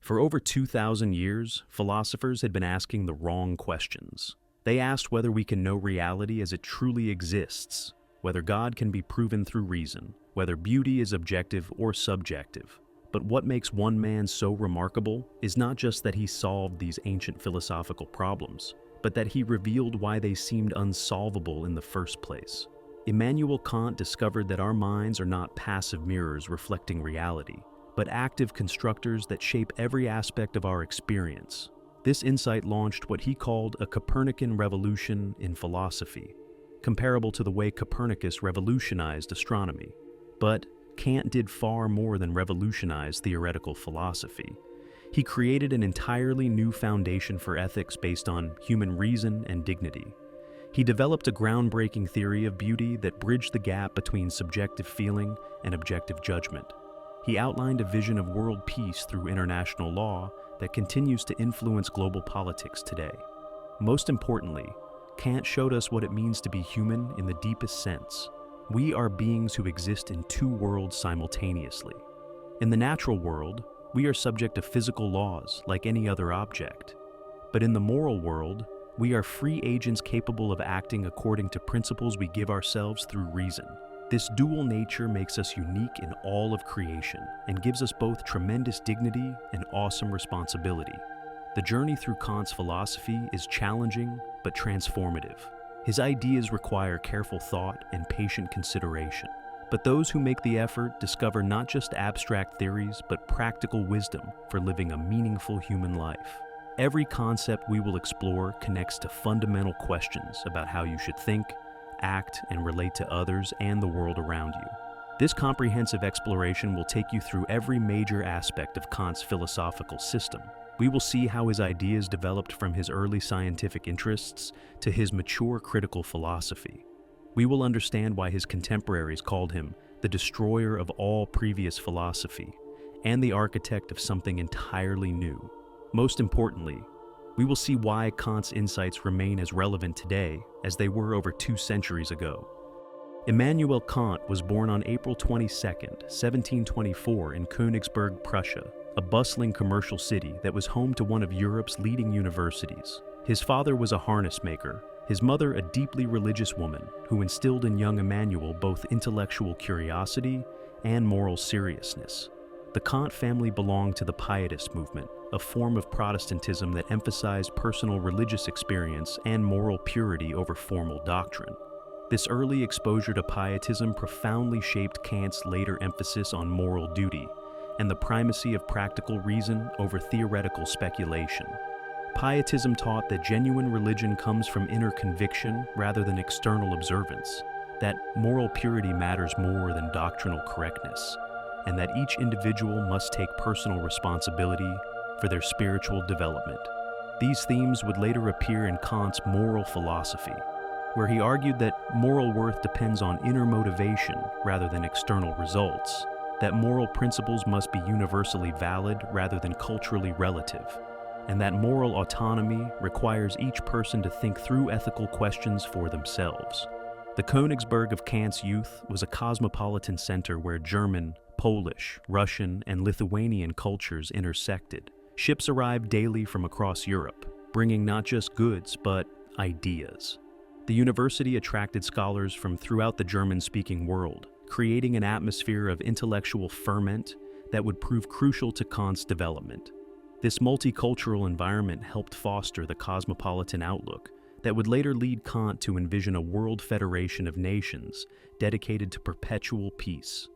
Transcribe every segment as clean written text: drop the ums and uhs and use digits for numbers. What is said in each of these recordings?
For over 2,000 years, philosophers had been asking the wrong questions. They asked whether we can know reality as it truly exists, whether God can be proven through reason, whether beauty is objective or subjective. But what makes one man so remarkable is not just that he solved these ancient philosophical problems, but that he revealed why they seemed unsolvable in the first place. Immanuel Kant discovered that our minds are not passive mirrors reflecting reality, but active constructors that shape every aspect of our experience. This insight launched what he called a Copernican revolution in philosophy, comparable to the way Copernicus revolutionized astronomy. But Kant did far more than revolutionize theoretical philosophy. He created an entirely new foundation for ethics based on human reason and dignity. He developed a groundbreaking theory of beauty that bridged the gap between subjective feeling and objective judgment. He outlined a vision of world peace through international law that continues to influence global politics today. Most importantly, Kant showed us what it means to be human in the deepest sense. We are beings who exist in two worlds simultaneously. In the natural world, we are subject to physical laws like any other object. But in the moral world, we are free agents capable of acting according to principles we give ourselves through reason. This dual nature makes us unique in all of creation and gives us both tremendous dignity and awesome responsibility. The journey through Kant's philosophy is challenging but transformative. His ideas require careful thought and patient consideration. But those who make the effort discover not just abstract theories but practical wisdom for living a meaningful human life. Every concept we will explore connects to fundamental questions about how you should think, act, and relate to others and the world around you. This comprehensive exploration will take you through every major aspect of Kant's philosophical system. We will see how his ideas developed from his early scientific interests to his mature critical philosophy. We will understand why his contemporaries called him the destroyer of all previous philosophy and the architect of something entirely new. Most importantly, we will see why Kant's insights remain as relevant today as they were over 2 centuries ago. Immanuel Kant was born on April 22, 1724 in Königsberg, Prussia, a bustling commercial city that was home to one of Europe's leading universities. His father was a harness maker, his mother a deeply religious woman who instilled in young Immanuel both intellectual curiosity and moral seriousness. The Kant family belonged to the Pietist movement, a form of Protestantism that emphasized personal religious experience and moral purity over formal doctrine. This early exposure to Pietism profoundly shaped Kant's later emphasis on moral duty and the primacy of practical reason over theoretical speculation. Pietism taught that genuine religion comes from inner conviction rather than external observance, that moral purity matters more than doctrinal correctness, and that each individual must take personal responsibility for their spiritual development. These themes would later appear in Kant's moral philosophy, where he argued that moral worth depends on inner motivation rather than external results, that moral principles must be universally valid rather than culturally relative, and that moral autonomy requires each person to think through ethical questions for themselves. The Königsberg of Kant's youth was a cosmopolitan center where German, Polish, Russian, and Lithuanian cultures intersected. Ships arrived daily from across Europe, bringing not just goods, but ideas. The university attracted scholars from throughout the German-speaking world, creating an atmosphere of intellectual ferment that would prove crucial to Kant's development. This multicultural environment helped foster the cosmopolitan outlook that would later lead Kant to envision a world federation of nations dedicated to perpetual peace.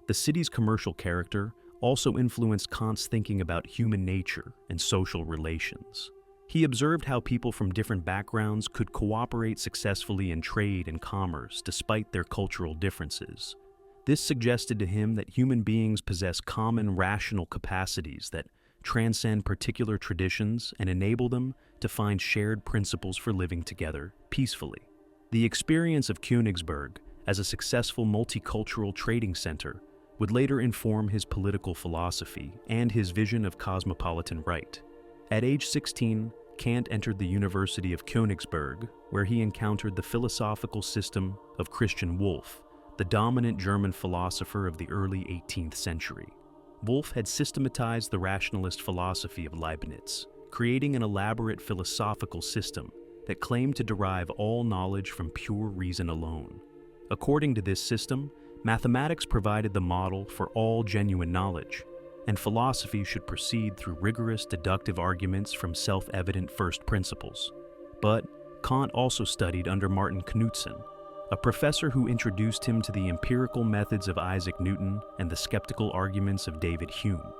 The city's commercial character also influenced Kant's thinking about human nature and social relations. He observed how people from different backgrounds could cooperate successfully in trade and commerce despite their cultural differences. This suggested to him that human beings possess common rational capacities that transcend particular traditions and enable them to find shared principles for living together peacefully. The experience of Königsberg as a successful multicultural trading center would later inform his political philosophy and his vision of cosmopolitan right. At age 16, Kant entered the University of Königsberg, where he encountered the philosophical system of Christian Wolff, the dominant German philosopher of the early 18th century. Wolff had systematized the rationalist philosophy of Leibniz, creating an elaborate philosophical system that claimed to derive all knowledge from pure reason alone. According to this system, mathematics provided the model for all genuine knowledge, and philosophy should proceed through rigorous deductive arguments from self-evident first principles. But Kant also studied under Martin Knudsen, a professor who introduced him to the empirical methods of Isaac Newton and the skeptical arguments of David Hume.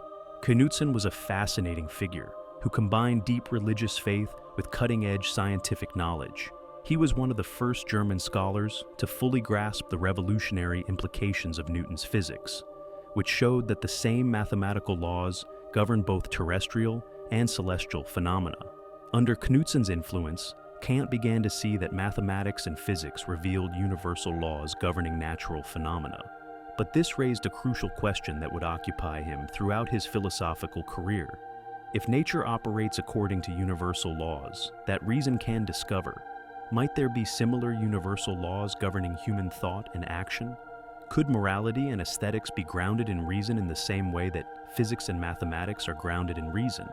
Knudsen was a fascinating figure who combined deep religious faith with cutting-edge scientific knowledge. He was one of the first German scholars to fully grasp the revolutionary implications of Newton's physics, which showed that the same mathematical laws govern both terrestrial and celestial phenomena. Under Knudsen's influence, Kant began to see that mathematics and physics revealed universal laws governing natural phenomena. But this raised a crucial question that would occupy him throughout his philosophical career. If nature operates according to universal laws that reason can discover, might there be similar universal laws governing human thought and action? Could morality and aesthetics be grounded in reason in the same way that physics and mathematics are grounded in reason?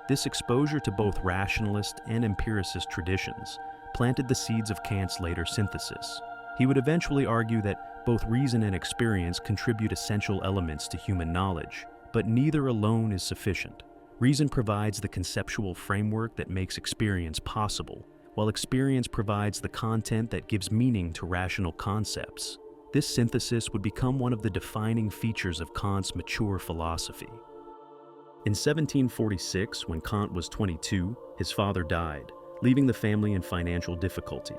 This exposure to both rationalist and empiricist traditions planted the seeds of Kant's later synthesis. He would eventually argue that both reason and experience contribute essential elements to human knowledge, but neither alone is sufficient. Reason provides the conceptual framework that makes experience possible, while experience provides the content that gives meaning to rational concepts. This synthesis would become one of the defining features of Kant's mature philosophy. In 1746, when Kant was 22, his father died, leaving the family in financial difficulty.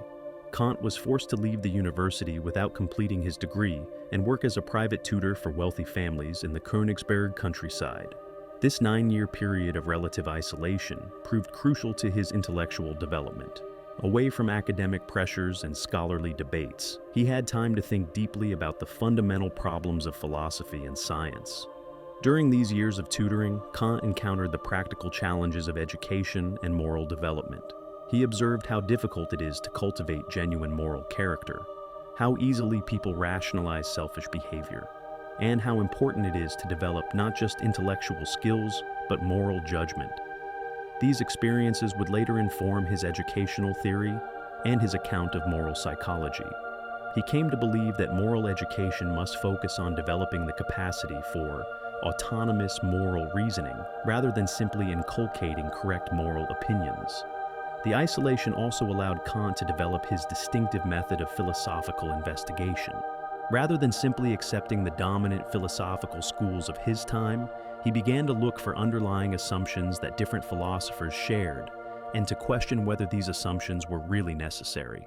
Kant was forced to leave the university without completing his degree and work as a private tutor for wealthy families in the Königsberg countryside. This 9-year period of relative isolation proved crucial to his intellectual development. Away from academic pressures and scholarly debates, he had time to think deeply about the fundamental problems of philosophy and science. During these years of tutoring, Kant encountered the practical challenges of education and moral development. He observed how difficult it is to cultivate genuine moral character, how easily people rationalize selfish behavior, and how important it is to develop not just intellectual skills, but moral judgment. These experiences would later inform his educational theory and his account of moral psychology. He came to believe that moral education must focus on developing the capacity for autonomous moral reasoning, rather than simply inculcating correct moral opinions. The isolation also allowed Kant to develop his distinctive method of philosophical investigation. Rather than simply accepting the dominant philosophical schools of his time, he began to look for underlying assumptions that different philosophers shared, and to question whether these assumptions were really necessary.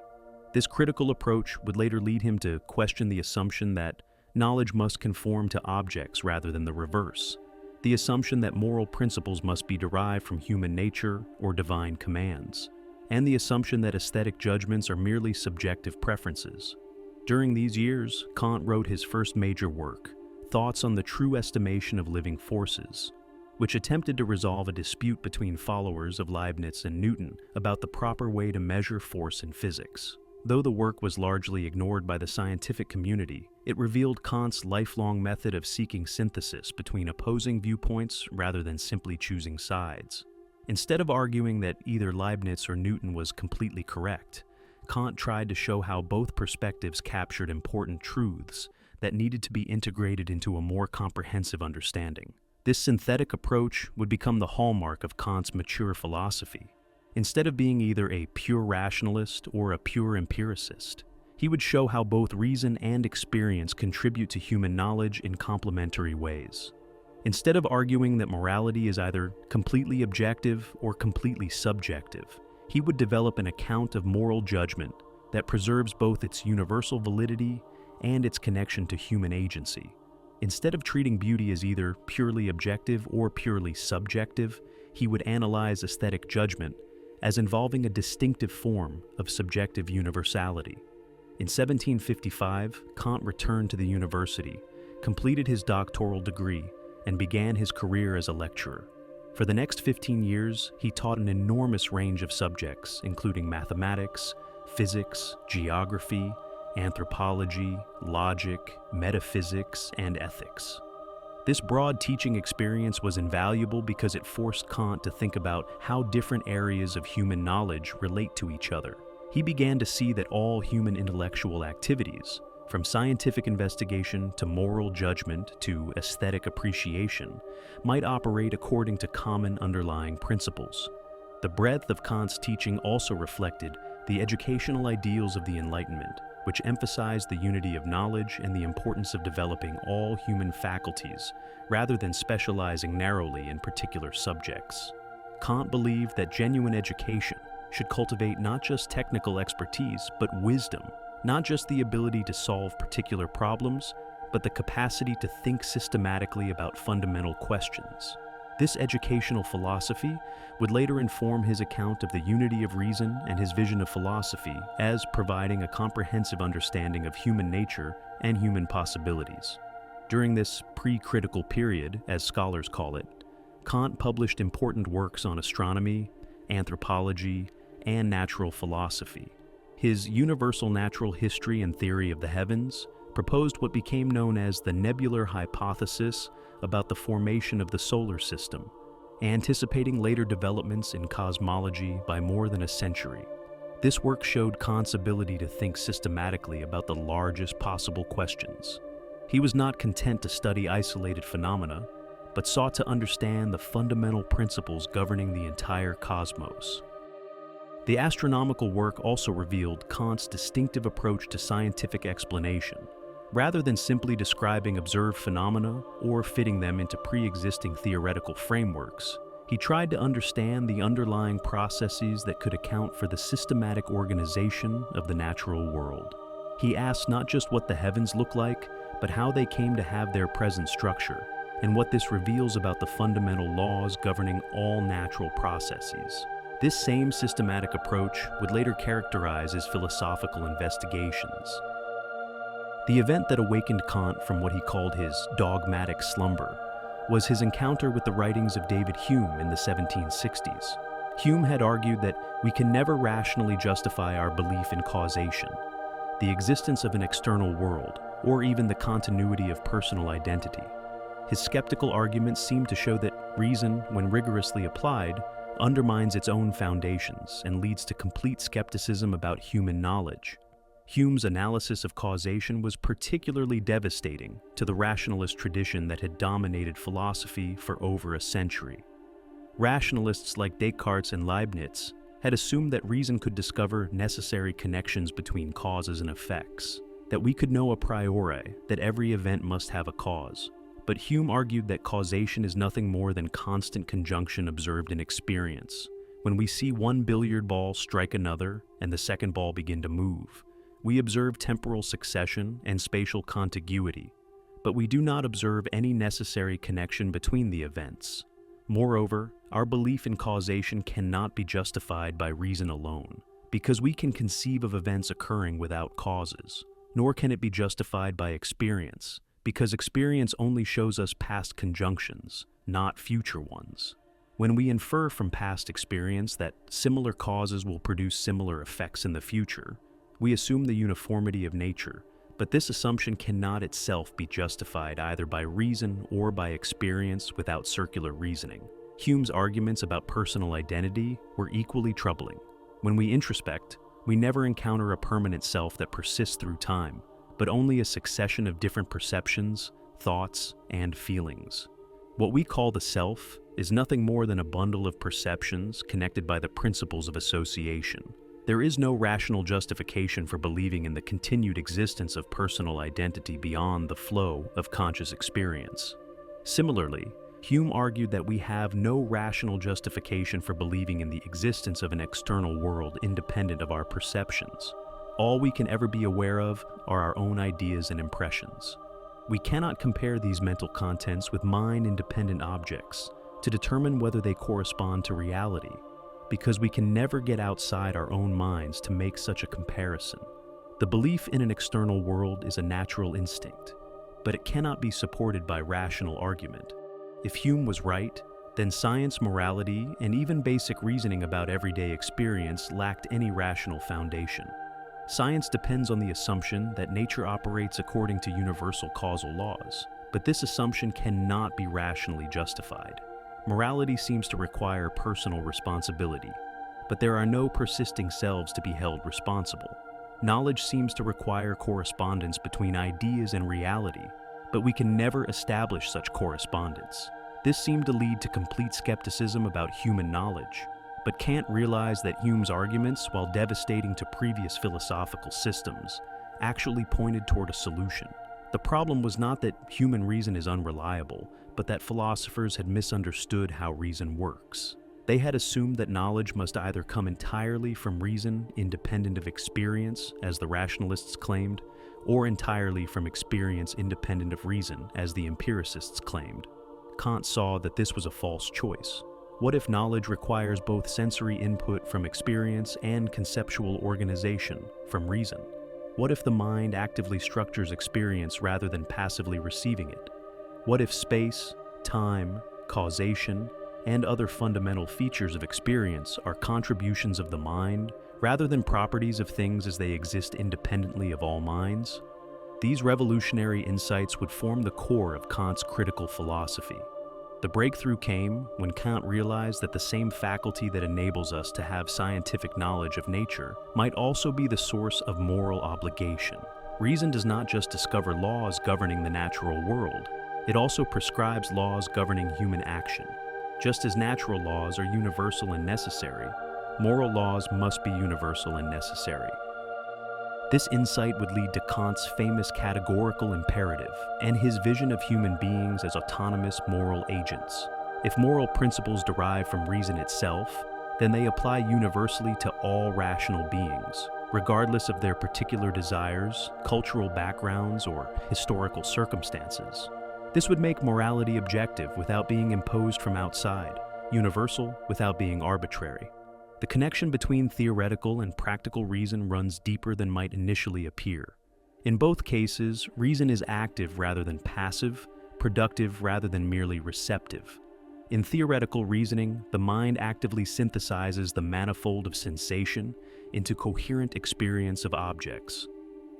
This critical approach would later lead him to question the assumption that knowledge must conform to objects rather than the reverse, the assumption that moral principles must be derived from human nature or divine commands, and the assumption that aesthetic judgments are merely subjective preferences. During these years, Kant wrote his first major work, Thoughts on the True Estimation of Living Forces, which attempted to resolve a dispute between followers of Leibniz and Newton about the proper way to measure force in physics. Though the work was largely ignored by the scientific community, it revealed Kant's lifelong method of seeking synthesis between opposing viewpoints rather than simply choosing sides. Instead of arguing that either Leibniz or Newton was completely correct, Kant tried to show how both perspectives captured important truths that needed to be integrated into a more comprehensive understanding. This synthetic approach would become the hallmark of Kant's mature philosophy. Instead of being either a pure rationalist or a pure empiricist, he would show how both reason and experience contribute to human knowledge in complementary ways. Instead of arguing that morality is either completely objective or completely subjective, he would develop an account of moral judgment that preserves both its universal validity and its connection to human agency. Instead of treating beauty as either purely objective or purely subjective, he would analyze aesthetic judgment as involving a distinctive form of subjective universality. In 1755, Kant returned to the university, completed his doctoral degree, and began his career as a lecturer. For the next 15 years, he taught an enormous range of subjects, including mathematics, physics, geography, anthropology, logic, metaphysics, and ethics. This broad teaching experience was invaluable because it forced Kant to think about how different areas of human knowledge relate to each other. He began to see that all human intellectual activities, from scientific investigation to moral judgment to aesthetic appreciation, might operate according to common underlying principles. The breadth of Kant's teaching also reflected the educational ideals of the Enlightenment, which emphasized the unity of knowledge and the importance of developing all human faculties, rather than specializing narrowly in particular subjects. Kant believed that genuine education should cultivate not just technical expertise, but wisdom, not just the ability to solve particular problems, but the capacity to think systematically about fundamental questions. This educational philosophy would later inform his account of the unity of reason and his vision of philosophy as providing a comprehensive understanding of human nature and human possibilities. During this pre-critical period, as scholars call it, Kant published important works on astronomy, anthropology, and natural philosophy. His Universal Natural History and Theory of the Heavens proposed what became known as the nebular hypothesis about the formation of the solar system, anticipating later developments in cosmology by more than a century. This work showed Kant's ability to think systematically about the largest possible questions. He was not content to study isolated phenomena, but sought to understand the fundamental principles governing the entire cosmos. The astronomical work also revealed Kant's distinctive approach to scientific explanation. Rather than simply describing observed phenomena or fitting them into pre-existing theoretical frameworks, he tried to understand the underlying processes that could account for the systematic organization of the natural world. He asked not just what the heavens look like, but how they came to have their present structure, and what this reveals about the fundamental laws governing all natural processes. This same systematic approach would later characterize his philosophical investigations. The event that awakened Kant from what he called his dogmatic slumber was his encounter with the writings of David Hume in the 1760s. Hume had argued that we can never rationally justify our belief in causation, the existence of an external world, or even the continuity of personal identity. His skeptical arguments seemed to show that reason, when rigorously applied, undermines its own foundations and leads to complete skepticism about human knowledge. Hume's analysis of causation was particularly devastating to the rationalist tradition that had dominated philosophy for over a century. Rationalists like Descartes and Leibniz had assumed that reason could discover necessary connections between causes and effects, that we could know a priori that every event must have a cause. But Hume argued that causation is nothing more than constant conjunction observed in experience. When we see one billiard ball strike another and the second ball begin to move, we observe temporal succession and spatial contiguity, but we do not observe any necessary connection between the events. Moreover, our belief in causation cannot be justified by reason alone, because we can conceive of events occurring without causes, nor can it be justified by experience, because experience only shows us past conjunctions, not future ones. When we infer from past experience that similar causes will produce similar effects in the future, we assume the uniformity of nature, but this assumption cannot itself be justified either by reason or by experience without circular reasoning. Hume's arguments about personal identity were equally troubling. When we introspect, we never encounter a permanent self that persists through time, but only a succession of different perceptions, thoughts, and feelings. What we call the self is nothing more than a bundle of perceptions connected by the principles of association. There is no rational justification for believing in the continued existence of personal identity beyond the flow of conscious experience. Similarly, Hume argued that we have no rational justification for believing in the existence of an external world independent of our perceptions. All we can ever be aware of are our own ideas and impressions. We cannot compare these mental contents with mind-independent objects to determine whether they correspond to reality, because we can never get outside our own minds to make such a comparison. The belief in an external world is a natural instinct, but it cannot be supported by rational argument. If Hume was right, then science, morality, and even basic reasoning about everyday experience lacked any rational foundation. Science depends on the assumption that nature operates according to universal causal laws, but But this assumption cannot be rationally justified. Morality seems to require personal responsibility, but there are no persisting selves to be held responsible. Knowledge seems to require correspondence between ideas and reality, but we can never establish such correspondence. This seemed to lead to complete skepticism about human knowledge, but Kant realized that Hume's arguments, while devastating to previous philosophical systems, actually pointed toward a solution. The problem was not that human reason is unreliable, but that philosophers had misunderstood how reason works. They had assumed that knowledge must either come entirely from reason, independent of experience, as the rationalists claimed, or entirely from experience independent of reason, as the empiricists claimed. Kant saw that this was a false choice. What if knowledge requires both sensory input from experience and conceptual organization from reason? What if the mind actively structures experience rather than passively receiving it? What if space, time, causation, and other fundamental features of experience are contributions of the mind rather than properties of things as they exist independently of all minds? These revolutionary insights would form the core of Kant's critical philosophy. The breakthrough came when Kant realized that the same faculty that enables us to have scientific knowledge of nature might also be the source of moral obligation. Reason does not just discover laws governing the natural world, it also prescribes laws governing human action. Just as natural laws are universal and necessary, moral laws must be universal and necessary. This insight would lead to Kant's famous categorical imperative and his vision of human beings as autonomous moral agents. If moral principles derive from reason itself, then they apply universally to all rational beings, regardless of their particular desires, cultural backgrounds, or historical circumstances. This would make morality objective without being imposed from outside, universal without being arbitrary. The connection between theoretical and practical reason runs deeper than might initially appear. In both cases, reason is active rather than passive, productive rather than merely receptive. In theoretical reasoning, the mind actively synthesizes the manifold of sensation into coherent experience of objects.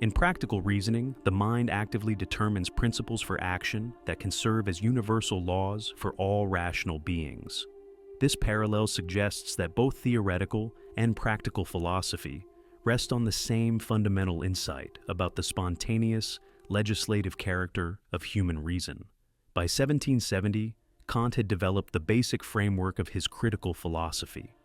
In practical reasoning, the mind actively determines principles for action that can serve as universal laws for all rational beings. This parallel suggests that both theoretical and practical philosophy rest on the same fundamental insight about the spontaneous, legislative character of human reason. By 1770, Kant had developed the basic framework of his critical philosophy,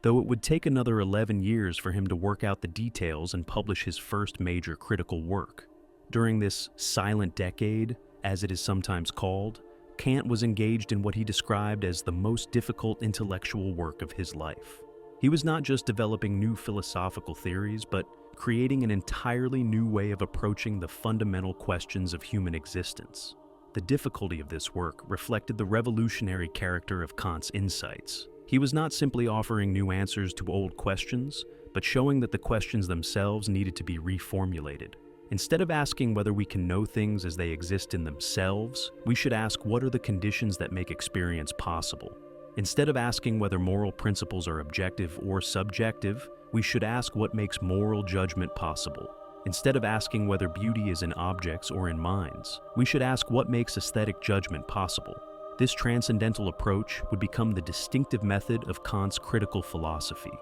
though it would take another 11 years for him to work out the details and publish his first major critical work. During this silent decade, as it is sometimes called, Kant was engaged in what he described as the most difficult intellectual work of his life. He was not just developing new philosophical theories, but creating an entirely new way of approaching the fundamental questions of human existence. The difficulty of this work reflected the revolutionary character of Kant's insights. He was not simply offering new answers to old questions, but showing that the questions themselves needed to be reformulated. Instead of asking whether we can know things as they exist in themselves, we should ask what are the conditions that make experience possible. Instead of asking whether moral principles are objective or subjective, we should ask what makes moral judgment possible. Instead of asking whether beauty is in objects or in minds, we should ask what makes aesthetic judgment possible. This transcendental approach would become the distinctive method of Kant's critical philosophy.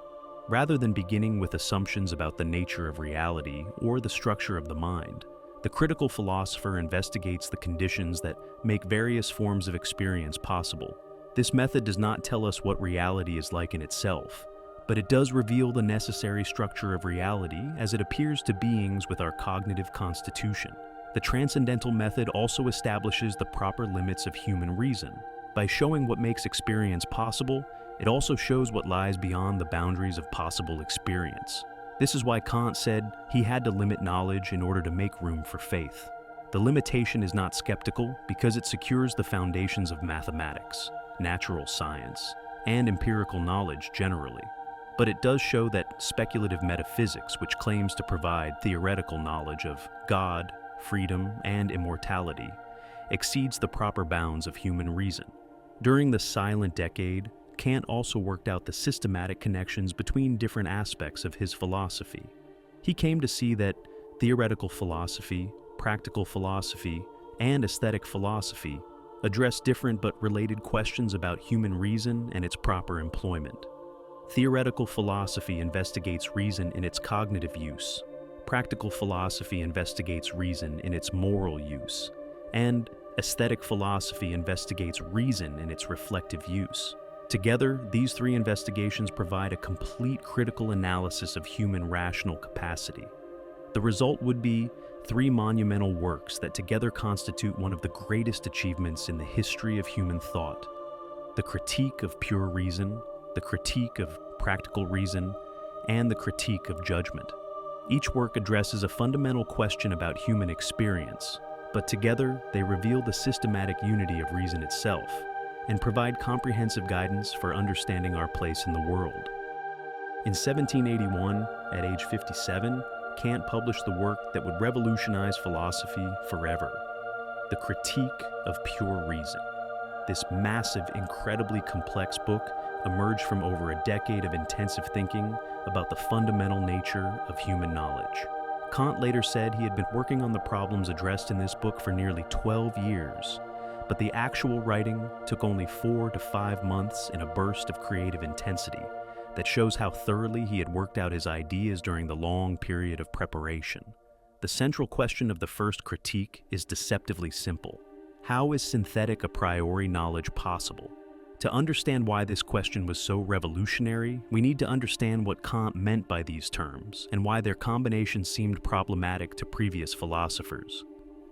Rather than beginning with assumptions about the nature of reality or the structure of the mind, the critical philosopher investigates the conditions that make various forms of experience possible. This method does not tell us what reality is like in itself, but it does reveal the necessary structure of reality as it appears to beings with our cognitive constitution. The transcendental method also establishes the proper limits of human reason. By showing what makes experience possible, it also shows what lies beyond the boundaries of possible experience. This is why Kant said he had to limit knowledge in order to make room for faith. The limitation is not skeptical because it secures the foundations of mathematics, natural science, and empirical knowledge generally. But it does show that speculative metaphysics, which claims to provide theoretical knowledge of God, freedom, and immortality, exceeds the proper bounds of human reason. During the silent decade, Kant also worked out the systematic connections between different aspects of his philosophy. He came to see that theoretical philosophy, practical philosophy, and aesthetic philosophy address different but related questions about human reason and its proper employment. Theoretical philosophy investigates reason in its cognitive use. Practical philosophy investigates reason in its moral use. And aesthetic philosophy investigates reason in its reflective use. Together, these three investigations provide a complete critical analysis of human rational capacity. The result would be three monumental works that together constitute one of the greatest achievements in the history of human thought: the Critique of Pure Reason, the Critique of Practical Reason, and the Critique of Judgment. Each work addresses a fundamental question about human experience, but together they reveal the systematic unity of reason itself and provide comprehensive guidance for understanding our place in the world. In 1781, at age 57, Kant published the work that would revolutionize philosophy forever: the Critique of Pure Reason. This massive, incredibly complex book emerged from over a decade of intensive thinking about the fundamental nature of human knowledge. Kant later said he had been working on the problems addressed in this book for nearly 12 years, but the actual writing took only 4 to 5 months in a burst of creative intensity that shows how thoroughly he had worked out his ideas during the long period of preparation. The central question of the first critique is deceptively simple. How is synthetic a priori knowledge possible? To understand why this question was so revolutionary, we need to understand what Kant meant by these terms and why their combination seemed problematic to previous philosophers.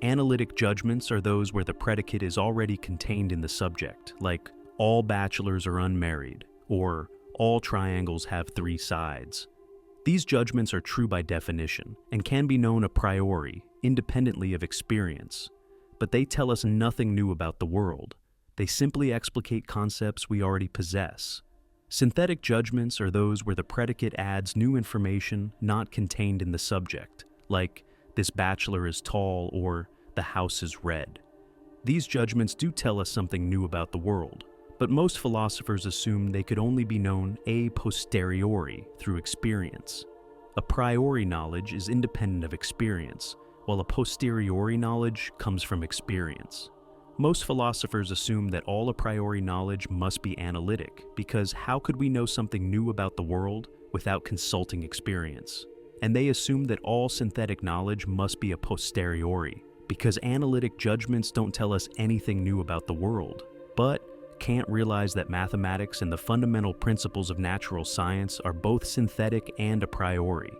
Analytic judgments are those where the predicate is already contained in the subject, like all bachelors are unmarried, or all triangles have 3 sides. These judgments are true by definition and can be known a priori, independently of experience, but they tell us nothing new about the world. They simply explicate concepts we already possess. Synthetic judgments are those where the predicate adds new information not contained in the subject, like this bachelor is tall or the house is red. These judgments do tell us something new about the world, but most philosophers assume they could only be known a posteriori through experience. A priori knowledge is independent of experience, while a posteriori knowledge comes from experience. Most philosophers assume that all a priori knowledge must be analytic, because how could we know something new about the world without consulting experience? And they assume that all synthetic knowledge must be a posteriori, because analytic judgments don't tell us anything new about the world. But Kant realized that mathematics and the fundamental principles of natural science are both synthetic and a priori.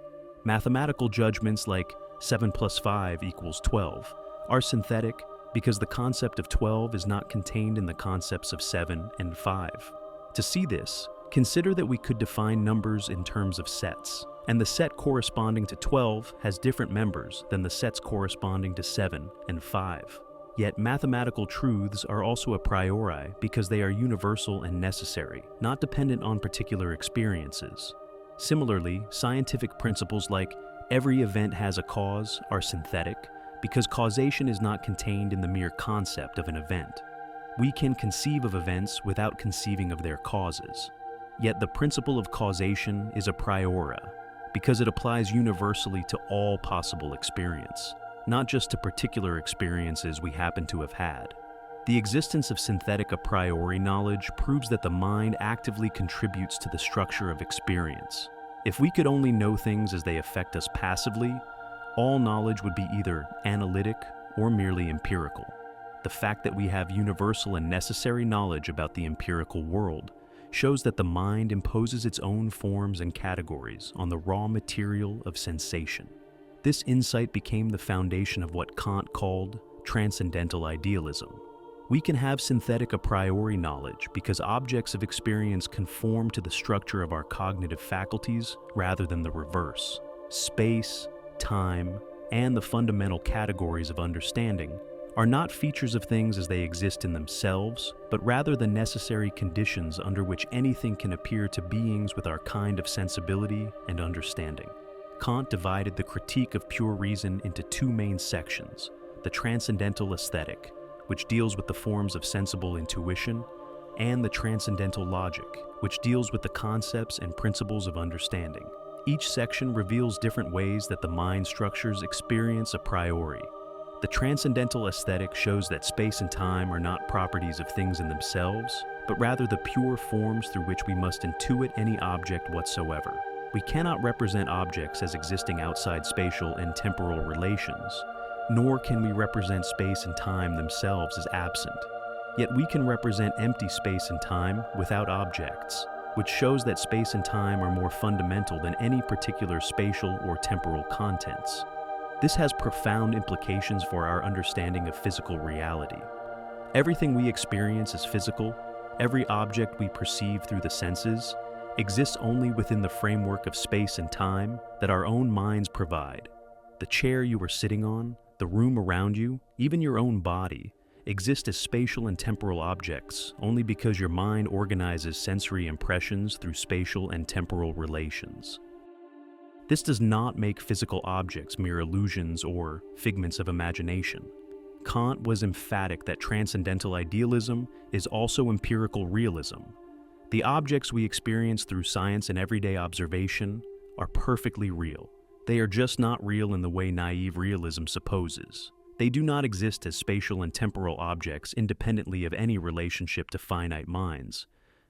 Mathematical judgments like 7 plus 5 equals 12 are synthetic because the concept of 12 is not contained in the concepts of 7 and 5. To see this, consider that we could define numbers in terms of sets, and the set corresponding to 12 has different members than the sets corresponding to 7 and 5. Yet mathematical truths are also a priori because they are universal and necessary, not dependent on particular experiences. Similarly, scientific principles like every event has a cause are synthetic because causation is not contained in the mere concept of an event. We can conceive of events without conceiving of their causes. Yet the principle of causation is a priori because it applies universally to all possible experience, not just to particular experiences we happen to have had. The existence of synthetic a priori knowledge proves that the mind actively contributes to the structure of experience. If we could only know things as they affect us passively, all knowledge would be either analytic or merely empirical. The fact that we have universal and necessary knowledge about the empirical world shows that the mind imposes its own forms and categories on the raw material of sensation. This insight became the foundation of what Kant called transcendental idealism. We can have synthetic a priori knowledge because objects of experience conform to the structure of our cognitive faculties rather than the reverse. Space, time, and the fundamental categories of understanding are not features of things as they exist in themselves, but rather the necessary conditions under which anything can appear to beings with our kind of sensibility and understanding. Kant divided the Critique of Pure Reason into 2 main sections: the Transcendental Aesthetic, which deals with the forms of sensible intuition, and the Transcendental Logic, which deals with the concepts and principles of understanding. Each section reveals different ways that the mind structures experience a priori. The transcendental aesthetic shows that space and time are not properties of things in themselves, but rather the pure forms through which we must intuit any object whatsoever. We cannot represent objects as existing outside spatial and temporal relations, nor can we represent space and time themselves as absent. Yet we can represent empty space and time without objects, which shows that space and time are more fundamental than any particular spatial or temporal contents. This has profound implications for our understanding of physical reality. Everything we experience as physical, every object we perceive through the senses, exists only within the framework of space and time that our own minds provide. The chair you are sitting on, the room around you, even your own body, exist as spatial and temporal objects only because your mind organizes sensory impressions through spatial and temporal relations. This does not make physical objects mere illusions or figments of imagination. Kant was emphatic that transcendental idealism is also empirical realism. The objects we experience through science and everyday observation are perfectly real. They are just not real in the way naive realism supposes. They do not exist as spatial and temporal objects independently of any relationship to finite minds,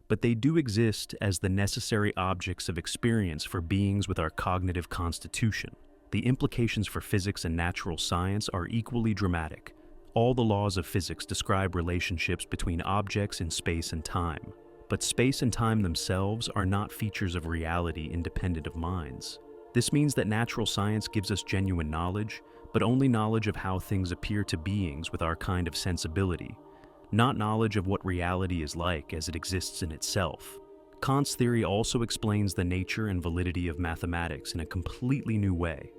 but they do exist as the necessary objects of experience for beings with our cognitive constitution. The implications for physics and natural science are equally dramatic. All the laws of physics describe relationships between objects in space and time, but space and time themselves are not features of reality independent of minds. This means that natural science gives us genuine knowledge, but only knowledge of how things appear to beings with our kind of sensibility, not knowledge of what reality is like as it exists in itself. Kant's theory also explains the nature and validity of mathematics in a completely new way.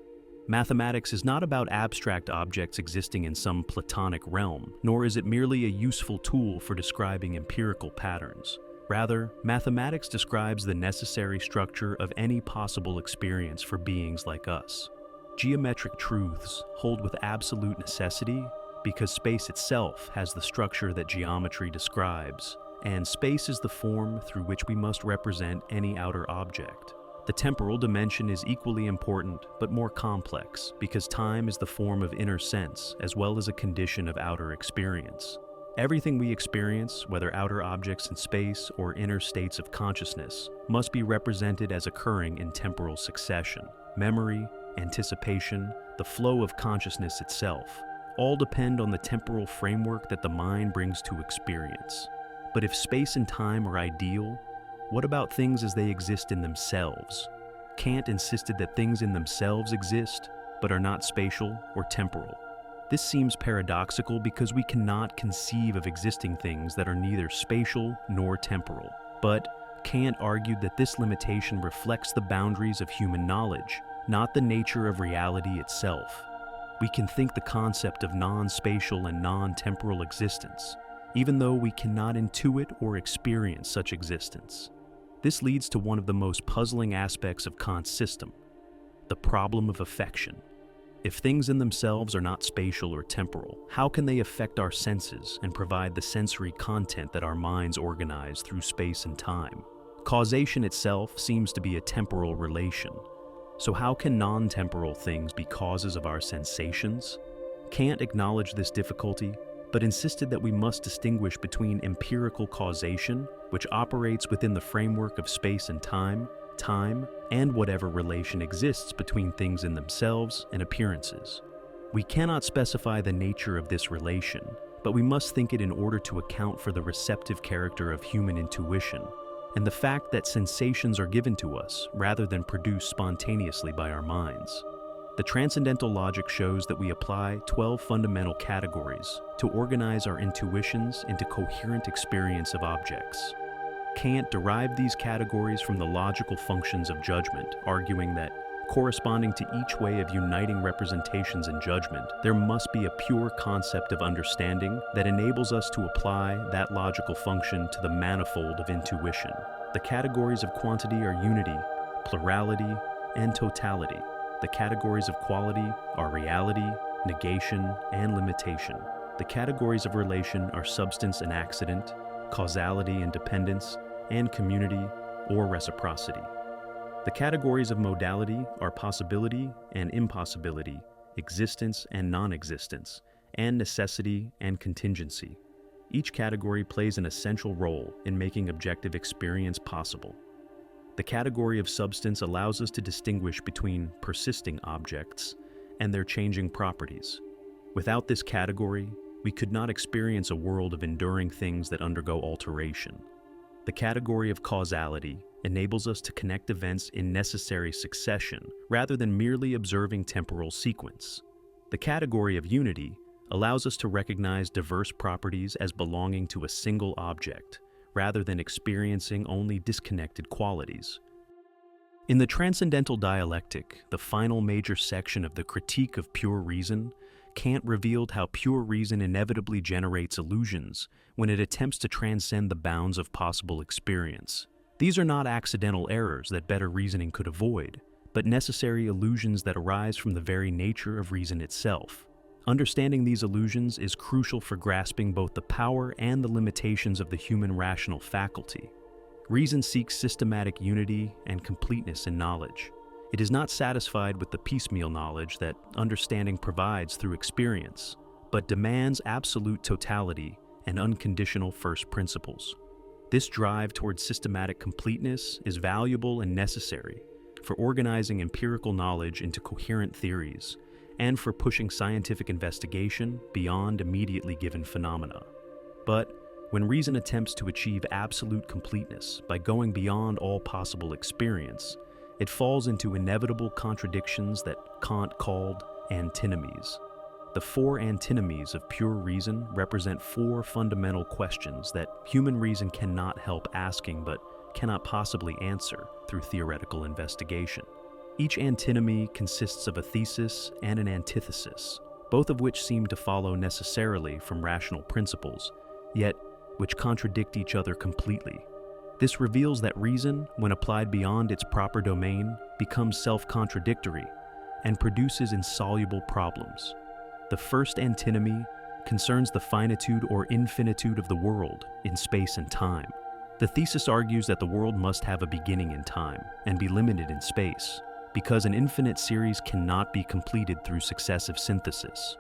Mathematics is not about abstract objects existing in some Platonic realm, nor is it merely a useful tool for describing empirical patterns. Rather, mathematics describes the necessary structure of any possible experience for beings like us. Geometric truths hold with absolute necessity because space itself has the structure that geometry describes, and space is the form through which we must represent any outer object. The temporal dimension is equally important, but more complex, because time is the form of inner sense as well as a condition of outer experience. Everything we experience, whether outer objects in space or inner states of consciousness, must be represented as occurring in temporal succession. Memory, anticipation, the flow of consciousness itself, all depend on the temporal framework that the mind brings to experience. But if space and time are ideal, what about things as they exist in themselves? Kant insisted that things in themselves exist, but are not spatial or temporal. This seems paradoxical because we cannot conceive of existing things that are neither spatial nor temporal. But Kant argued that this limitation reflects the boundaries of human knowledge, not the nature of reality itself. We can think the concept of non-spatial and non-temporal existence, even though we cannot intuit or experience such existence. This leads to one of the most puzzling aspects of Kant's system, the problem of affection. If things in themselves are not spatial or temporal, how can they affect our senses and provide the sensory content that our minds organize through space and time? Causation itself seems to be a temporal relation. So how can non-temporal things be causes of our sensations? Kant acknowledged this difficulty, but insisted that we must distinguish between empirical causation, which operates within the framework of space and time, and whatever relation exists between things in themselves and appearances. We cannot specify the nature of this relation, but we must think it in order to account for the receptive character of human intuition, and the fact that sensations are given to us rather than produced spontaneously by our minds. The transcendental logic shows that we apply 12 fundamental categories to organize our intuitions into coherent experience of objects. Kant derived these categories from the logical functions of judgment, arguing that, corresponding to each way of uniting representations in judgment, there must be a pure concept of understanding that enables us to apply that logical function to the manifold of intuition. The categories of quantity are unity, plurality, and totality. The categories of quality are reality, negation, and limitation. The categories of relation are substance and accident, causality and dependence, and community or reciprocity. The categories of modality are possibility and impossibility, existence and non-existence, and necessity and contingency. Each category plays an essential role in making objective experience possible. The category of substance allows us to distinguish between persisting objects and their changing properties. Without this category, we could not experience a world of enduring things that undergo alteration. The category of causality enables us to connect events in necessary succession rather than merely observing temporal sequence. The category of unity allows us to recognize diverse properties as belonging to a single object, rather than experiencing only disconnected qualities. In the Transcendental Dialectic, the final major section of the Critique of Pure Reason, Kant revealed how pure reason inevitably generates illusions when it attempts to transcend the bounds of possible experience. These are not accidental errors that better reasoning could avoid, but necessary illusions that arise from the very nature of reason itself. Understanding these illusions is crucial for grasping both the power and the limitations of the human rational faculty. Reason seeks systematic unity and completeness in knowledge. It is not satisfied with the piecemeal knowledge that understanding provides through experience, but demands absolute totality and unconditional first principles. This drive towards systematic completeness is valuable and necessary for organizing empirical knowledge into coherent theories and for pushing scientific investigation beyond immediately given phenomena. But when reason attempts to achieve absolute completeness by going beyond all possible experience, it falls into inevitable contradictions that Kant called antinomies. The four antinomies of pure reason represent four fundamental questions that human reason cannot help asking but cannot possibly answer through theoretical investigation. Each antinomy consists of a thesis and an antithesis, both of which seem to follow necessarily from rational principles, yet which contradict each other completely. This reveals that reason, when applied beyond its proper domain, becomes self-contradictory and produces insoluble problems. The first antinomy concerns the finitude or infinitude of the world in space and time. The thesis argues that the world must have a beginning in time and be limited in space, because an infinite series cannot be completed through successive synthesis.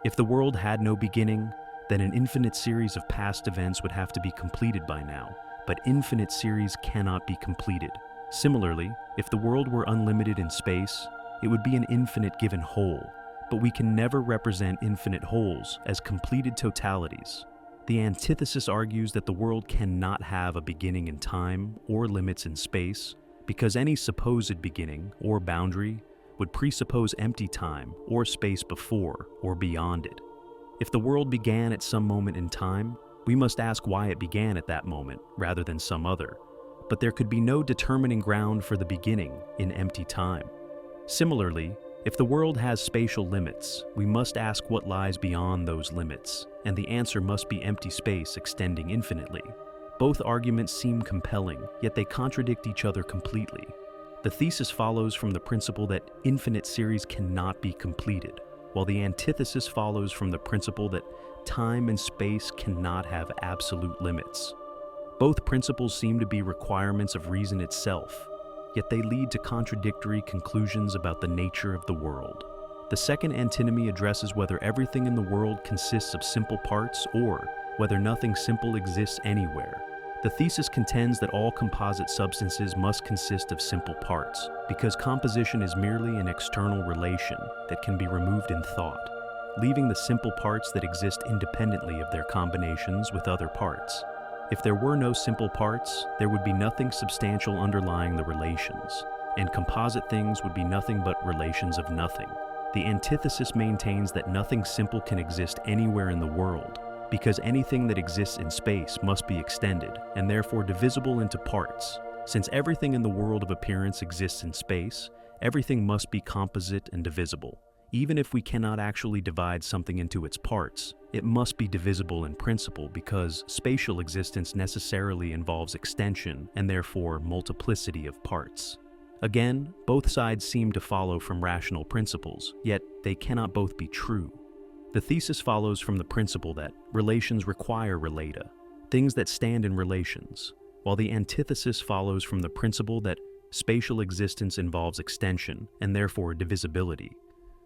If the world had no beginning, then an infinite series of past events would have to be completed by now, but infinite series cannot be completed. Similarly, if the world were unlimited in space, it would be an infinite given whole, but we can never represent infinite wholes as completed totalities. The antithesis argues that the world cannot have a beginning in time or limits in space, because any supposed beginning or boundary would presuppose empty time or space before or beyond it. If the world began at some moment in time, we must ask why it began at that moment rather than some other, but there could be no determining ground for the beginning in empty time. Similarly, if the world has spatial limits, we must ask what lies beyond those limits, and the answer must be empty space extending infinitely. Both arguments seem compelling, yet they contradict each other completely. The thesis follows from the principle that infinite series cannot be completed, while the antithesis follows from the principle that time and space cannot have absolute limits. Both principles seem to be requirements of reason itself, yet they lead to contradictory conclusions about the nature of the world. The second antinomy addresses whether everything in the world consists of simple parts or whether nothing simple exists anywhere. The thesis contends that all composite substances must consist of simple parts, because composition is merely an external relation that can be removed in thought, leaving the simple parts that exist independently of their combinations with other parts. If there were no simple parts, there would be nothing substantial underlying the relations, and composite things would be nothing but relations of nothing. The antithesis maintains that nothing simple can exist anywhere in the world, because anything that exists in space must be extended, and therefore divisible into parts. Since everything in the world of appearance exists in space, everything must be composite and divisible. Even if we cannot actually divide something into its parts, it must be divisible in principle because spatial existence necessarily involves extension and therefore multiplicity of parts. Again, both sides seem to follow from rational principles, yet they cannot both be true. The thesis follows from the principle that relations require relata, things that stand in relations, while the antithesis follows from the principle that spatial existence involves extension and therefore divisibility.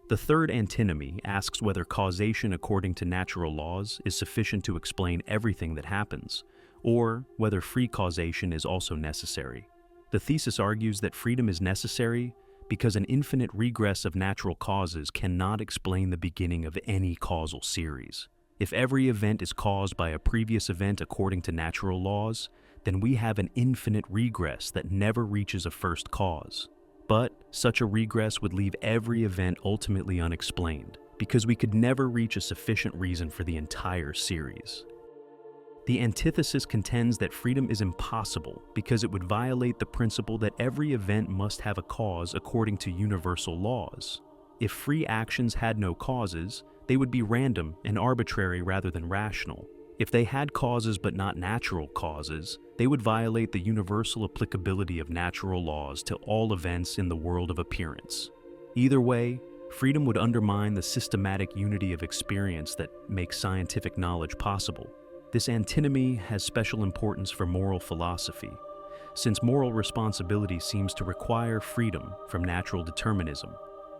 The third antinomy asks whether causation according to natural laws is sufficient to explain everything that happens, or whether free causation is also necessary. The thesis argues that freedom is necessary because an infinite regress of natural causes cannot explain the beginning of any causal series. If every event is caused by a previous event according to natural laws, then we have an infinite regress that never reaches a first cause. But such a regress would leave every event ultimately unexplained, because we could never reach a sufficient reason for the entire series. The antithesis contends that freedom is impossible because it would violate the principle that every event must have a cause according to universal laws. If free actions had no causes, they would be random and arbitrary rather than rational. If they had causes but not natural causes, they would violate the universal applicability of natural laws to all events in the world of appearance. Either way, freedom would undermine the systematic unity of experience that makes scientific knowledge possible. This antinomy has special importance for moral philosophy, since moral responsibility seems to require freedom from natural determinism.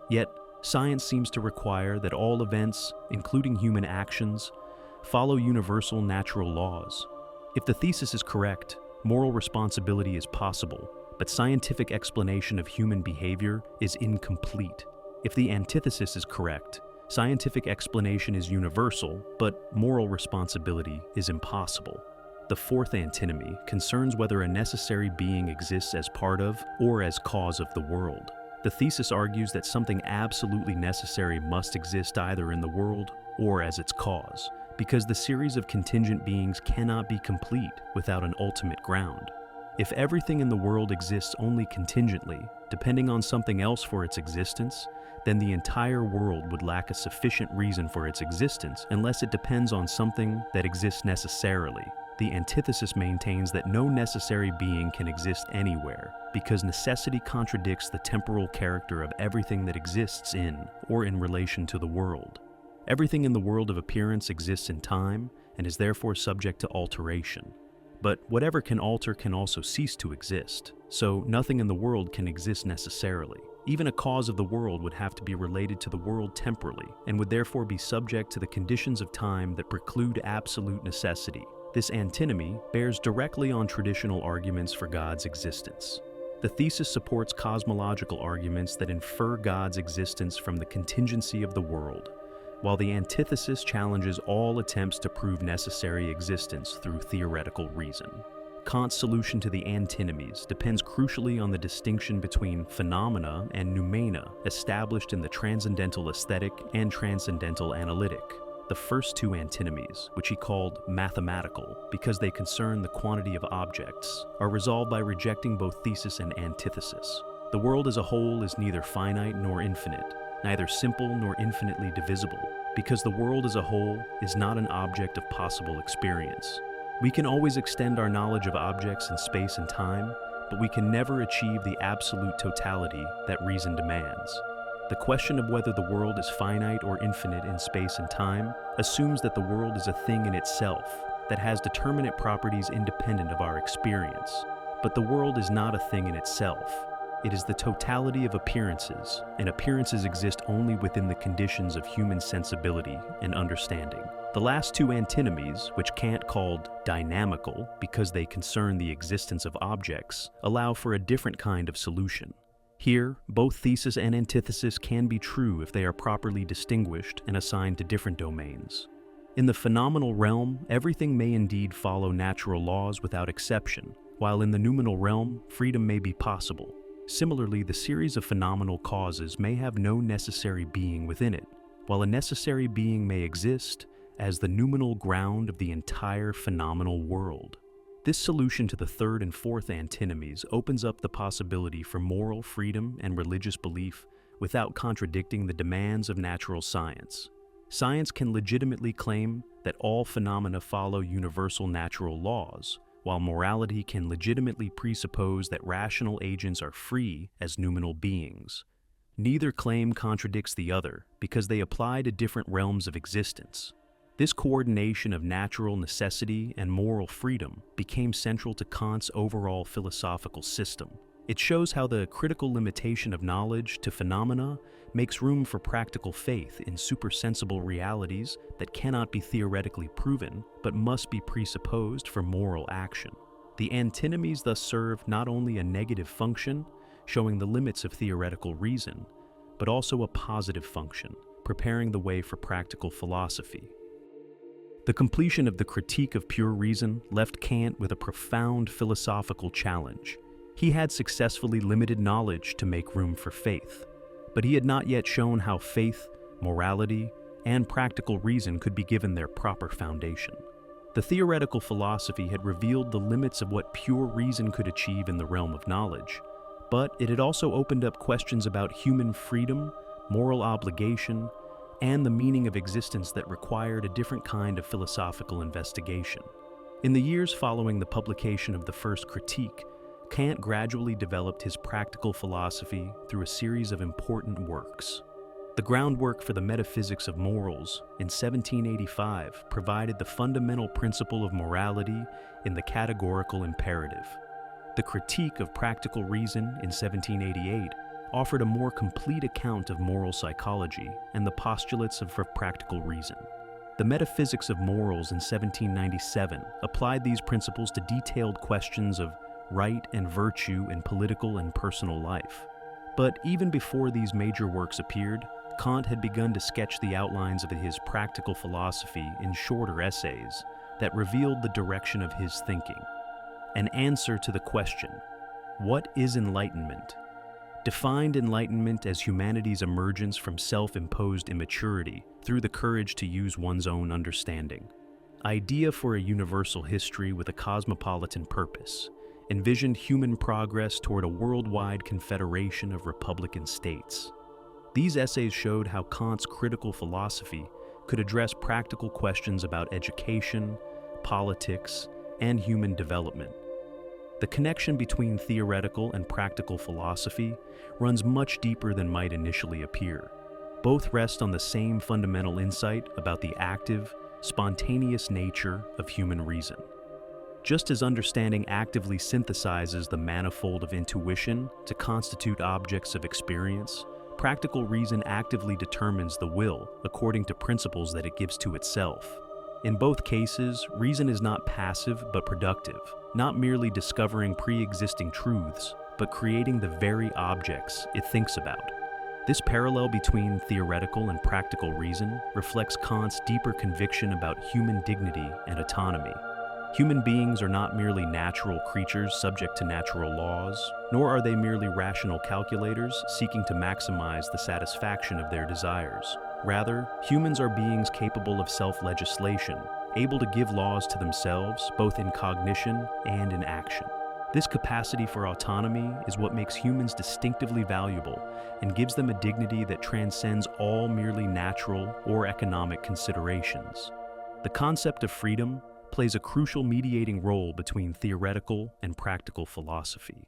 Yet, science seems to require that all events, including human actions, follow universal natural laws. If the thesis is correct, moral responsibility is possible, but scientific explanation of human behavior is incomplete. If the antithesis is correct, scientific explanation is universal, but moral responsibility is impossible. The fourth antinomy concerns whether a necessary being exists as part of or as cause of the world. The thesis argues that something absolutely necessary must exist either in the world or as its cause, because the series of contingent beings cannot be complete without an ultimate ground. If everything in the world exists only contingently, depending on something else for its existence, then the entire world would lack a sufficient reason for its existence unless it depends on something that exists necessarily. The antithesis maintains that no necessary being can exist anywhere, because necessity contradicts the temporal character of everything that exists in or in relation to the world. Everything in the world of appearance exists in time and is therefore subject to alteration. But whatever can alter can also cease to exist, so nothing in the world can exist necessarily. Even a cause of the world would have to be related to the world temporally, and would therefore be subject to the conditions of time that preclude absolute necessity. This antinomy bears directly on traditional arguments for God's existence. The thesis supports cosmological arguments that infer God's existence from the contingency of the world, while the antithesis challenges all attempts to prove necessary existence through theoretical reason. Kant's solution to the antinomies depends crucially on the distinction between phenomena and noumena established in the transcendental aesthetic and transcendental analytic. The first two antinomies, which he called mathematical because they concern the quantity of objects, are resolved by rejecting both thesis and antithesis. The world as a whole is neither finite nor infinite, neither simple nor infinitely divisible, because the world as a whole is not an object of possible experience. We can always extend our knowledge of objects in space and time, but we can never achieve the absolute totality that reason demands. The question of whether the world is finite or infinite in space and time assumes that the world is a thing in itself that has determinate properties independent of our experience. But the world is not a thing in itself. It is the totality of appearances, and appearances exist only within the conditions of human sensibility and understanding. The last two antinomies, which Kant called dynamical because they concern the existence of objects, allow for a different kind of solution. Here, both thesis and antithesis can be true if they are properly distinguished and assigned to different domains. In the phenomenal realm, everything may indeed follow natural laws without exception, while in the noumenal realm, freedom may be possible. Similarly, the series of phenomenal causes may have no necessary being within it, while a necessary being may exist as the noumenal ground of the entire phenomenal world. This solution to the third and fourth antinomies opens up the possibility for moral freedom and religious belief without contradicting the demands of natural science. Science can legitimately claim that all phenomena follow universal natural laws, while morality can legitimately presuppose that rational agents are free as noumenal beings. Neither claim contradicts the other because they apply to different realms of existence. This coordination of natural necessity and moral freedom became central to Kant's overall philosophical system. It shows how the critical limitation of knowledge to phenomena makes room for practical faith in supersensible realities that cannot be theoretically proven, but must be presupposed for moral action. The antinomies thus serve not only a negative function, showing the limits of theoretical reason, but also a positive function, preparing the way for practical philosophy. The completion of the Critique of Pure Reason left Kant with a profound philosophical challenge. He had successfully limited knowledge to make room for faith, but he had not yet shown how faith, morality, and practical reason could be given their proper foundation. The theoretical philosophy had revealed the limits of what pure reason could achieve in the realm of knowledge, but it had also opened up questions about human freedom, moral obligation, and the meaning of existence that required a different kind of philosophical investigation. In the years following the publication of the first Critique, Kant gradually developed his practical philosophy through a series of important works. The groundwork for the metaphysics of morals in 1785 provided the fundamental principle of morality in the categorical imperative. The Critique of Practical Reason in 1788 offered a more complete account of moral psychology and the postulates of practical reason. The Metaphysics of Morals in 1797 applied these principles to detailed questions of right and virtue in political and personal life. But even before these major works appeared, Kant had begun to sketch the outlines of his practical philosophy in shorter essays that revealed the direction of his thinking. An answer to the question, what is enlightenment? Defined enlightenment as humanity's emergence from self-imposed immaturity through the courage to use one's own understanding. Idea for a universal history with a cosmopolitan purpose, envisioned human progress toward a worldwide confederation of republican states. These essays showed how Kant's critical philosophy could address practical questions about education, politics, and human development. The connection between theoretical and practical philosophy runs much deeper than might initially appear. Both rest on the same fundamental insight about the active, spontaneous nature of human reason. Just as understanding actively synthesizes the manifold of intuition to constitute objects of experience, practical reason actively determines the will according to principles that it gives to itself. In both cases, reason is not passive but productive, not merely discovering pre-existing truths, but creating the very objects it thinks about. This parallel between theoretical and practical reason reflects Kant's deeper conviction about human dignity and autonomy. Human beings are not merely natural creatures subject to natural laws, nor are they merely rational calculators seeking to maximize the satisfaction of their desires. Rather, humans are beings capable of self-legislation, able to give laws to themselves, both in cognition and in action. This capacity for autonomy is what makes humans distinctively valuable and gives them a dignity that transcends all merely natural or economic considerations. The concept of freedom plays a crucial mediating role between theoretical and practical philosophy.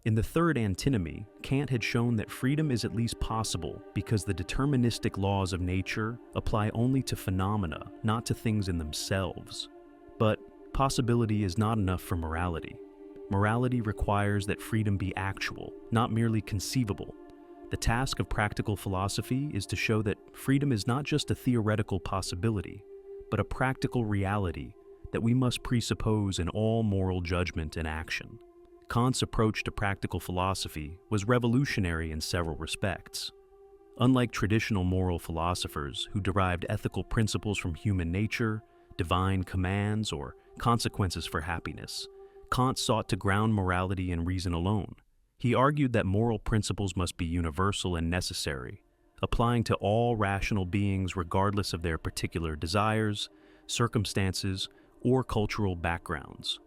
In the third antinomy, Kant had shown that freedom is at least possible because the deterministic laws of nature apply only to phenomena, not to things in themselves. But possibility is not enough for morality. Morality requires that freedom be actual, not merely conceivable. The task of practical philosophy is to show that freedom is not just a theoretical possibility, but a practical reality that we must presuppose in all moral judgment and action. Kant's approach to practical philosophy was revolutionary in several respects. Unlike traditional moral philosophers who derived ethical principles from human nature, divine commands, or consequences for happiness, Kant sought to ground morality in reason alone. He argued that moral principles must be universal and necessary, applying to all rational beings regardless of their particular desires, circumstances, or cultural backgrounds.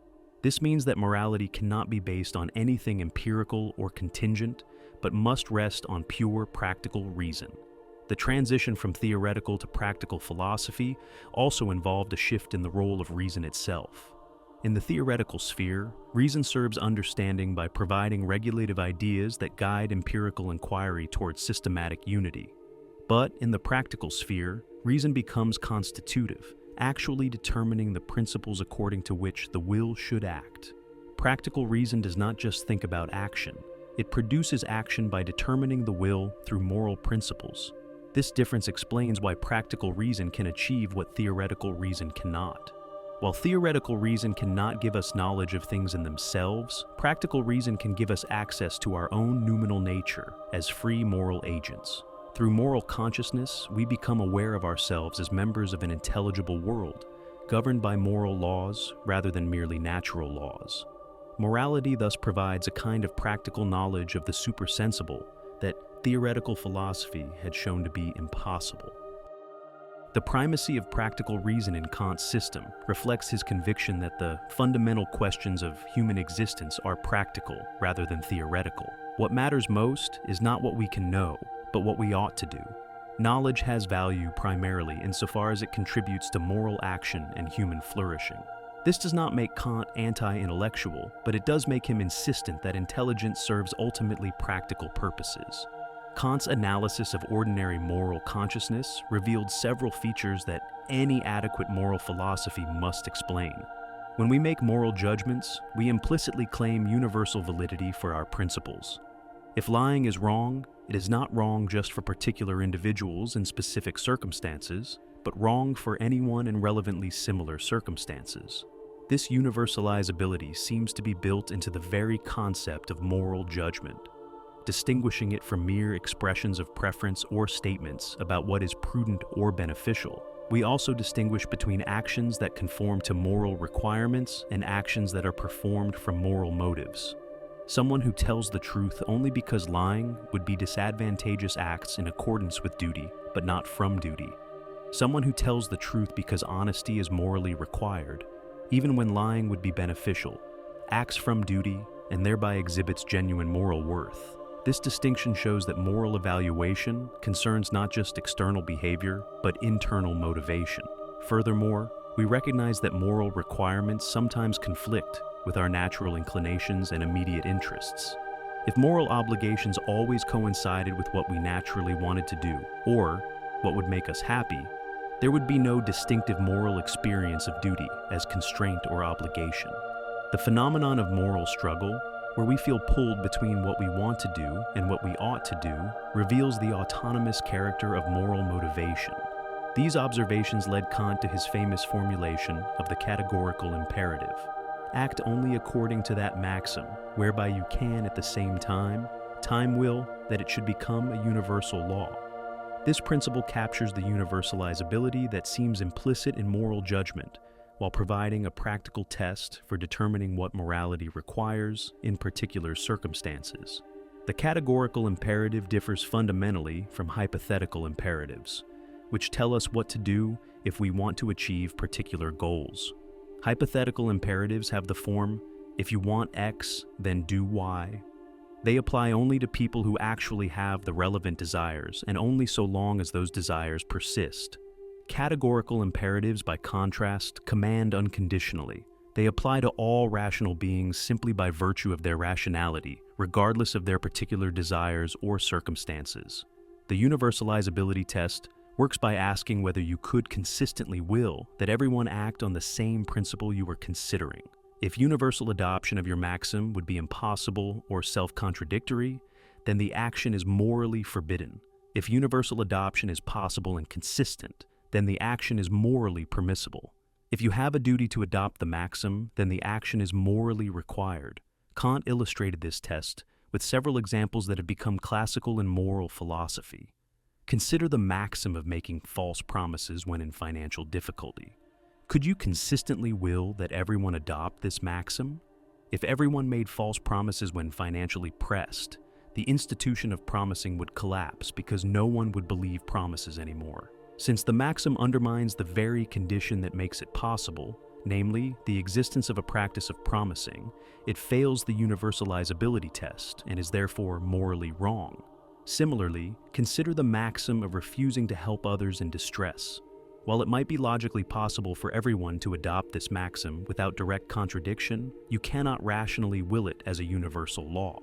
This means that morality cannot be based on anything empirical or contingent, but must rest on pure practical reason. The transition from theoretical to practical philosophy also involved a shift in the role of reason itself. In the theoretical sphere, reason serves understanding by providing regulative ideas that guide empirical inquiry towards systematic unity. But in the practical sphere, reason becomes constitutive, actually determining the principles according to which the will should act. Practical reason does not just think about action, It produces action by determining the will through moral principles. This difference explains why practical reason can achieve what theoretical reason cannot. While theoretical reason cannot give us knowledge of things in themselves, practical reason can give us access to our own noumenal nature as free moral agents. Through moral consciousness, we become aware of ourselves as members of an intelligible world, governed by moral laws rather than merely natural laws. Morality thus provides a kind of practical knowledge of the supersensible that theoretical philosophy had shown to be impossible. The primacy of practical reason in Kant's system reflects his conviction that the fundamental questions of human existence are practical rather than theoretical. What matters most is not what we can know, but what we ought to do. Knowledge has value primarily insofar as it contributes to moral action and human flourishing. This does not make Kant anti-intellectual, but it does make him insistent that intelligence serves ultimately practical purposes. Kant's analysis of ordinary moral consciousness revealed several features that any adequate moral philosophy must explain. When we make moral judgments, we implicitly claim universal validity for our principles. If lying is wrong, it is not wrong just for particular individuals in specific circumstances, but wrong for anyone in relevantly similar circumstances. This universalizability seems to be built into the very concept of moral judgment, distinguishing it from mere expressions of preference or statements about what is prudent or beneficial. We also distinguish between actions that conform to moral requirements and actions that are performed from moral motives. Someone who tells the truth only because lying would be disadvantageous acts in accordance with duty, but not from duty. Someone who tells the truth because honesty is morally required, even when lying would be beneficial, acts from duty and thereby exhibits genuine moral worth. This distinction shows that moral evaluation concerns not just external behavior, but internal motivation. Furthermore, we recognize that moral requirements sometimes conflict with our natural inclinations and immediate interests. If moral obligations always coincided with what we naturally wanted to do, or what would make us happy, there would be no distinctive moral experience of duty as constraint or obligation. The phenomenon of moral struggle, where we feel pulled between what we want to do and what we ought to do, reveals the autonomous character of moral motivation. These observations led Kant to his famous formulation of the categorical imperative. Act only according to that maxim, whereby you can at the same time will that it should become a universal law. This principle captures the universalizability that seems implicit in moral judgment, while providing a practical test for determining what morality requires in particular circumstances. The categorical imperative differs fundamentally from hypothetical imperatives, which tell us what to do if we want to achieve particular goals. Hypothetical imperatives have the form, if you want X, then do Y. They apply only to people who actually have the relevant desires, and only so long as those desires persist. Categorical imperatives, by contrast, command unconditionally. They apply to all rational beings simply by virtue of their rationality, regardless of their particular desires or circumstances. The universalizability test works by asking whether you could consistently will that everyone act on the same principle you were considering. If universal adoption of your maxim would be impossible or self-contradictory, then the action is morally forbidden. If universal adoption is possible and consistent, then the action is morally permissible. If you have a duty to adopt the maxim, then the action is morally required. Kant illustrated this test with several examples that have become classical in moral philosophy. Consider the maxim of making false promises when in financial difficulty. Could you consistently will that everyone adopt this maxim? If everyone made false promises when financially pressed, the institution of promising would collapse because no one would believe promises anymore. Since the maxim undermines the very condition that makes it possible, namely, the existence of a practice of promising, it fails the universalizability test and is therefore morally wrong. Similarly, consider the maxim of refusing to help others in distress. While it might be logically possible for everyone to adopt this maxim without direct contradiction, you cannot rationally will it as a universal law.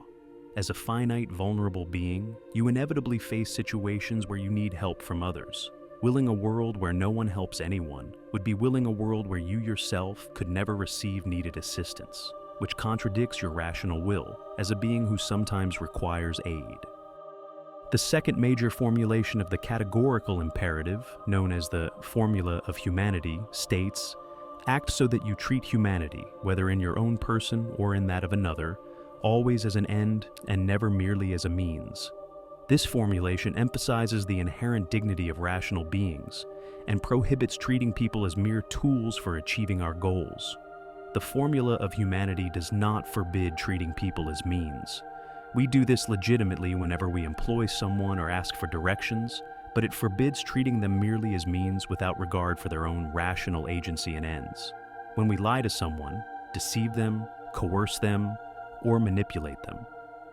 As a finite, vulnerable being, you inevitably face situations where you need help from others. Willing a world where no one helps anyone would be willing a world where you yourself could never receive needed assistance. which contradicts your rational will as a being who sometimes requires aid. The second major formulation of the categorical imperative, known as the formula of humanity, states, act so that you treat humanity, whether in your own person or in that of another, always as an end and never merely as a means. This formulation emphasizes the inherent dignity of rational beings and prohibits treating people as mere tools for achieving our goals. The formula of humanity does not forbid treating people as means. We do this legitimately whenever we employ someone or ask for directions, but it forbids treating them merely as means without regard for their own rational agency and ends. When we lie to someone, deceive them, coerce them, or manipulate them,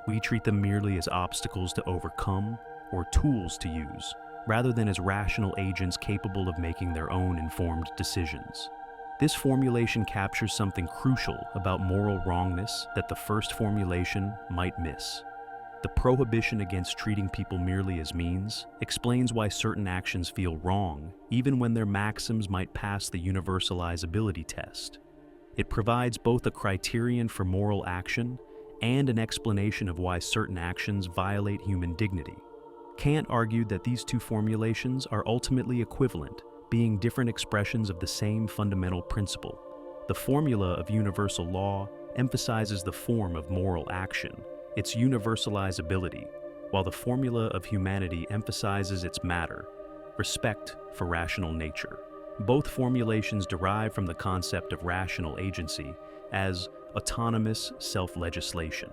we treat them merely as obstacles to overcome or tools to use, rather than as rational agents capable of making their own informed decisions. This formulation captures something crucial about moral wrongness that the first formulation might miss. The prohibition against treating people merely as means explains why certain actions feel wrong, even when their maxims might pass the universalizability test. It provides both a criterion for moral action and an explanation of why certain actions violate human dignity. Kant argued that these two formulations are ultimately equivalent, being different expressions of the same fundamental principle. The formula of universal law emphasizes the form of moral action, its universalizability, while the formula of humanity emphasizes its matter, respect for rational nature. Both formulations derive from the concept of rational agency as autonomous self-legislation.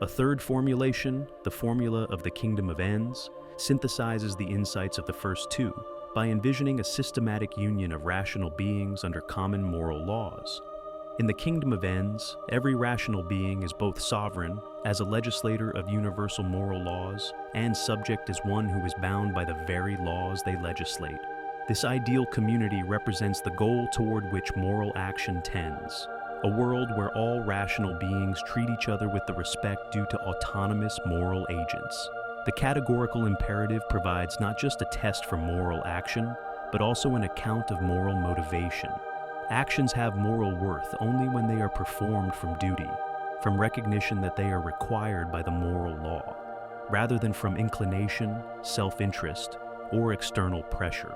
A third formulation, the formula of the kingdom of ends, synthesizes the insights of the first two by envisioning a systematic union of rational beings under common moral laws. In the kingdom of ends, every rational being is both sovereign as a legislator of universal moral laws and subject as one who is bound by the very laws they legislate. This ideal community represents the goal toward which moral action tends, a world where all rational beings treat each other with the respect due to autonomous moral agents. The categorical imperative provides not just a test for moral action, but also an account of moral motivation. Actions have moral worth only when they are performed from duty, from recognition that they are required by the moral law, rather than from inclination, self-interest, or external pressure.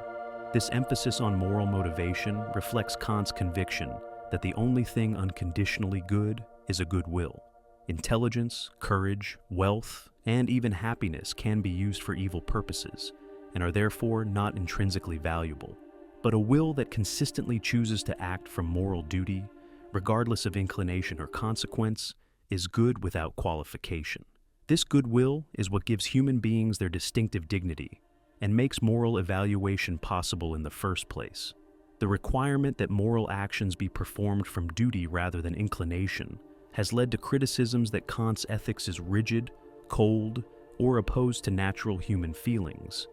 This emphasis on moral motivation reflects Kant's conviction that the only thing unconditionally good is a good will. Intelligence, courage, wealth, and even happiness can be used for evil purposes and are therefore not intrinsically valuable. But a will that consistently chooses to act from moral duty, regardless of inclination or consequence, is good without qualification. This goodwill is what gives human beings their distinctive dignity and makes moral evaluation possible in the first place. The requirement that moral actions be performed from duty rather than inclination has led to criticisms that Kant's ethics is rigid, cold, or opposed to natural human feelings.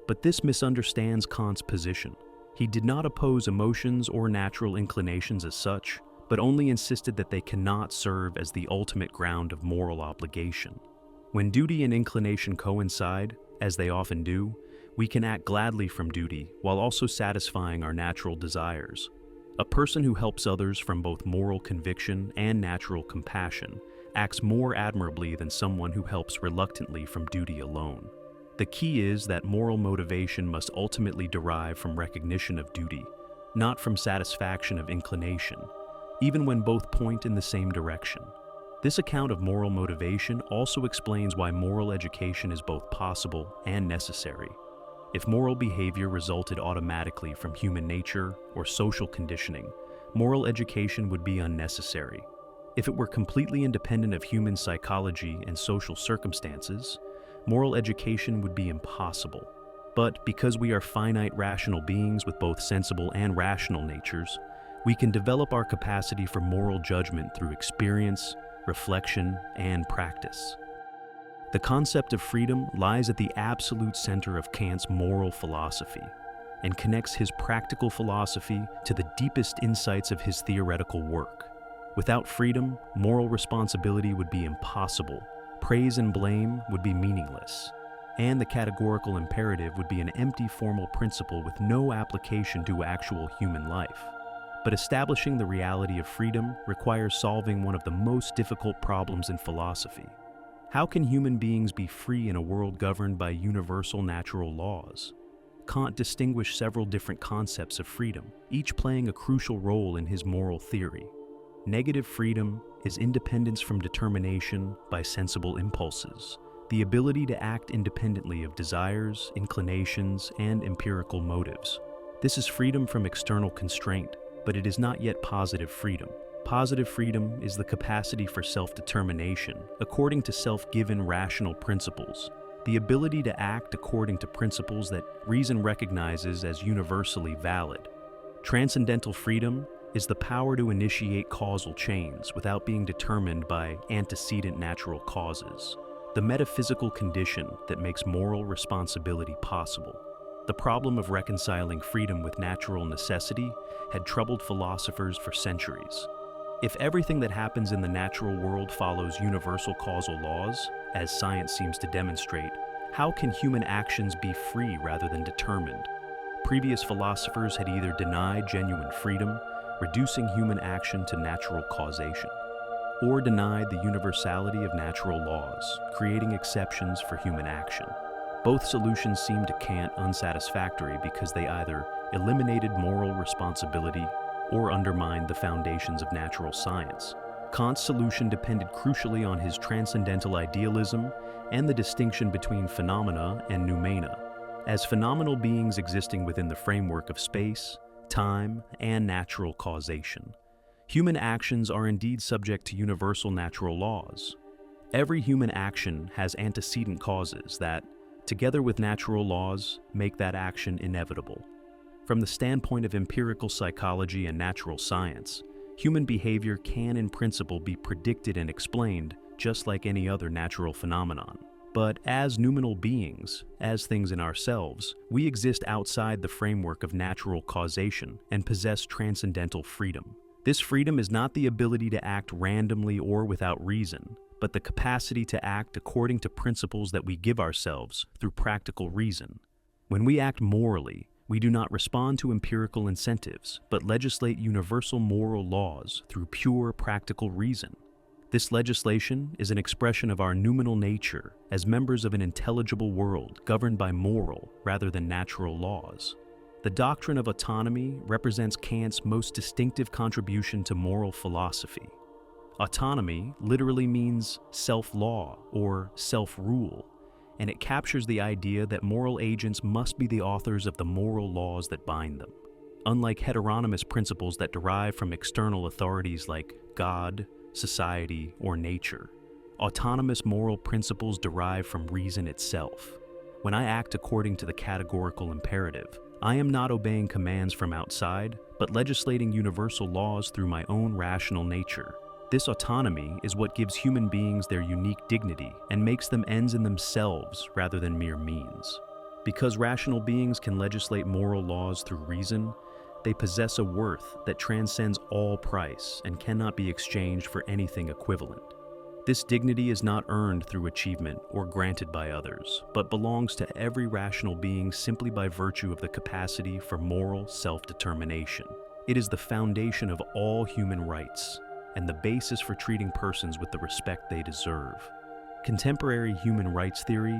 But this misunderstands Kant's position. He did not oppose emotions or natural inclinations as such, but only insisted that they cannot serve as the ultimate ground of moral obligation. When duty and inclination coincide, as they often do, we can act gladly from duty while also satisfying our natural desires. A person who helps others from both moral conviction and natural compassion acts more admirably than someone who helps reluctantly from duty alone. The key is that moral motivation must ultimately derive from recognition of duty, not from satisfaction of inclination, even when both point in the same direction. This account of moral motivation also explains why moral education is both possible and necessary. If moral behavior resulted automatically from human nature or social conditioning, moral education would be unnecessary. If it were completely independent of human psychology and social circumstances, moral education would be impossible. But because we are finite rational beings with both sensible and rational natures, we can develop our capacity for moral judgment through experience, reflection, and practice. The concept of freedom lies at the absolute center of Kant's moral philosophy and connects his practical philosophy to the deepest insights of his theoretical work. Without freedom, moral responsibility would be impossible, praise and blame would be meaningless, and the categorical imperative would be an empty formal principle with no application to actual human life. But establishing the reality of freedom requires solving one of the most difficult problems in philosophy. How can human beings be free in a world governed by universal natural laws? Kant distinguished several different concepts of freedom, each playing a crucial role in his moral theory. Negative freedom is independence from determination by sensible impulses, the ability to act independently of desires, inclinations, and empirical motives. This is freedom from external constraint, but it is not yet positive freedom. Positive freedom is the capacity for self-determination, according to self-given rational principles, the ability to act according to principles that reason recognizes as universally valid. Transcendental freedom is the power to initiate causal chains without being determined by antecedent natural causes, the metaphysical condition that makes moral responsibility possible. The problem of reconciling freedom with natural necessity had troubled philosophers for centuries. If everything that happens in the natural world follows universal causal laws, as science seems to demonstrate, how can human actions be free rather than determined? Previous philosophers had either denied genuine freedom, reducing human action to natural causation, or denied the universality of natural laws, creating exceptions for human action. Both solutions seemed to Kant unsatisfactory because they either eliminated moral responsibility or undermined the foundations of natural science. Kant's solution depended crucially on his transcendental idealism and the distinction between phenomena and noumena. As phenomenal beings existing within the framework of space, time, and natural causation, human actions are indeed subject to universal natural laws. Every human action has antecedent causes that, together with natural laws, make that action inevitable. From the standpoint of empirical psychology and natural science, human behavior can in principle be predicted and explained just like any other natural phenomenon. But as noumenal beings, as things in ourselves, we exist outside the framework of natural causation and possess transcendental freedom. This freedom is not the ability to act randomly or without reason, but the capacity to act according to principles that we give ourselves through practical reason. When we act morally, we do not respond to empirical incentives, but legislate universal moral laws through pure practical reason. This legislation is an expression of our noumenal nature as members of an intelligible world governed by moral rather than natural laws. The doctrine of autonomy represents Kant's most distinctive contribution to moral philosophy. Autonomy literally means self-law or self-rule, and it captures the idea that moral agents must be the authors of the moral laws that bind them. Unlike heteronymous principles that derive from external authorities like God, society, or nature, autonomous moral principles derive from reason itself. When I act according to the categorical imperative, I am not obeying commands from outside, but legislating universal laws through my own rational nature. This autonomy is what gives human beings their unique dignity and makes them ends in themselves rather than mere means. Because rational beings can legislate moral laws through reason, they possess a worth that transcends all price and cannot be exchanged for anything equivalent. This dignity is not earned through achievement or granted by others, but belongs to every rational being simply by virtue of the capacity for moral self-determination. It is the foundation of all human rights and the basis for treating persons with the respect they deserve. Contemporary human rights theory,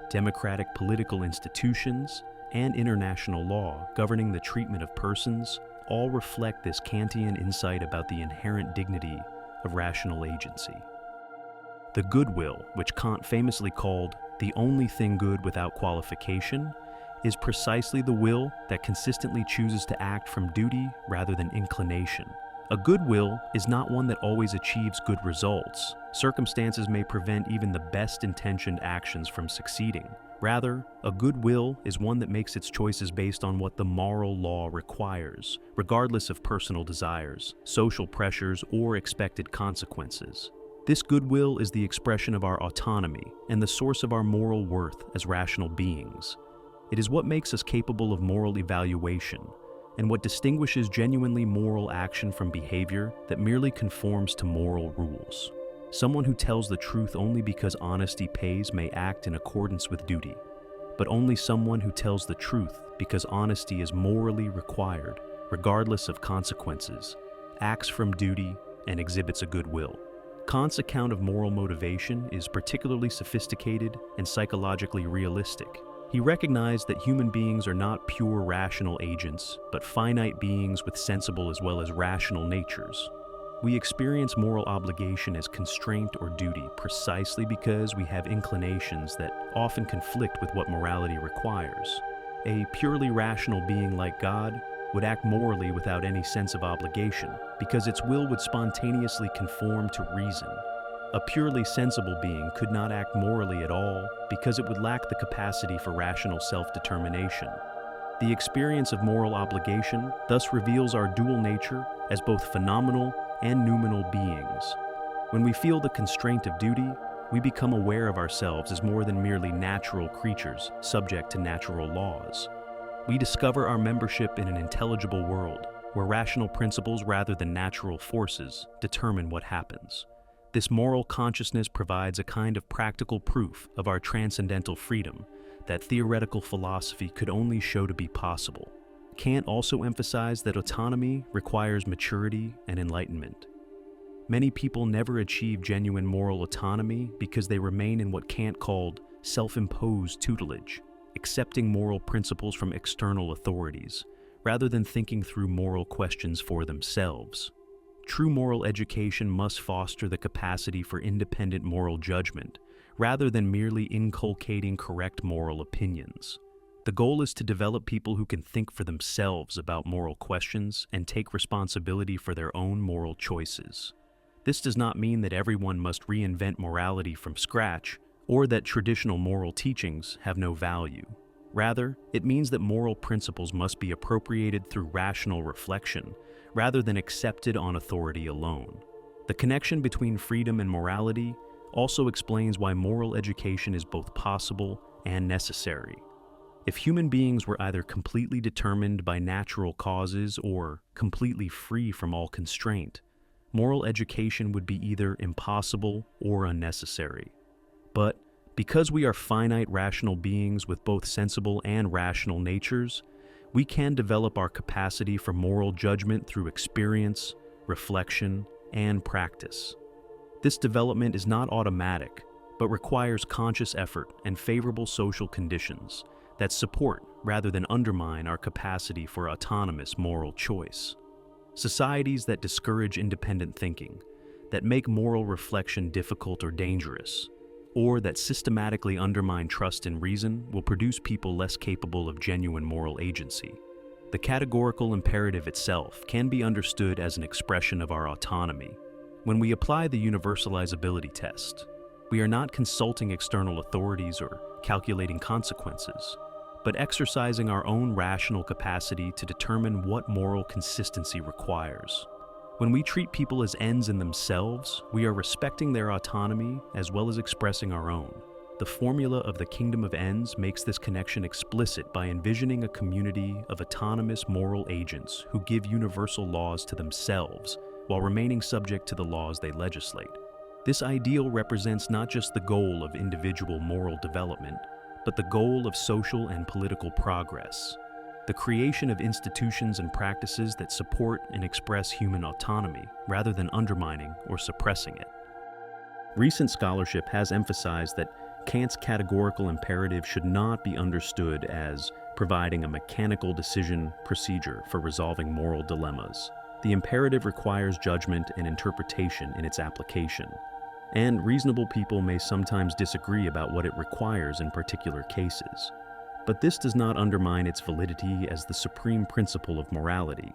democratic political institutions, and international law governing the treatment of persons all reflect this Kantian insight about the inherent dignity of rational agency. The goodwill, which Kant famously called the only thing good without qualification, is precisely the will that consistently chooses to act from duty rather than inclination. A good will is not one that always achieves good results. Circumstances may prevent even the best-intentioned actions from succeeding. Rather, a good will is one that makes its choices based on what the moral law requires, regardless of personal desires, social pressures, or expected consequences. This goodwill is the expression of our autonomy and the source of our moral worth as rational beings. It is what makes us capable of moral evaluation, and what distinguishes genuinely moral action from behavior that merely conforms to moral rules. Someone who tells the truth only because honesty pays may act in accordance with duty, but only someone who tells the truth because honesty is morally required regardless of consequences, acts from duty, and exhibits a good will. Kant's account of moral motivation is particularly sophisticated and psychologically realistic. He recognized that human beings are not pure rational agents, but finite beings with sensible as well as rational natures. We experience moral obligation as constraint or duty precisely because we have inclinations that often conflict with what morality requires. A purely rational being like God would act morally without any sense of obligation, because its will would spontaneously conform to reason. A purely sensible being could not act morally at all because it would lack the capacity for rational self-determination. The experience of moral obligation thus reveals our dual nature as both phenomenal and noumenal beings. When we feel the constraint of duty, we become aware of ourselves as more than merely natural creatures subject to natural laws. We discover our membership in an intelligible world where rational principles rather than natural forces determine what happens. This moral consciousness provides a kind of practical proof of our transcendental freedom that theoretical philosophy could only show to be possible. Kant also emphasized that autonomy requires maturity and enlightenment. Many people never achieve genuine moral autonomy because they remain in what Kant called self-imposed tutelage, accepting moral principles from external authorities, rather than thinking through moral questions for themselves. True moral education must foster the capacity for independent moral judgment, rather than merely inculcating correct moral opinions. The goal is to develop people who can think for themselves about moral questions and take responsibility for their own moral choices. This does not mean that everyone must reinvent morality from scratch, or that traditional moral teachings have no value. Rather, it means that moral principles must be appropriated through rational reflection, rather than accepted on authority alone. The connection between freedom and morality also explains why moral education is both possible and necessary. If human beings were either completely determined by natural causes or completely free from all constraint, moral education would be either impossible or unnecessary. But because we are finite rational beings with both sensible and rational natures, we can develop our capacity for moral judgment through experience, reflection, and practice. This development is not automatic, but requires conscious effort and favorable social conditions that support rather than undermine our capacity for autonomous moral choice. Societies that discourage independent thinking, that make moral reflection difficult or dangerous, or that systematically undermine trust in reason will produce people less capable of genuine moral agency. The categorical imperative itself can be understood as an expression of our autonomy. When we apply the universalizability test, we are not consulting external authorities or calculating consequences, but exercising our own rational capacity to determine what moral consistency requires. When we treat people as ends in themselves, we are respecting their autonomy as well as expressing our own. The formula of the kingdom of ends makes this connection explicit by envisioning a community of autonomous moral agents who give universal laws to themselves while remaining subject to the laws they legislate. This ideal represents not just the goal of individual moral development, but the goal of social and political progress. The creation of institutions and practices that support and express human autonomy rather than undermining or suppressing it. Recent scholarship has emphasized that Kant's categorical imperative should not be understood as providing a mechanical decision procedure for resolving moral dilemmas. The imperative requires judgment and interpretation in its application, and reasonable people may sometimes disagree about what it requires in particular cases. But this does not undermine its validity as the supreme principle of morality.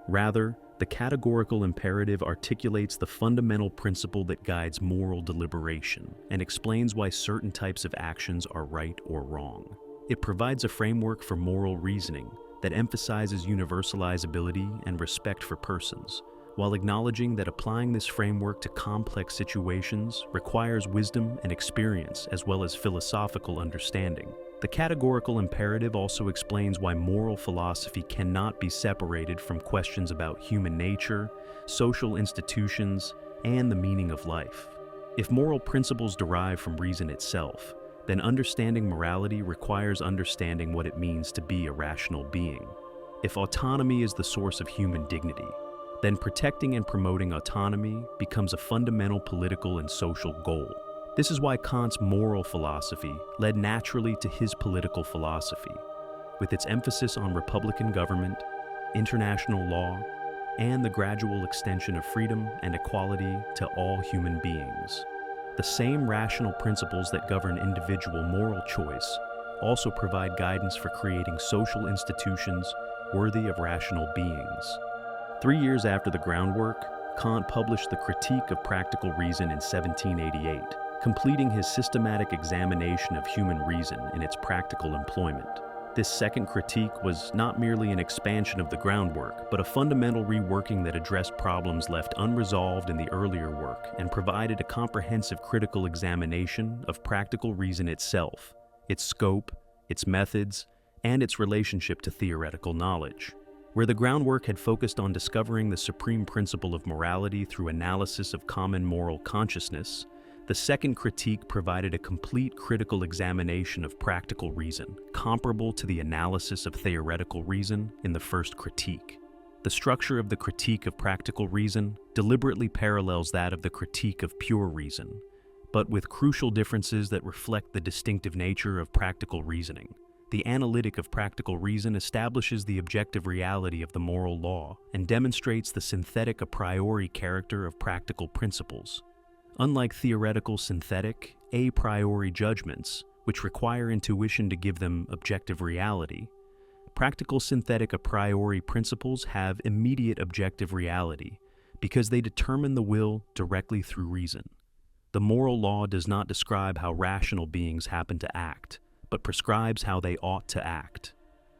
Rather, the categorical imperative articulates the fundamental principle that guides moral deliberation and explains why certain types of actions are right or wrong. It provides a framework for moral reasoning that emphasizes universalizability and respect for persons, while acknowledging that applying this framework to complex situations requires wisdom and experience as well as philosophical understanding. The categorical imperative also explains why moral philosophy cannot be separated from questions about human nature, social institutions, and the meaning of life. If moral principles derive from reason itself, then understanding morality requires understanding what it means to be a rational being. If autonomy is the source of human dignity, then protecting and promoting autonomy becomes a fundamental political and social goal. This is why Kant's moral philosophy led naturally to his political philosophy, with its emphasis on republican government, international law, and the gradual extension of freedom and equality to all human beings. The same rational principles that govern individual moral choice also provide guidance for creating social institutions worthy of rational beings. 3 years after the groundwork, Kant published the Critique of Practical Reason in 1788, completing his systematic examination of human reason in its practical employment. This second critique was not merely an expansion of the groundwork, but a fundamental reworking that addressed problems left unresolved in the earlier work and provided a comprehensive critical examination of practical reason itself, its scope, its methods, and its relationship to theoretical knowledge. Where the groundwork had focused on discovering the supreme principle of morality through analysis of common moral consciousness, the second critique provided a complete critical examination of practical reason, comparable to the analysis of theoretical reason in the first critique. The structure of the Critique of Practical Reason deliberately parallels that of the Critique of Pure Reason, but with crucial differences that reflect the distinctive nature of practical reasoning. The Analytic of Practical Reason establishes the objective reality of the moral law and demonstrates the synthetic a priori character of practical principles. Unlike theoretical synthetic a priori judgments, which require intuition to give them objective reality, practical synthetic a priori principles have immediate objective reality because they determine the will directly through reason. The moral law does not describe how rational beings happen to act, but prescribes how they ought to act,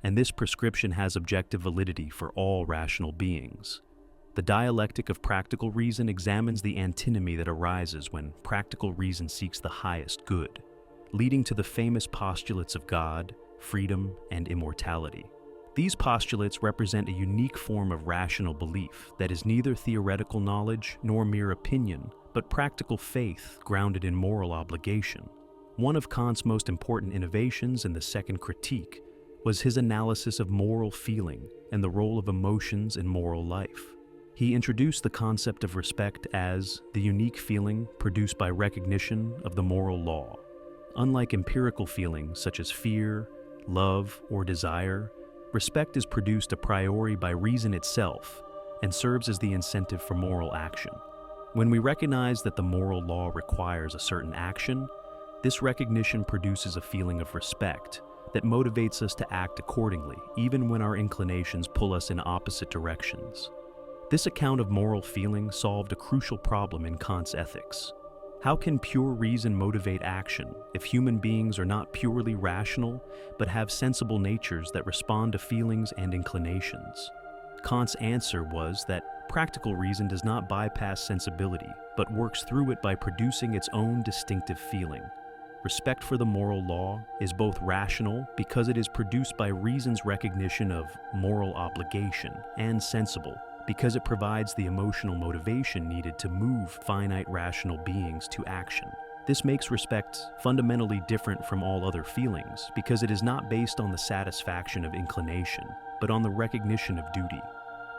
and this prescription has objective validity for all rational beings. The Dialectic of Practical Reason examines the antinomy that arises when practical reason seeks the highest good, leading to the famous postulates of God, freedom, and immortality. These postulates represent a unique form of rational belief that is neither theoretical knowledge nor mere opinion, but practical faith grounded in moral obligation. One of Kant's most important innovations in the second critique was his analysis of moral feeling and the role of emotions in moral life. He introduced the concept of respect as the unique feeling produced by recognition of the moral law. Unlike empirical feelings such as fear, love, or desire, respect is produced a priori by reason itself and serves as the incentive for moral action. When we recognize that the moral law requires a certain action, this recognition produces a feeling of respect that motivates us to act accordingly, even when our inclinations pull us in opposite directions. This account of moral feeling solved a crucial problem in Kant's ethics. How can pure reason motivate action if human beings are not purely rational, but have sensible natures that respond to feelings and inclinations? Kant's answer was that practical reason does not bypass sensibility, but works through it by producing its own distinctive feeling. Respect for the moral law is both rational because it is produced by reason's recognition of moral obligation, and sensible because it provides the emotional motivation needed to move finite rational beings to action. This makes respect fundamentally different from all other feelings because it is not based on the satisfaction of inclination, but on the recognition of duty.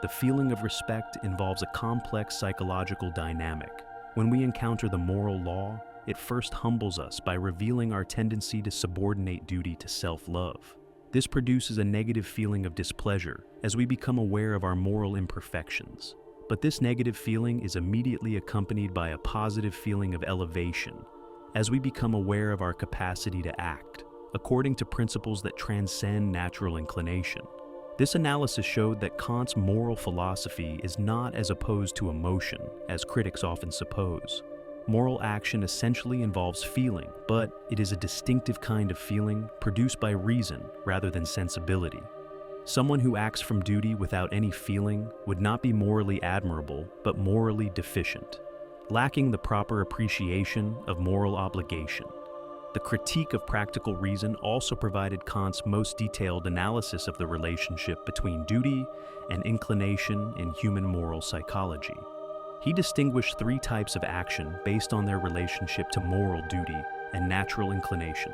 The feeling of respect involves a complex psychological dynamic. When we encounter the moral law, it first humbles us by revealing our tendency to subordinate duty to self-love. This produces a negative feeling of displeasure as we become aware of our moral imperfections. But this negative feeling is immediately accompanied by a positive feeling of elevation as we become aware of our capacity to act according to principles that transcend natural inclination. This analysis showed that Kant's moral philosophy is not as opposed to emotion, as critics often suppose. Moral action essentially involves feeling, but it is a distinctive kind of feeling produced by reason rather than sensibility. Someone who acts from duty without any feeling would not be morally admirable, but morally deficient, lacking the proper appreciation of moral obligation. The Critique of Practical Reason also provided Kant's most detailed analysis of the relationship between duty and inclination in human moral psychology. He distinguished 3 types of action based on their relationship to moral duty and natural inclination.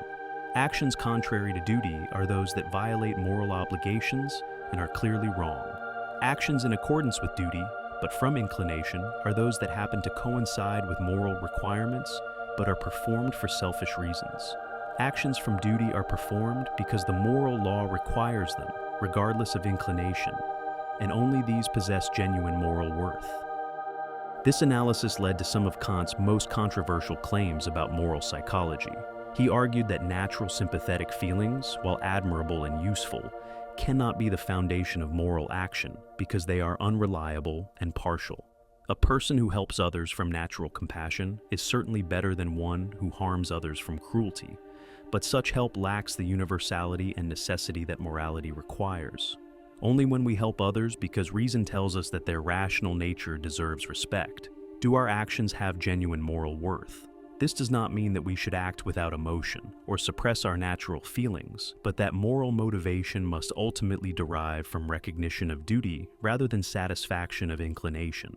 Actions contrary to duty are those that violate moral obligations and are clearly wrong. Actions in accordance with duty, but from inclination, are those that happen to coincide with moral requirements, but are performed for selfish reasons. Actions from duty are performed because the moral law requires them, regardless of inclination, and only these possess genuine moral worth. This analysis led to some of Kant's most controversial claims about moral psychology. He argued that natural sympathetic feelings, while admirable and useful, cannot be the foundation of moral action because they are unreliable and partial. A person who helps others from natural compassion is certainly better than one who harms others from cruelty, but such help lacks the universality and necessity that morality requires. Only when we help others because reason tells us that their rational nature deserves respect do our actions have genuine moral worth. This does not mean that we should act without emotion or suppress our natural feelings, but that moral motivation must ultimately derive from recognition of duty rather than satisfaction of inclination.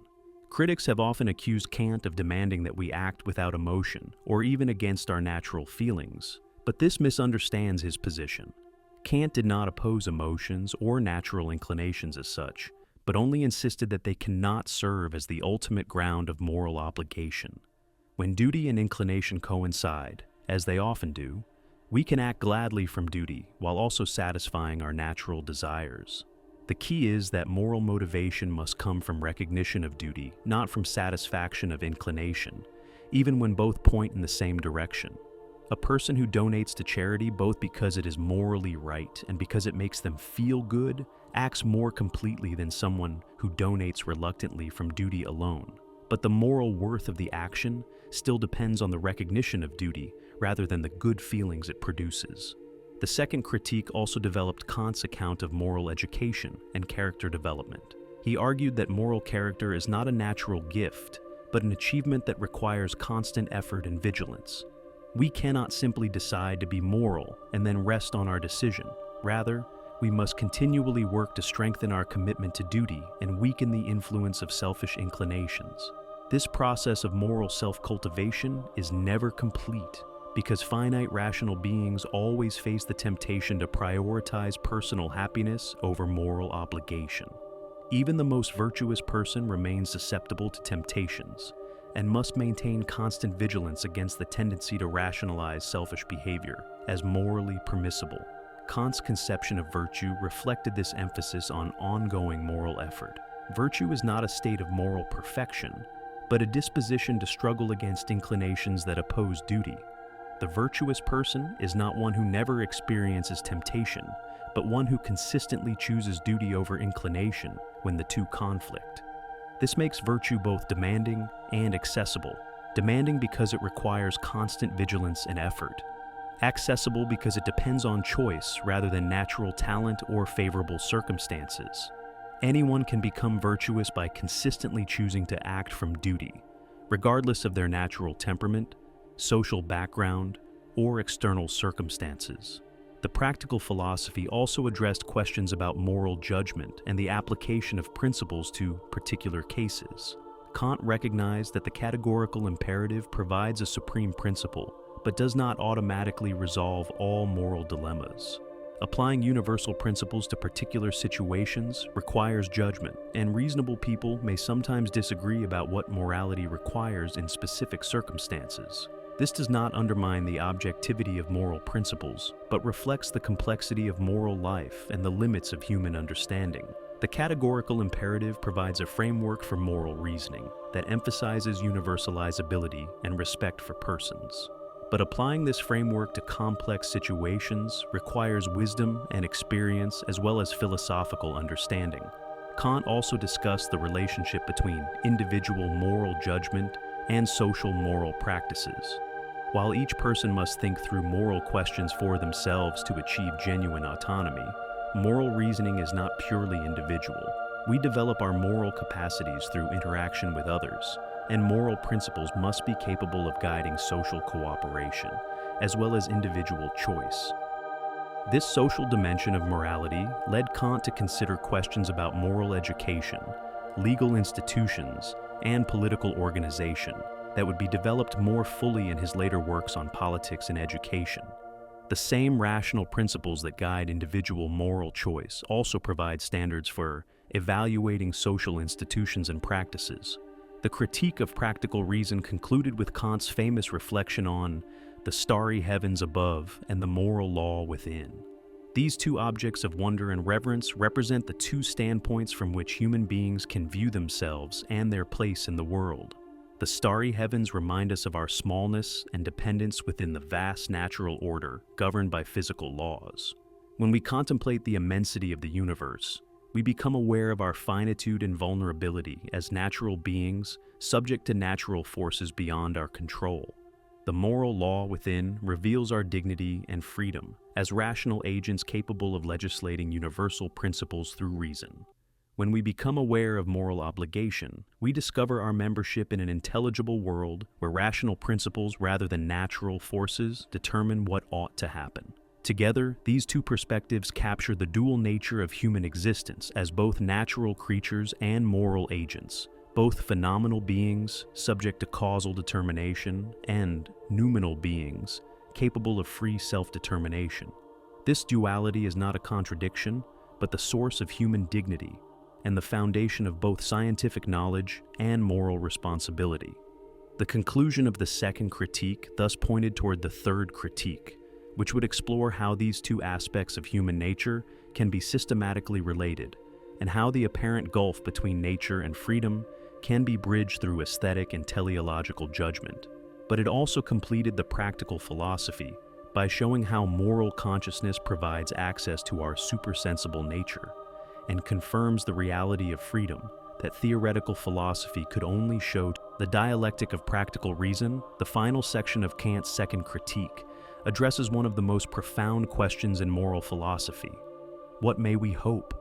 Critics have often accused Kant of demanding that we act without emotion or even against our natural feelings, but this misunderstands his position. Kant did not oppose emotions or natural inclinations as such, but only insisted that they cannot serve as the ultimate ground of moral obligation. When duty and inclination coincide, as they often do, we can act gladly from duty while also satisfying our natural desires. The key is that moral motivation must come from recognition of duty, not from satisfaction of inclination, even when both point in the same direction. A person who donates to charity both because it is morally right and because it makes them feel good acts more completely than someone who donates reluctantly from duty alone. But the moral worth of the action still depends on the recognition of duty rather than the good feelings it produces. The second critique also developed Kant's account of moral education and character development. He argued that moral character is not a natural gift, but an achievement that requires constant effort and vigilance. We cannot simply decide to be moral and then rest on our decision. Rather, we must continually work to strengthen our commitment to duty and weaken the influence of selfish inclinations. This process of moral self-cultivation is never complete because finite rational beings always face the temptation to prioritize personal happiness over moral obligation. Even the most virtuous person remains susceptible to temptations and must maintain constant vigilance against the tendency to rationalize selfish behavior as morally permissible. Kant's conception of virtue reflected this emphasis on ongoing moral effort. Virtue is not a state of moral perfection, but a disposition to struggle against inclinations that oppose duty. The virtuous person is not one who never experiences temptation, but one who consistently chooses duty over inclination when the two conflict. This makes virtue both demanding and accessible. Demanding because it requires constant vigilance and effort. Accessible because it depends on choice rather than natural talent or favorable circumstances. Anyone can become virtuous by consistently choosing to act from duty, regardless of their natural temperament, social background, or external circumstances. The practical philosophy also addressed questions about moral judgment and the application of principles to particular cases. Kant recognized that the categorical imperative provides a supreme principle, but does not automatically resolve all moral dilemmas. Applying universal principles to particular situations requires judgment, and reasonable people may sometimes disagree about what morality requires in specific circumstances. This does not undermine the objectivity of moral principles, but reflects the complexity of moral life and the limits of human understanding. The categorical imperative provides a framework for moral reasoning that emphasizes universalizability and respect for persons. But applying this framework to complex situations requires wisdom and experience as well as philosophical understanding. Kant also discussed the relationship between individual moral judgment and social moral practices. While each person must think through moral questions for themselves to achieve genuine autonomy, moral reasoning is not purely individual. We develop our moral capacities through interaction with others, and moral principles must be capable of guiding social cooperation, as well as individual choice. This social dimension of morality led Kant to consider questions about moral education, legal institutions, and political organization that would be developed more fully in his later works on politics and education. The The same rational principles that guide individual moral choice also provide standards for evaluating social institutions and practices. The critique of practical reason concluded with Kant's famous reflection on the starry heavens above and the moral law within. These two objects of wonder and reverence represent the two standpoints from which human beings can view themselves and their place in the world. The starry heavens remind us of our smallness and dependence within the vast natural order governed by physical laws. When we contemplate the immensity of the universe, we become aware of our finitude and vulnerability as natural beings subject to natural forces beyond our control. The moral law within reveals our dignity and freedom as rational agents capable of legislating universal principles through reason. When we become aware of moral obligation, we discover our membership in an intelligible world where rational principles rather than natural forces determine what ought to happen. Together, these two perspectives capture the dual nature of human existence as both natural creatures and moral agents, both phenomenal beings subject to causal determination and noumenal beings capable of free self-determination. This duality is not a contradiction, but the source of human dignity and the foundation of both scientific knowledge and moral responsibility. The conclusion of the second critique thus pointed toward the third critique, which would explore how these two aspects of human nature can be systematically related, and how the apparent gulf between nature and freedom can be bridged through aesthetic and teleological judgment. But it also completed the practical philosophy by showing how moral consciousness provides access to our supersensible nature, and confirms the reality of freedom that theoretical philosophy could only show. The dialectic of practical reason, the final section of Kant's second critique, addresses one of the most profound questions in moral philosophy. What may we hope?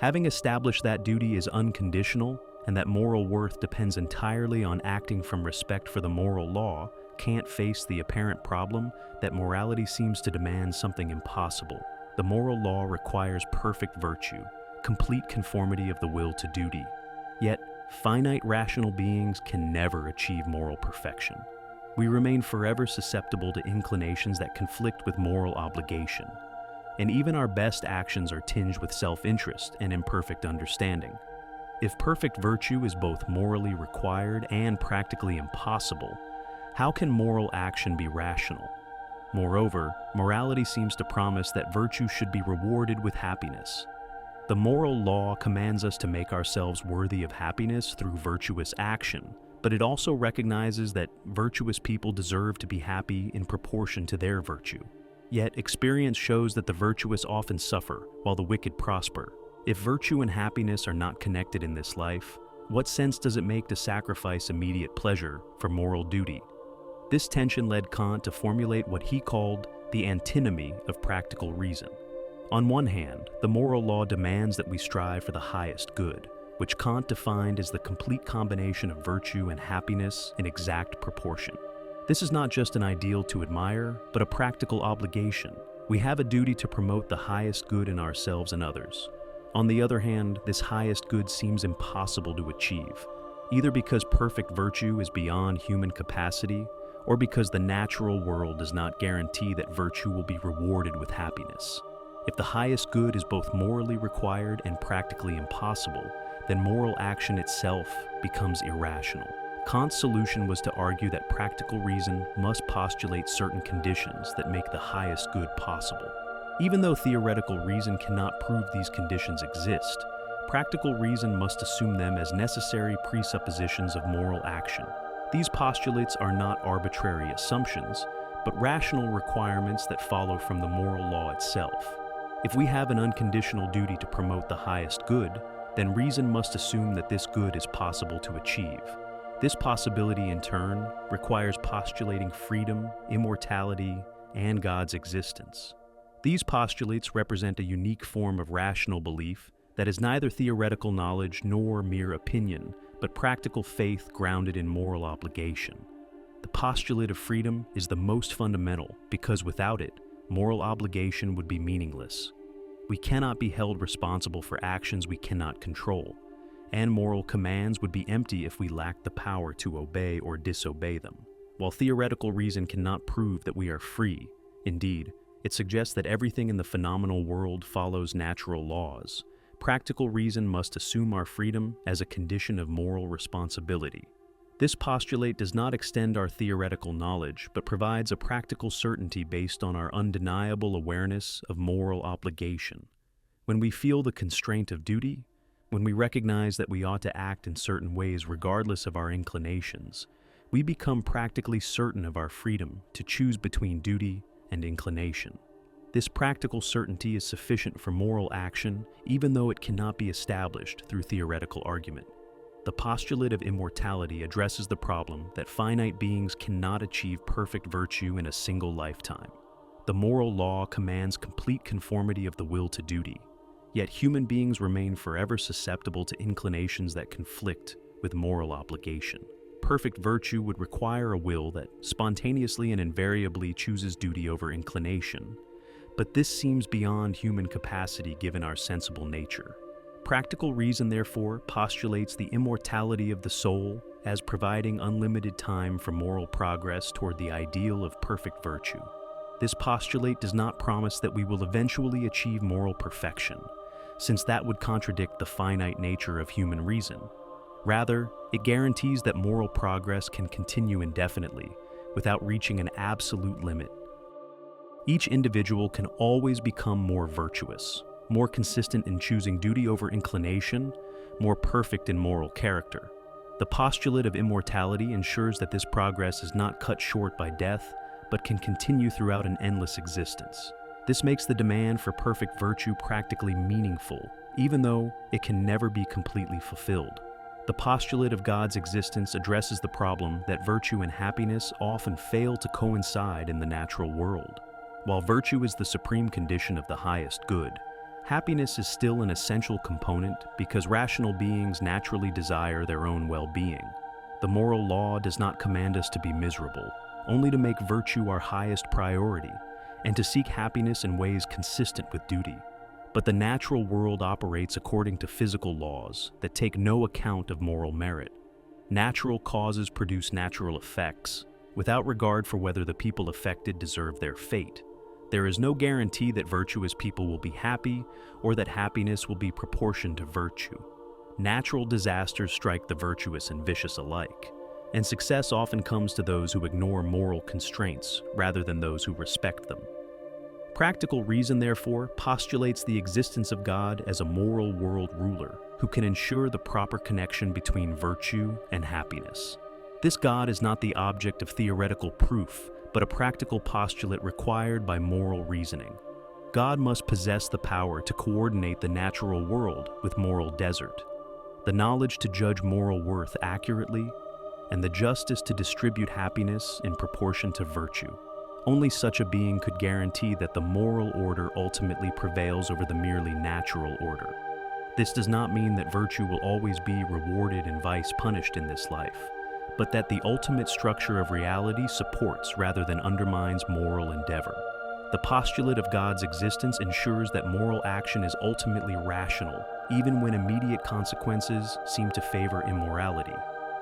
Having established that duty is unconditional and that moral worth depends entirely on acting from respect for the moral law, Kant faced the apparent problem that morality seems to demand something impossible. The moral law requires perfect virtue, complete conformity of the will to duty. Yet, finite rational beings can never achieve moral perfection. We remain forever susceptible to inclinations that conflict with moral obligation, and even our best actions are tinged with self-interest and imperfect understanding. If perfect virtue is both morally required and practically impossible, how can moral action be rational? Moreover, morality seems to promise that virtue should be rewarded with happiness. The moral law commands us to make ourselves worthy of happiness through virtuous action, but it also recognizes that virtuous people deserve to be happy in proportion to their virtue. Yet, experience shows that the virtuous often suffer, while the wicked prosper. If virtue and happiness are not connected in this life, what sense does it make to sacrifice immediate pleasure for moral duty? This tension led Kant to formulate what he called the antinomy of practical reason. On one hand, the moral law demands that we strive for the highest good, which Kant defined as the complete combination of virtue and happiness in exact proportion. This is not just an ideal to admire, but a practical obligation. We have a duty to promote the highest good in ourselves and others. On the other hand, this highest good seems impossible to achieve, either because perfect virtue is beyond human capacity, or because the natural world does not guarantee that virtue will be rewarded with happiness. If the highest good is both morally required and practically impossible, then moral action itself becomes irrational. Kant's solution was to argue that practical reason must postulate certain conditions that make the highest good possible. Even though theoretical reason cannot prove these conditions exist, practical reason must assume them as necessary presuppositions of moral action. These postulates are not arbitrary assumptions, but rational requirements that follow from the moral law itself. If we have an unconditional duty to promote the highest good, then reason must assume that this good is possible to achieve. This possibility, in turn, requires postulating freedom, immortality, and God's existence. These postulates represent a unique form of rational belief that is neither theoretical knowledge nor mere opinion, but practical faith grounded in moral obligation. The postulate of freedom is the most fundamental because without it, moral obligation would be meaningless. We cannot be held responsible for actions we cannot control, and moral commands would be empty if we lacked the power to obey or disobey them. While theoretical reason cannot prove that we are free, indeed, It suggests that everything in the phenomenal world follows natural laws. Practical reason must assume our freedom as a condition of moral responsibility. This postulate does not extend our theoretical knowledge, but provides a practical certainty based on our undeniable awareness of moral obligation. When we feel the constraint of duty, when we recognize that we ought to act in certain ways regardless of our inclinations, we become practically certain of our freedom to choose between duty and inclination. This practical certainty is sufficient for moral action, even though it cannot be established through theoretical argument. The postulate of immortality addresses the problem that finite beings cannot achieve perfect virtue in a single lifetime. The moral law commands complete conformity of the will to duty, yet human beings remain forever susceptible to inclinations that conflict with moral obligation. Perfect virtue would require a will that spontaneously and invariably chooses duty over inclination, but this seems beyond human capacity given our sensible nature. Practical reason, therefore, postulates the immortality of the soul as providing unlimited time for moral progress toward the ideal of perfect virtue. This postulate does not promise that we will eventually achieve moral perfection, since that would contradict the finite nature of human reason. Rather, it guarantees that moral progress can continue indefinitely without reaching an absolute limit. Each individual can always become more virtuous, more consistent in choosing duty over inclination, more perfect in moral character. The postulate of immortality ensures that this progress is not cut short by death, but can continue throughout an endless existence. This makes the demand for perfect virtue practically meaningful, even though it can never be completely fulfilled. The postulate of God's existence addresses the problem that virtue and happiness often fail to coincide in the natural world. While virtue is the supreme condition of the highest good, happiness is still an essential component because rational beings naturally desire their own well-being. The moral law does not command us to be miserable, only to make virtue our highest priority, and to seek happiness in ways consistent with duty. But the natural world operates according to physical laws that take no account of moral merit. Natural causes produce natural effects, without regard for whether the people affected deserve their fate. There is no guarantee that virtuous people will be happy, or that happiness will be proportioned to virtue. Natural disasters strike the virtuous and vicious alike, and success often comes to those who ignore moral constraints rather than those who respect them. Practical reason, therefore, postulates the existence of God as a moral world ruler who can ensure the proper connection between virtue and happiness. This God is not the object of theoretical proof, but a practical postulate required by moral reasoning. God must possess the power to coordinate the natural world with moral desert, the knowledge to judge moral worth accurately, and the justice to distribute happiness in proportion to virtue. Only such a being could guarantee that the moral order ultimately prevails over the merely natural order. This does not mean that virtue will always be rewarded and vice punished in this life, but that the ultimate structure of reality supports rather than undermines moral endeavor. The postulate of God's existence ensures that moral action is ultimately rational, even when immediate consequences seem to favor immorality.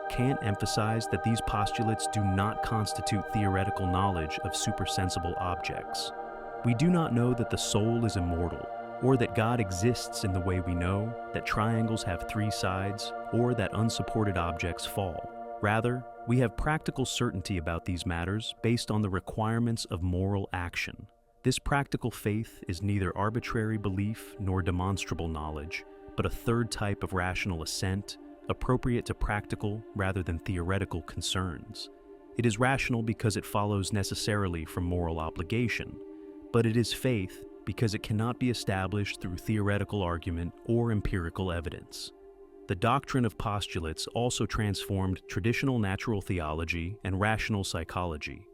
Kant emphasized that these postulates do not constitute theoretical knowledge of supersensible objects. We do not know that the soul is immortal, or that God exists in the way we know that triangles have three sides, or that unsupported objects fall. Rather, we have practical certainty about these matters based on the requirements of moral action. This practical faith is neither arbitrary belief nor demonstrable knowledge, but a third type of rational assent, appropriate to practical rather than theoretical concerns. It is rational because it follows necessarily from moral obligation, but it is faith because it cannot be established through theoretical argument or empirical evidence. The doctrine of postulates also transformed traditional natural theology and rational psychology.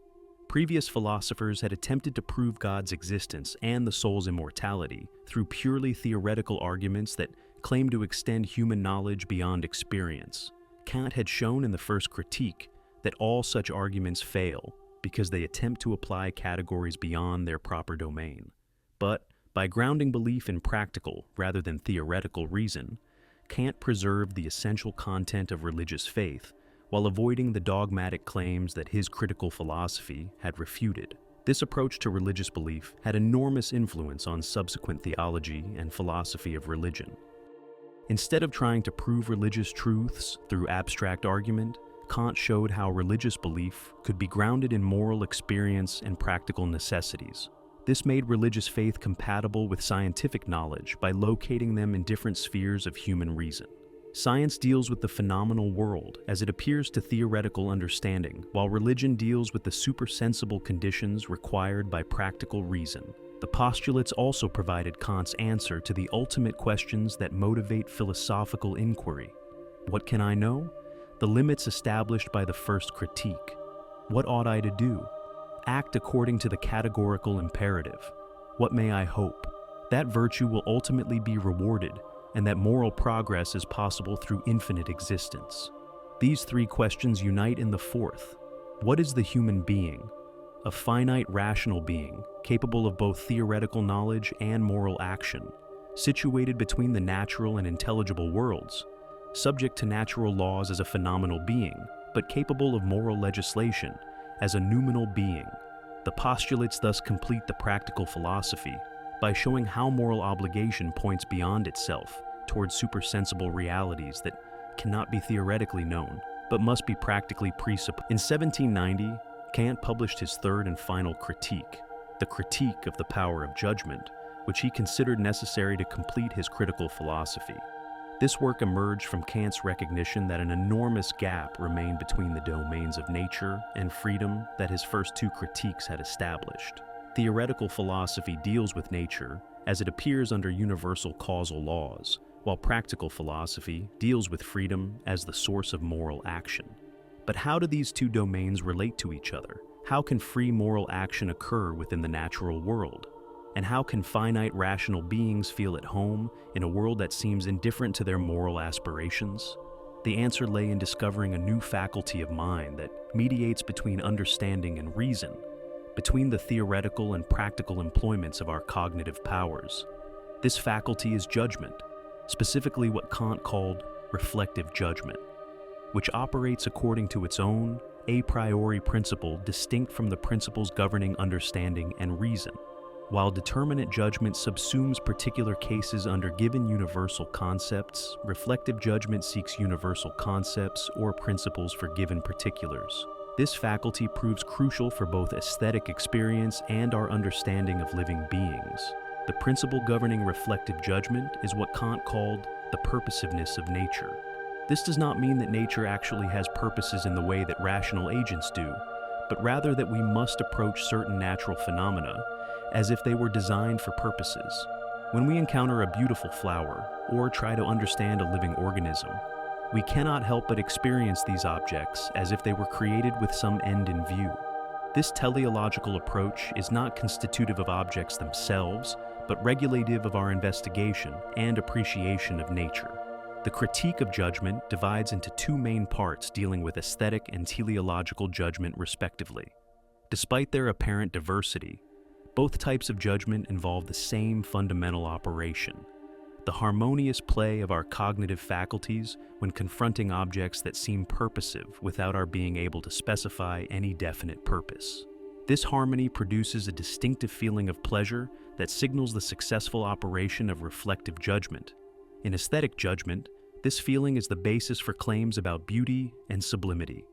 Previous philosophers had attempted to prove God's existence and the soul's immortality through purely theoretical arguments that claimed to extend human knowledge beyond experience. Kant had shown in the first Critique that all such arguments fail because they attempt to apply categories beyond their proper domain. But by grounding belief in practical rather than theoretical reason, Kant preserved the essential content of religious faith while avoiding the dogmatic claims that his critical philosophy had refuted. This approach to religious belief had enormous influence on subsequent theology and philosophy of religion. Instead of trying to prove religious truths through abstract argument, Kant showed how religious belief could be grounded in moral experience and practical necessities. This made religious faith compatible with scientific knowledge by locating them in different spheres of human reason. Science deals with the phenomenal world as it appears to theoretical understanding, while religion deals with the supersensible conditions required by practical reason. The postulates also provided Kant's answer to the ultimate questions that motivate philosophical inquiry. What can I know? The limits established by the first critique. What ought I to do? Act according to the categorical imperative. What may I hope? That virtue will ultimately be rewarded, and that moral progress is possible through infinite existence. These three questions unite in the fourth. What is the human being? A finite rational being, capable of both theoretical knowledge and moral action, situated between the natural and intelligible worlds, subject to natural laws as a phenomenal being, but capable of moral legislation as a noumenal being. The postulates thus complete the practical philosophy by showing how moral obligation points beyond itself towards supersensible realities that cannot be theoretically known, but must be practically presupposed. In 1790, Kant published his third and final critique, the Critique of the Power of Judgment, which he considered necessary to complete his critical philosophy. This work emerged from Kant's recognition that an enormous gap remained between the domains of nature and freedom that his first two critiques had established. Theoretical philosophy deals with nature as it appears under universal causal laws, while practical philosophy deals with freedom as the source of moral action. But how do these two domains relate to each other? How can free moral action occur within the natural world? And how can finite rational beings feel at home in a world that seems indifferent to their moral aspirations? The answer lay in discovering a new faculty of mind that mediates between understanding and reason, between the theoretical and practical employments of our cognitive powers. This faculty is judgment, specifically what Kant called reflective judgment, which operates according to its own a priori principle distinct from the principles governing understanding and reason. While determinate judgment subsumes particular cases under given universal concepts, reflective judgment seeks universal concepts or principles for given particulars. This faculty proves crucial for both aesthetic experience and our understanding of living beings. The principle governing reflective judgment is what Kant called the purposiveness of nature. This does not mean that nature actually has purposes in the way that rational agents do, but rather that we must approach certain natural phenomena as if they were designed for purposes. When we encounter a beautiful flower or try to understand a living organism, we cannot help but experience these objects as if they were created with some end in view. This teleological approach is not constitutive of objects themselves, but regulative of our investigation and appreciation of nature. The Critique of Judgment divides into two main parts dealing with aesthetic and teleological judgment respectively. Despite their apparent diversity, both types of judgment involve the same fundamental operation: the harmonious play of our cognitive faculties when confronting objects that seem purposive without our being able to specify any definite purpose. This harmony produces a distinctive feeling of pleasure that signals the successful operation of reflective judgment. In aesthetic judgment, this feeling is the basis for claims about beauty and sublimity.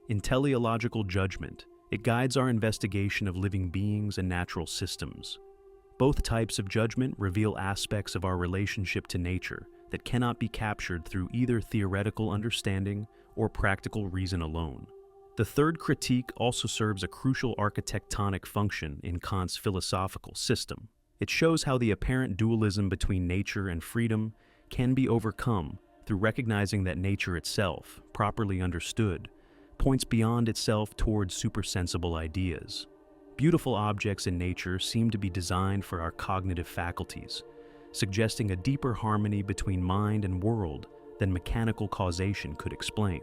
In teleological judgment, it guides our investigation of living beings and natural systems. Both types of judgment reveal aspects of our relationship to nature that cannot be captured through either theoretical understanding or practical reason alone. The third critique also serves a crucial architectonic function in Kant's philosophical system. It shows how the apparent dualism between nature and freedom can be overcome through recognizing that nature itself, properly understood, points beyond itself towards supersensible ideas. Beautiful objects in nature seem to be designed for our cognitive faculties, suggesting a deeper harmony between mind and world than mechanical causation could explain.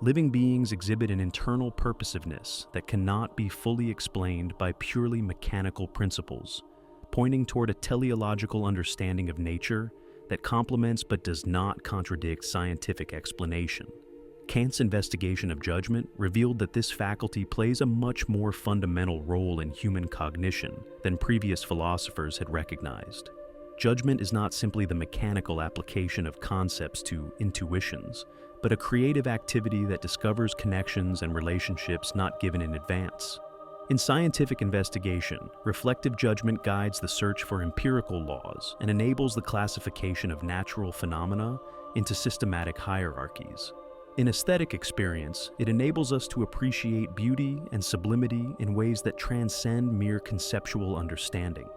Living beings exhibit an internal purposiveness that cannot be fully explained by purely mechanical principles, pointing toward a teleological understanding of nature that complements but does not contradict scientific explanation. Kant's investigation of judgment revealed that this faculty plays a much more fundamental role in human cognition than previous philosophers had recognized. Judgment is not simply the mechanical application of concepts to intuitions, but a creative activity that discovers connections and relationships not given in advance. In scientific investigation, reflective judgment guides the search for empirical laws and enables the classification of natural phenomena into systematic hierarchies. In aesthetic experience, it enables us to appreciate beauty and sublimity in ways that transcend mere conceptual understanding.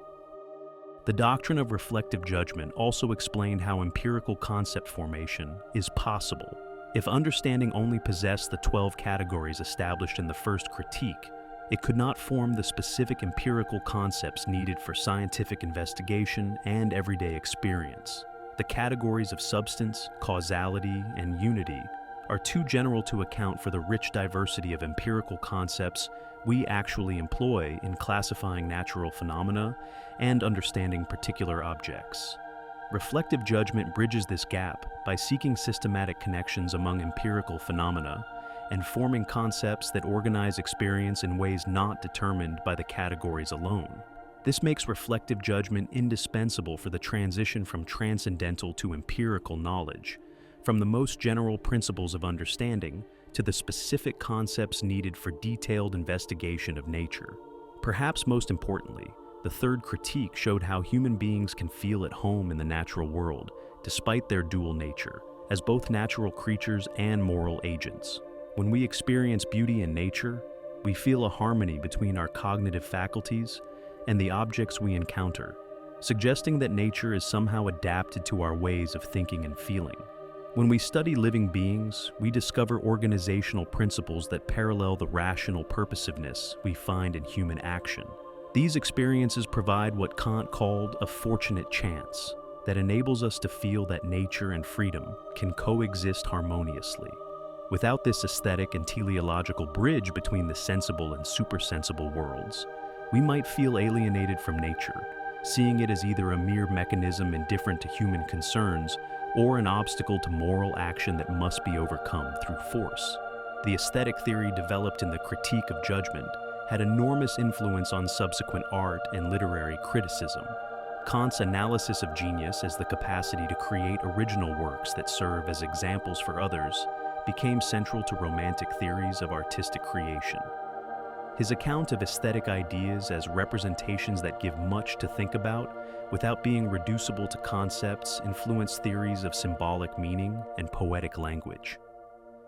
The doctrine of reflective judgment also explained how empirical concept formation is possible. If understanding only possessed the 12 categories established in the first critique, it could not form the specific empirical concepts needed for scientific investigation and everyday experience. The categories of substance, causality, and unity are too general to account for the rich diversity of empirical concepts we actually employ in classifying natural phenomena and understanding particular objects. Reflective judgment bridges this gap by seeking systematic connections among empirical phenomena and forming concepts that organize experience in ways not determined by the categories alone. This makes reflective judgment indispensable for the transition from transcendental to empirical knowledge, from the most general principles of understanding to the specific concepts needed for detailed investigation of nature. Perhaps most importantly, the third critique showed how human beings can feel at home in the natural world, despite their dual nature, as both natural creatures and moral agents. When we experience beauty in nature, we feel a harmony between our cognitive faculties and the objects we encounter, suggesting that nature is somehow adapted to our ways of thinking and feeling. When we study living beings, we discover organizational principles that parallel the rational purposiveness we find in human action. These experiences provide what Kant called a fortunate chance that enables us to feel that nature and freedom can coexist harmoniously. Without this aesthetic and teleological bridge between the sensible and supersensible worlds, we might feel alienated from nature, seeing it as either a mere mechanism indifferent to human concerns or an obstacle to moral action that must be overcome through force. The aesthetic theory developed in the Critique of Judgment had enormous influence on subsequent art and literary criticism. Kant's analysis of genius as the capacity to create original works that serve as examples for others became central to Romantic theories of artistic creation. His account of aesthetic ideas as representations that give much to think about without being reducible to concepts influenced theories of symbolic meaning and poetic language.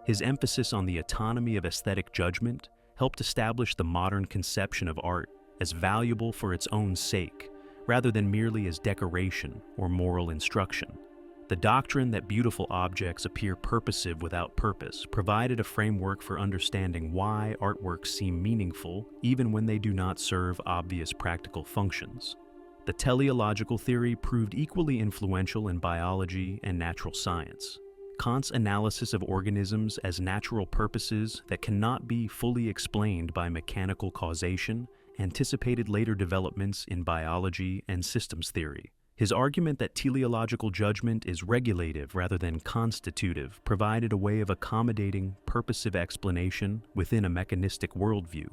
His emphasis on the autonomy of aesthetic judgment helped establish the modern conception of art as valuable for its own sake, rather than merely as decoration or moral instruction. The doctrine that beautiful objects appear purposive without purpose provided a framework for understanding why artworks seem meaningful even when they do not serve obvious practical functions. The teleological theory proved equally influential in biology and natural science. Kant's analysis of organisms as natural purposes that cannot be fully explained by mechanical causation anticipated later developments in biology and systems theory. His argument that teleological judgment is regulative rather than constitutive provided a way of accommodating purposive explanation within a mechanistic worldview.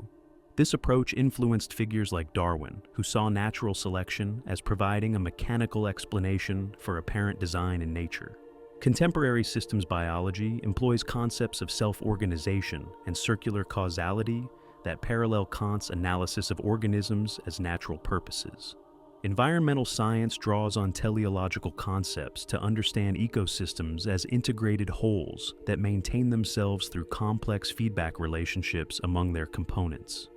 This approach influenced figures like Darwin, who saw natural selection as providing a mechanical explanation for apparent design in nature. Contemporary systems biology employs concepts of self-organization and circular causality that parallel Kant's analysis of organisms as natural purposes. Environmental science draws on teleological concepts to understand ecosystems as integrated wholes that maintain themselves through complex feedback relationships among their components.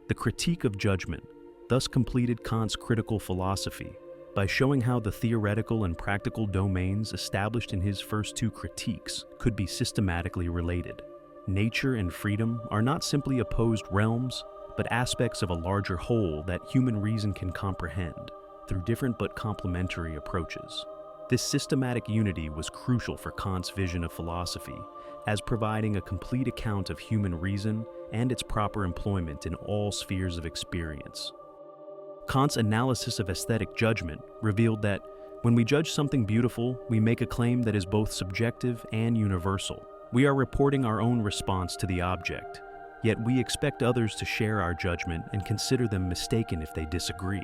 The Critique of Judgment thus completed Kant's critical philosophy by showing how the theoretical and practical domains established in his first two critiques could be systematically related. Nature and freedom are not simply opposed realms, but aspects of a larger whole that human reason can comprehend through different but complementary approaches. This systematic unity was crucial for Kant's vision of philosophy, as providing a complete account of human reason and its proper employment in all spheres of experience. Kant's analysis of aesthetic judgment revealed that when we judge something beautiful, we make a claim that is both subjective and universal, We are reporting our own response to the object, yet we expect others to share our judgment and consider them mistaken if they disagree.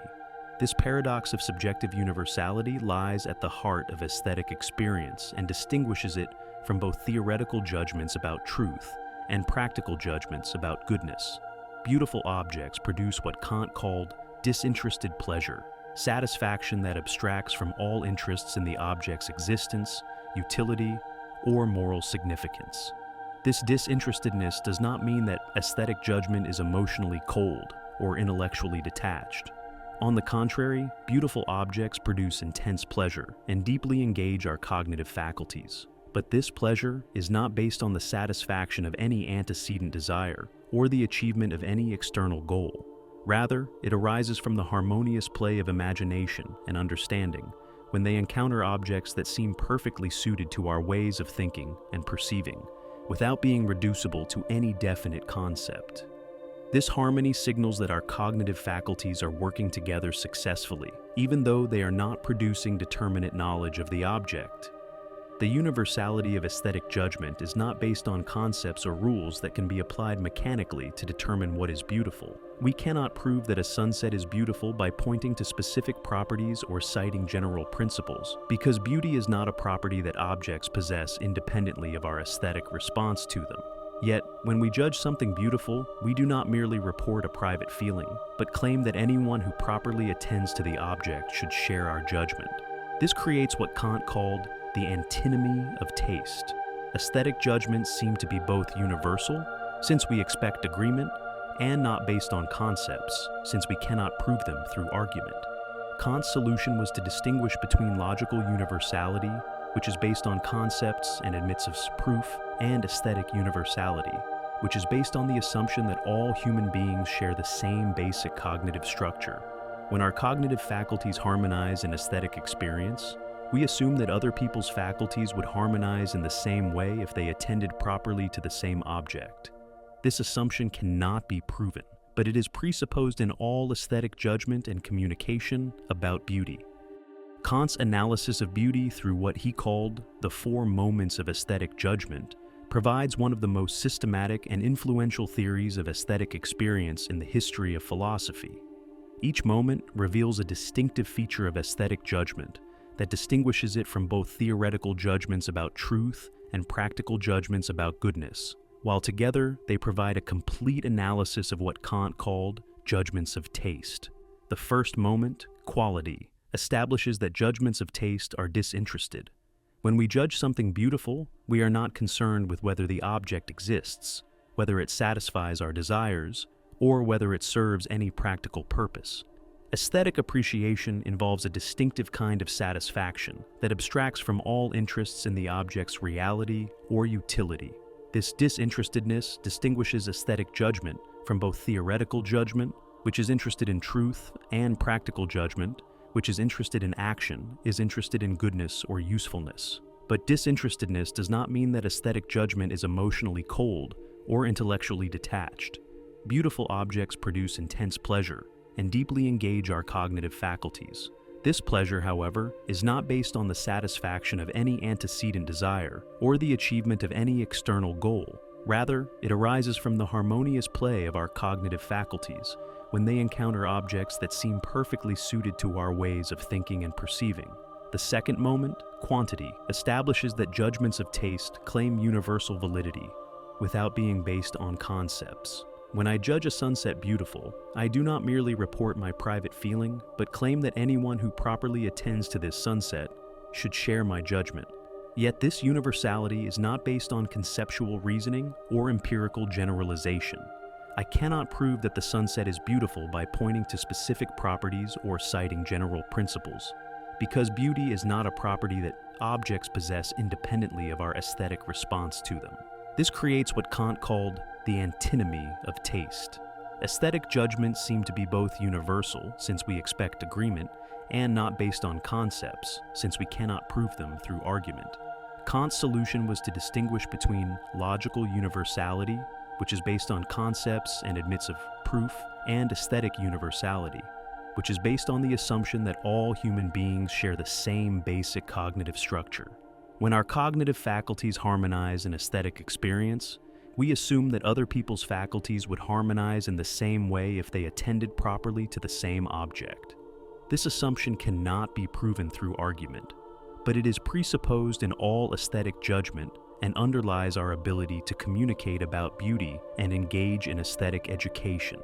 This paradox of subjective universality lies at the heart of aesthetic experience and distinguishes it from both theoretical judgments about truth and practical judgments about goodness. Beautiful objects produce what Kant called disinterested pleasure, satisfaction that abstracts from all interests in the object's existence, utility, or moral significance. This disinterestedness does not mean that aesthetic judgment is emotionally cold or intellectually detached. On the contrary, beautiful objects produce intense pleasure and deeply engage our cognitive faculties. But this pleasure is not based on the satisfaction of any antecedent desire or the achievement of any external goal. Rather, it arises from the harmonious play of imagination and understanding when they encounter objects that seem perfectly suited to our ways of thinking and perceiving, without being reducible to any definite concept. This harmony signals that our cognitive faculties are working together successfully, even though they are not producing determinate knowledge of the object. The universality of aesthetic judgment is not based on concepts or rules that can be applied mechanically to determine what is beautiful. We cannot prove that a sunset is beautiful by pointing to specific properties or citing general principles, because beauty is not a property that objects possess independently of our aesthetic response to them. Yet, when we judge something beautiful, we do not merely report a private feeling, but claim that anyone who properly attends to the object should share our judgment. This creates what Kant called the antinomy of taste. Aesthetic judgments seem to be both universal, since we expect agreement, and not based on concepts, since we cannot prove them through argument. Kant's solution was to distinguish between logical universality, which is based on concepts and admits of proof, and aesthetic universality, which is based on the assumption that all human beings share the same basic cognitive structure. When our cognitive faculties harmonize in aesthetic experience, we assume that other people's faculties would harmonize in the same way if they attended properly to the same object. This assumption cannot be proven, but it is presupposed in all aesthetic judgment and communication about beauty. Kant's analysis of beauty through what he called the 4 moments of aesthetic judgment provides one of the most systematic and influential theories of aesthetic experience in the history of philosophy. Each moment reveals a distinctive feature of aesthetic judgment that distinguishes it from both theoretical judgments about truth and practical judgments about goodness, while together they provide a complete analysis of what Kant called judgments of taste. The first moment, quality, establishes that judgments of taste are disinterested. When we judge something beautiful, we are not concerned with whether the object exists, whether it satisfies our desires, or whether it serves any practical purpose. Aesthetic appreciation involves a distinctive kind of satisfaction that abstracts from all interests in the object's reality or utility. This disinterestedness distinguishes aesthetic judgment from both theoretical judgment, which is interested in truth, and practical judgment, which is interested in action, is interested in goodness or usefulness. But disinterestedness does not mean that aesthetic judgment is emotionally cold or intellectually detached. Beautiful objects produce intense pleasure and deeply engage our cognitive faculties. This pleasure, however, is not based on the satisfaction of any antecedent desire or the achievement of any external goal. Rather, it arises from the harmonious play of our cognitive faculties when they encounter objects that seem perfectly suited to our ways of thinking and perceiving. The second moment, quantity, establishes that judgments of taste claim universal validity without being based on concepts. When I judge a sunset beautiful, I do not merely report my private feeling, but claim that anyone who properly attends to this sunset should share my judgment. Yet this universality is not based on conceptual reasoning or empirical generalization. I cannot prove that the sunset is beautiful by pointing to specific properties or citing general principles, because beauty is not a property that objects possess independently of our aesthetic response to them. This creates what Kant called the antinomy of taste. Aesthetic judgments seem to be both universal, since we expect agreement, and not based on concepts, since we cannot prove them through argument. Kant's solution was to distinguish between logical universality, which is based on concepts and admits of proof, and aesthetic universality, which is based on the assumption that all human beings share the same basic cognitive structure. When our cognitive faculties harmonize in aesthetic experience, we assume that other people's faculties would harmonize in the same way if they attended properly to the same object. This assumption cannot be proven through argument, but it is presupposed in all aesthetic judgment and underlies our ability to communicate about beauty and engage in aesthetic education.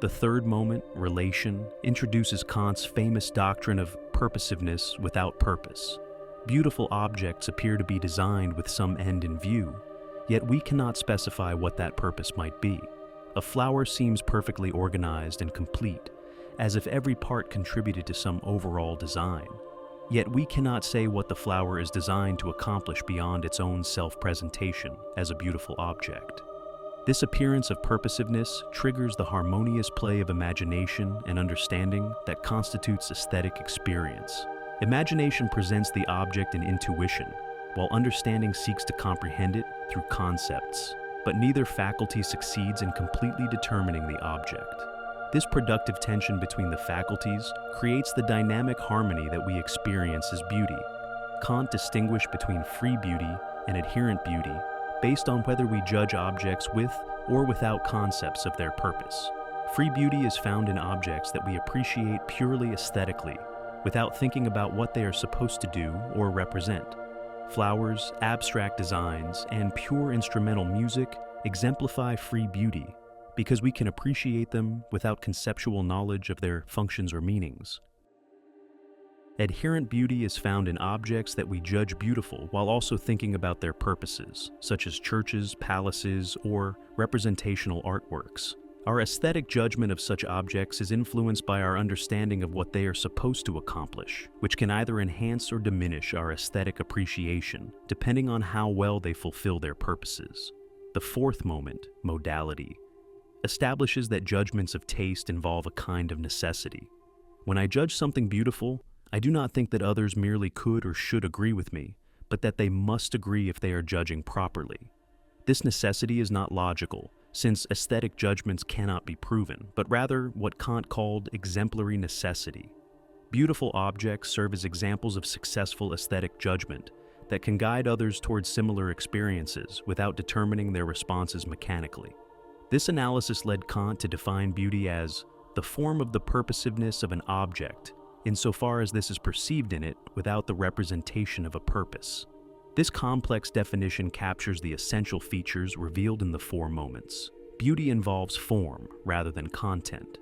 The third moment, relation, introduces Kant's famous doctrine of purposiveness without purpose. Beautiful objects appear to be designed with some end in view, yet we cannot specify what that purpose might be. A flower seems perfectly organized and complete, as if every part contributed to some overall design. Yet we cannot say what the flower is designed to accomplish beyond its own self-presentation as a beautiful object. This appearance of purposiveness triggers the harmonious play of imagination and understanding that constitutes aesthetic experience. Imagination presents the object in intuition, while understanding seeks to comprehend it through concepts, but neither faculty succeeds in completely determining the object. This productive tension between the faculties creates the dynamic harmony that we experience as beauty. Kant distinguished between free beauty and adherent beauty based on whether we judge objects with or without concepts of their purpose. Free beauty is found in objects that we appreciate purely aesthetically, without thinking about what they are supposed to do or represent. Flowers, abstract designs, and pure instrumental music exemplify free beauty because we can appreciate them without conceptual knowledge of their functions or meanings. Adherent beauty is found in objects that we judge beautiful while also thinking about their purposes, such as churches, palaces, or representational artworks. Our aesthetic judgment of such objects is influenced by our understanding of what they are supposed to accomplish, which can either enhance or diminish our aesthetic appreciation, depending on how well they fulfill their purposes. The fourth moment, modality, establishes that judgments of taste involve a kind of necessity. When I judge something beautiful, I do not think that others merely could or should agree with me, but that they must agree if they are judging properly. This necessity is not logical, since aesthetic judgments cannot be proven, but rather what Kant called exemplary necessity. Beautiful objects serve as examples of successful aesthetic judgment that can guide others towards similar experiences without determining their responses mechanically. This analysis led Kant to define beauty as the form of the purposiveness of an object, insofar as this is perceived in it without the representation of a purpose. This complex definition captures the essential features revealed in the four moments. Beauty involves form rather than content,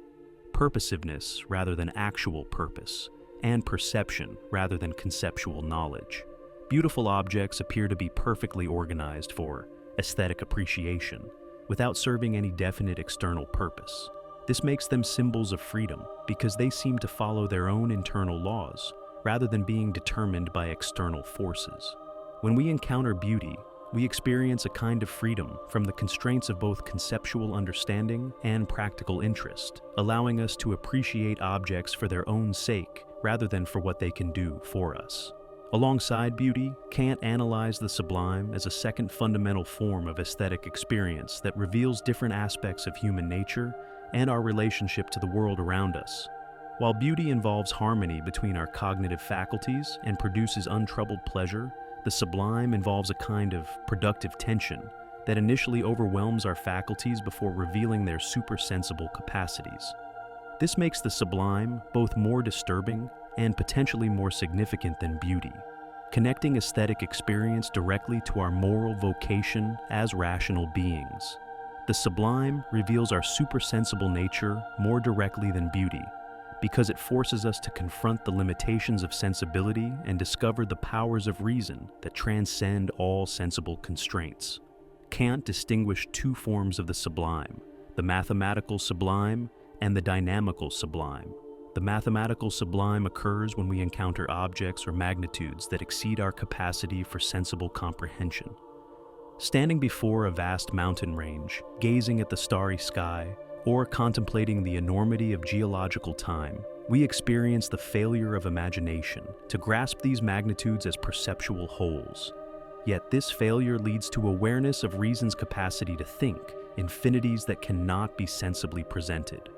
purposiveness rather than actual purpose, and perception rather than conceptual knowledge. Beautiful objects appear to be perfectly organized for aesthetic appreciation, without serving any definite external purpose. This makes them symbols of freedom because they seem to follow their own internal laws rather than being determined by external forces. When we encounter beauty, we experience a kind of freedom from the constraints of both conceptual understanding and practical interest, allowing us to appreciate objects for their own sake rather than for what they can do for us. Alongside beauty, Kant analyzed the sublime as a second fundamental form of aesthetic experience that reveals different aspects of human nature and our relationship to the world around us. While beauty involves harmony between our cognitive faculties and produces untroubled pleasure, the sublime involves a kind of productive tension that initially overwhelms our faculties before revealing their supersensible capacities. This makes the sublime both more disturbing and potentially more significant than beauty, connecting aesthetic experience directly to our moral vocation as rational beings. The sublime reveals our supersensible nature more directly than beauty, because it forces us to confront the limitations of sensibility and discover the powers of reason that transcend all sensible constraints. Kant distinguished two forms of the sublime, the mathematical sublime and the dynamical sublime. The mathematical sublime occurs when we encounter objects or magnitudes that exceed our capacity for sensible comprehension. Standing before a vast mountain range, gazing at the starry sky, or contemplating the enormity of geological time, we experience the failure of imagination to grasp these magnitudes as perceptual wholes. Yet this failure leads to awareness of reason's capacity to think infinities that cannot be sensibly presented,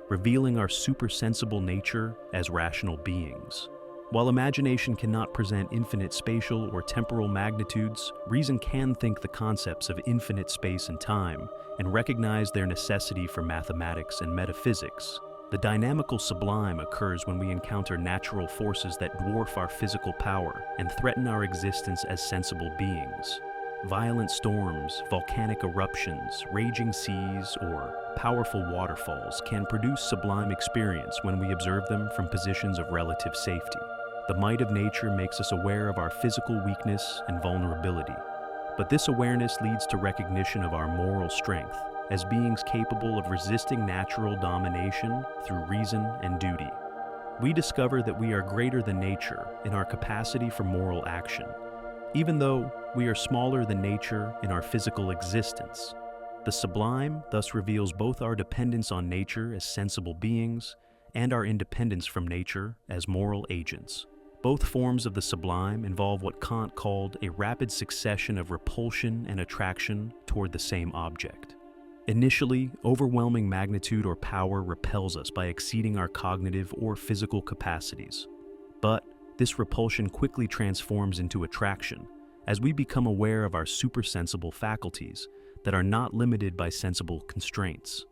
revealing our supersensible nature as rational beings. While imagination cannot present infinite spatial or temporal magnitudes, reason can think the concepts of infinite space and time and recognize their necessity for mathematics and metaphysics. The dynamical sublime occurs when we encounter natural forces that dwarf our physical power and threaten our existence as sensible beings. Violent storms, volcanic eruptions, raging seas, or powerful waterfalls can produce sublime experience when we observe them from positions of relative safety. The might of nature makes us aware of our physical weakness and vulnerability, but this awareness leads to recognition of our moral strength as beings capable of resisting natural domination through reason and duty. We discover that we are greater than nature in our capacity for moral action, even though we are smaller than nature in our physical existence. The sublime thus reveals both our dependence on nature as sensible beings and our independence from nature as moral agents. Both forms of the sublime involve what Kant called a rapid succession of repulsion and attraction toward the same object. Initially, overwhelming magnitude or power repels us by exceeding our cognitive or physical capacities. But this repulsion quickly transforms into attraction as we become aware of our supersensible faculties that are not limited by sensible constraints.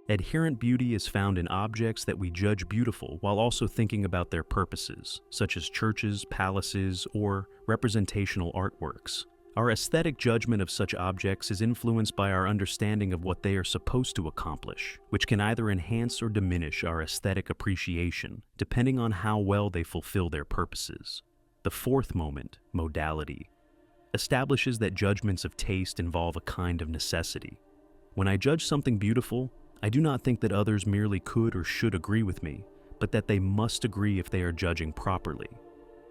Adherent beauty is found in objects that we judge beautiful while also thinking about their purposes, such as churches, palaces, or representational artworks. Our aesthetic judgment of such objects is influenced by our understanding of what they are supposed to accomplish, which can either enhance or diminish our aesthetic appreciation, depending on how well they fulfill their purposes. The fourth moment, modality, establishes that judgments of taste involve a kind of necessity. When I judge something beautiful, I do not think that others merely could or should agree with me, but that they must agree if they are judging properly.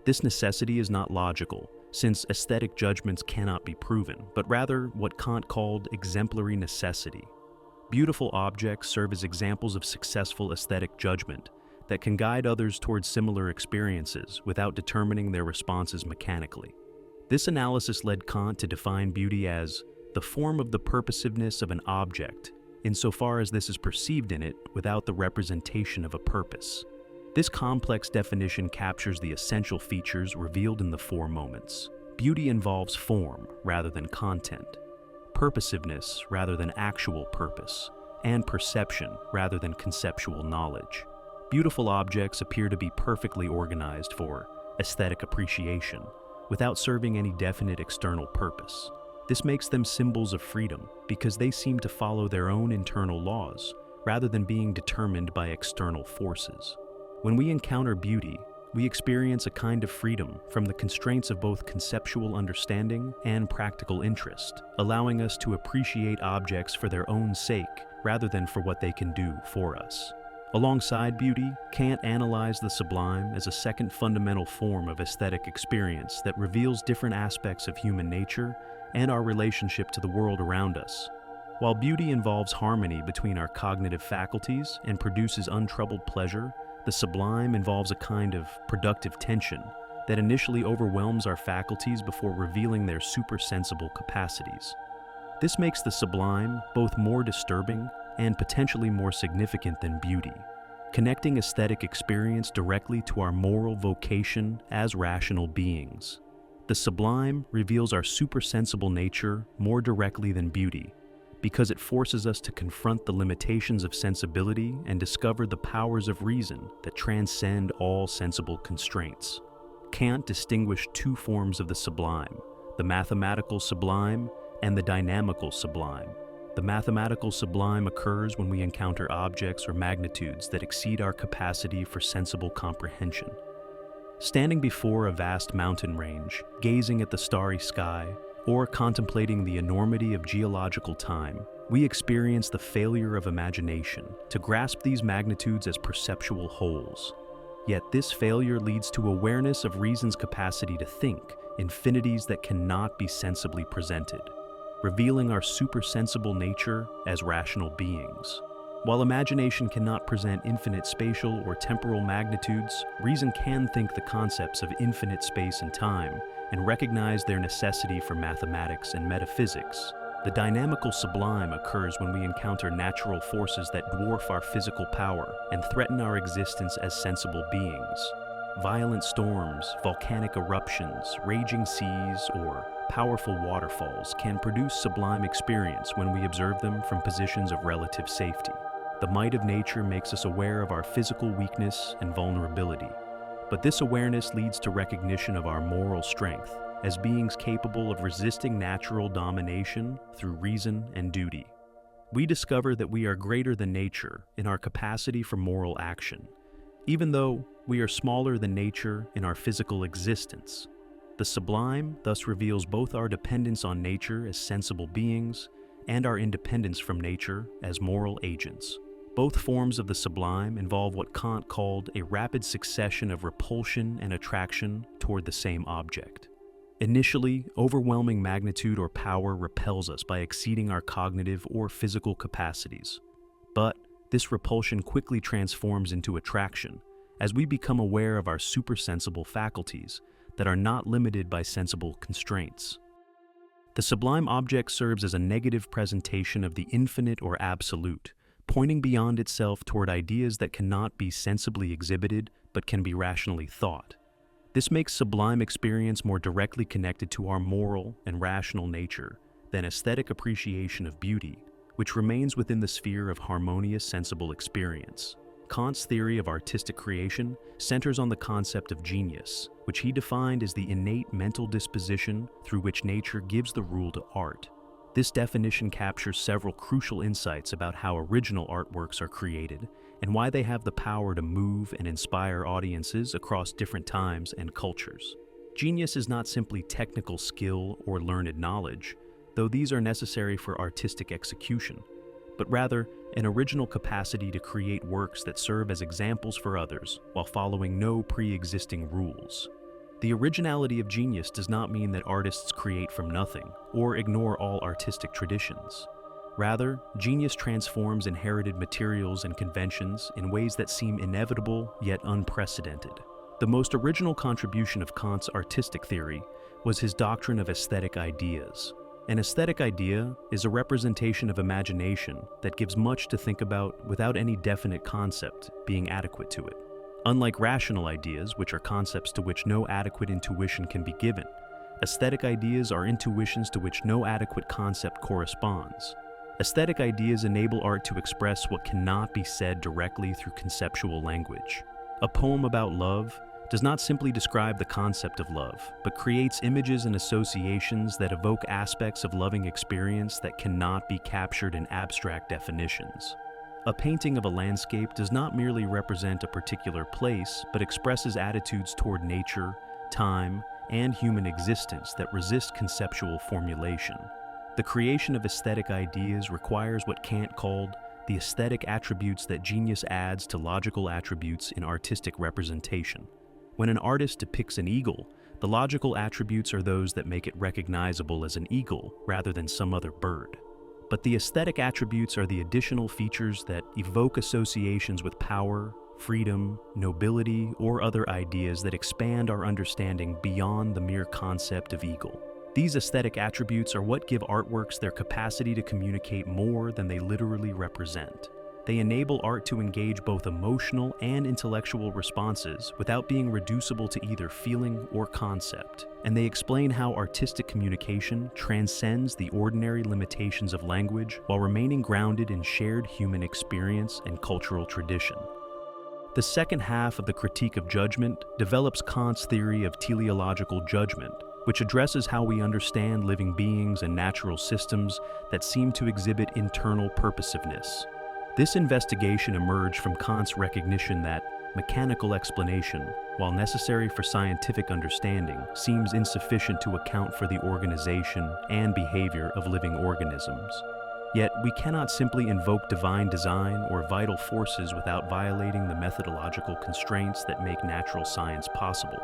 This necessity is not logical, since aesthetic judgments cannot be proven, but rather what Kant called exemplary necessity. Beautiful objects serve as examples of successful aesthetic judgment that can guide others towards similar experiences without determining their responses mechanically. This analysis led Kant to define beauty as the form of the purposiveness of an object, insofar as this is perceived in it without the representation of a purpose. This complex definition captures the essential features revealed in the four moments. Beauty involves form rather than content, purposiveness rather than actual purpose, and perception rather than conceptual knowledge. Beautiful objects appear to be perfectly organized for aesthetic appreciation, without serving any definite external purpose. This makes them symbols of freedom because they seem to follow their own internal laws rather than being determined by external forces. When we encounter beauty, we experience a kind of freedom from the constraints of both conceptual understanding and practical interest, allowing us to appreciate objects for their own sake rather than for what they can do for us. Alongside beauty, Kant analyzed the sublime as a second fundamental form of aesthetic experience that reveals different aspects of human nature and our relationship to the world around us. While beauty involves harmony between our cognitive faculties and produces untroubled pleasure, the sublime involves a kind of productive tension that initially overwhelms our faculties before revealing their supersensible capacities. This makes the sublime both more disturbing and potentially more significant than beauty, connecting aesthetic experience directly to our moral vocation as rational beings. The sublime reveals our supersensible nature more directly than beauty, because it forces us to confront the limitations of sensibility and discover the powers of reason that transcend all sensible constraints. Kant distinguished two forms of the sublime, the mathematical sublime and the dynamical sublime. The mathematical sublime occurs when we encounter objects or magnitudes that exceed our capacity for sensible comprehension. Standing before a vast mountain range, gazing at the starry sky, or contemplating the enormity of geological time, we experience the failure of imagination to grasp these magnitudes as perceptual wholes. Yet this failure leads to awareness of reason's capacity to think infinities that cannot be sensibly presented, revealing our supersensible nature as rational beings. While imagination cannot present infinite spatial or temporal magnitudes, reason can think the concepts of infinite space and time and recognize their necessity for mathematics and metaphysics. The dynamical sublime occurs when we encounter natural forces that dwarf our physical power and threaten our existence as sensible beings. Violent storms, volcanic eruptions, raging seas, or powerful waterfalls can produce sublime experience when we observe them from positions of relative safety. The might of nature makes us aware of our physical weakness and vulnerability, but this awareness leads to recognition of our moral strength as beings capable of resisting natural domination through reason and duty. We discover that we are greater than nature in our capacity for moral action, even though we are smaller than nature in our physical existence. The sublime thus reveals both our dependence on nature as sensible beings and our independence from nature as moral agents. Both forms of the sublime involve what Kant called a rapid succession of repulsion and attraction toward the same object. Initially, overwhelming magnitude or power repels us by exceeding our cognitive or physical capacities. But this repulsion quickly transforms into attraction as we become aware of our supersensible faculties that are not limited by sensible constraints. The sublime object serves as a negative presentation of the infinite or absolute, pointing beyond itself toward ideas that cannot be sensibly exhibited but can be rationally thought. This makes sublime experience more directly connected to our moral and rational nature than aesthetic appreciation of beauty, which remains within the sphere of harmonious sensible experience. Kant's theory of artistic creation centers on the concept of genius, which he defined as the innate mental disposition through which nature gives the rule to art. This definition captures several crucial insights about how original artworks are created and why they have the power to move and inspire audiences across different times and cultures. Genius is not simply technical skill or learned knowledge, though these are necessary for artistic execution, but rather an original capacity to create works that serve as examples for others while following no pre-existing rules. The originality of genius does not mean that artists create from nothing or ignore all artistic traditions. Rather, genius transforms inherited materials and conventions in ways that seem inevitable yet unprecedented. The most original contribution of Kant's artistic theory was his doctrine of aesthetic ideas. An aesthetic idea is a representation of imagination that gives much to think about without any definite concept being adequate to it. Unlike rational ideas, which are concepts to which no adequate intuition can be given, aesthetic ideas are intuitions to which no adequate concept corresponds. Aesthetic ideas enable art to express what cannot be said directly through conceptual language. A poem about love does not simply describe the concept of love, but creates images and associations that evoke aspects of loving experience that cannot be captured in abstract definitions. A painting of a landscape does not merely represent a particular place, but expresses attitudes toward nature, time, and human existence that resist conceptual formulation. The creation of aesthetic ideas requires what Kant called the aesthetic attributes that genius adds to logical attributes in artistic representation. When an artist depicts an eagle, the logical attributes are those that make it recognizable as an eagle rather than some other bird. But the aesthetic attributes are the additional features that evoke associations with power, freedom, nobility, or other ideas that expand our understanding beyond the mere concept of eagle. These aesthetic attributes are what give artworks their capacity to communicate more than they literally represent. They enable art to engage both emotional and intellectual responses without being reducible to either feeling or concept, and they explain how artistic communication transcends the ordinary limitations of language while remaining grounded in shared human experience and cultural tradition. The second half of the Critique of Judgment develops Kant's theory of teleological judgment, which addresses how we understand living beings and natural systems that seem to exhibit internal purposiveness. This investigation emerged from Kant's recognition that mechanical explanation, while necessary for scientific understanding, seems insufficient to account for the organization and behavior of living organisms. Yet, we cannot simply invoke divine design or vital forces without violating the methodological constraints that make natural science possible.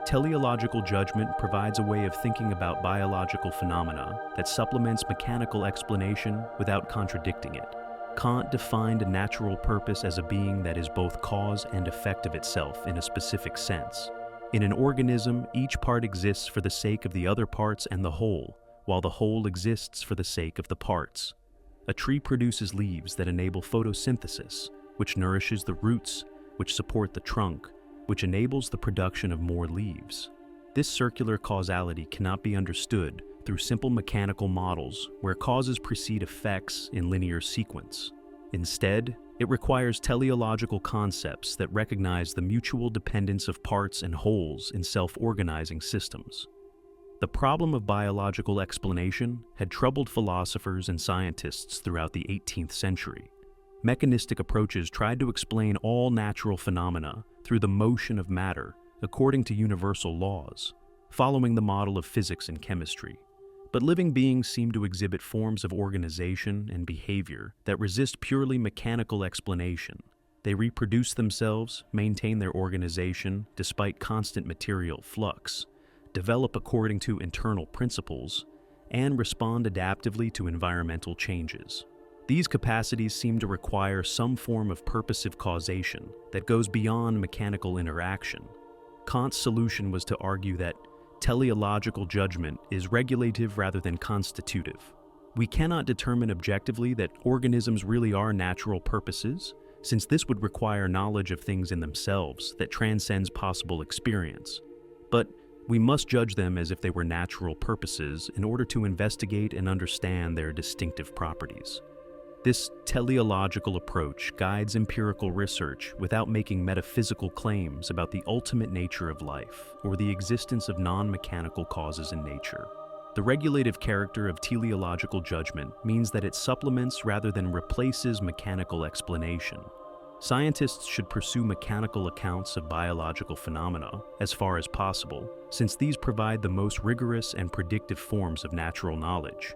Teleological judgment provides a way of thinking about biological phenomena that supplements mechanical explanation without contradicting it. Kant defined a natural purpose as a being that is both cause and effect of itself in a specific sense. In an organism, each part exists for the sake of the other parts and the whole, while the whole exists for the sake of the parts. A tree produces leaves that enable photosynthesis, which nourishes the roots, which support the trunk, which enables the production of more leaves. This circular causality cannot be understood through simple mechanical models where causes precede effects in linear sequence. Instead, it requires teleological concepts that recognize the mutual dependence of parts and wholes in self-organizing systems. The problem of biological explanation had troubled philosophers and scientists throughout the 18th century. Mechanistic approaches tried to explain all natural phenomena through the motion of matter according to universal laws, following the model of physics and chemistry. But living beings seem to exhibit forms of organization and behavior that resist purely mechanical explanation. They reproduce themselves, maintain their organization despite constant material flux, develop according to internal principles, and respond adaptively to environmental changes. These capacities seem to require some form of purposive causation that goes beyond mechanical interaction. Kant's solution was to argue that teleological judgment is regulative rather than constitutive. We cannot determine objectively that organisms really are natural purposes, since this would require knowledge of things in themselves that transcends possible experience. But we must judge them as if they were natural purposes in order to investigate and understand their distinctive properties. This teleological approach guides empirical research without making metaphysical claims about the ultimate nature of life or the existence of non-mechanical causes in nature. The regulative character of teleological judgment means that it supplements rather than replaces mechanical explanation. Scientists should pursue mechanical accounts of biological phenomena as far as possible, since these provide the most rigorous and predictive forms of natural knowledge.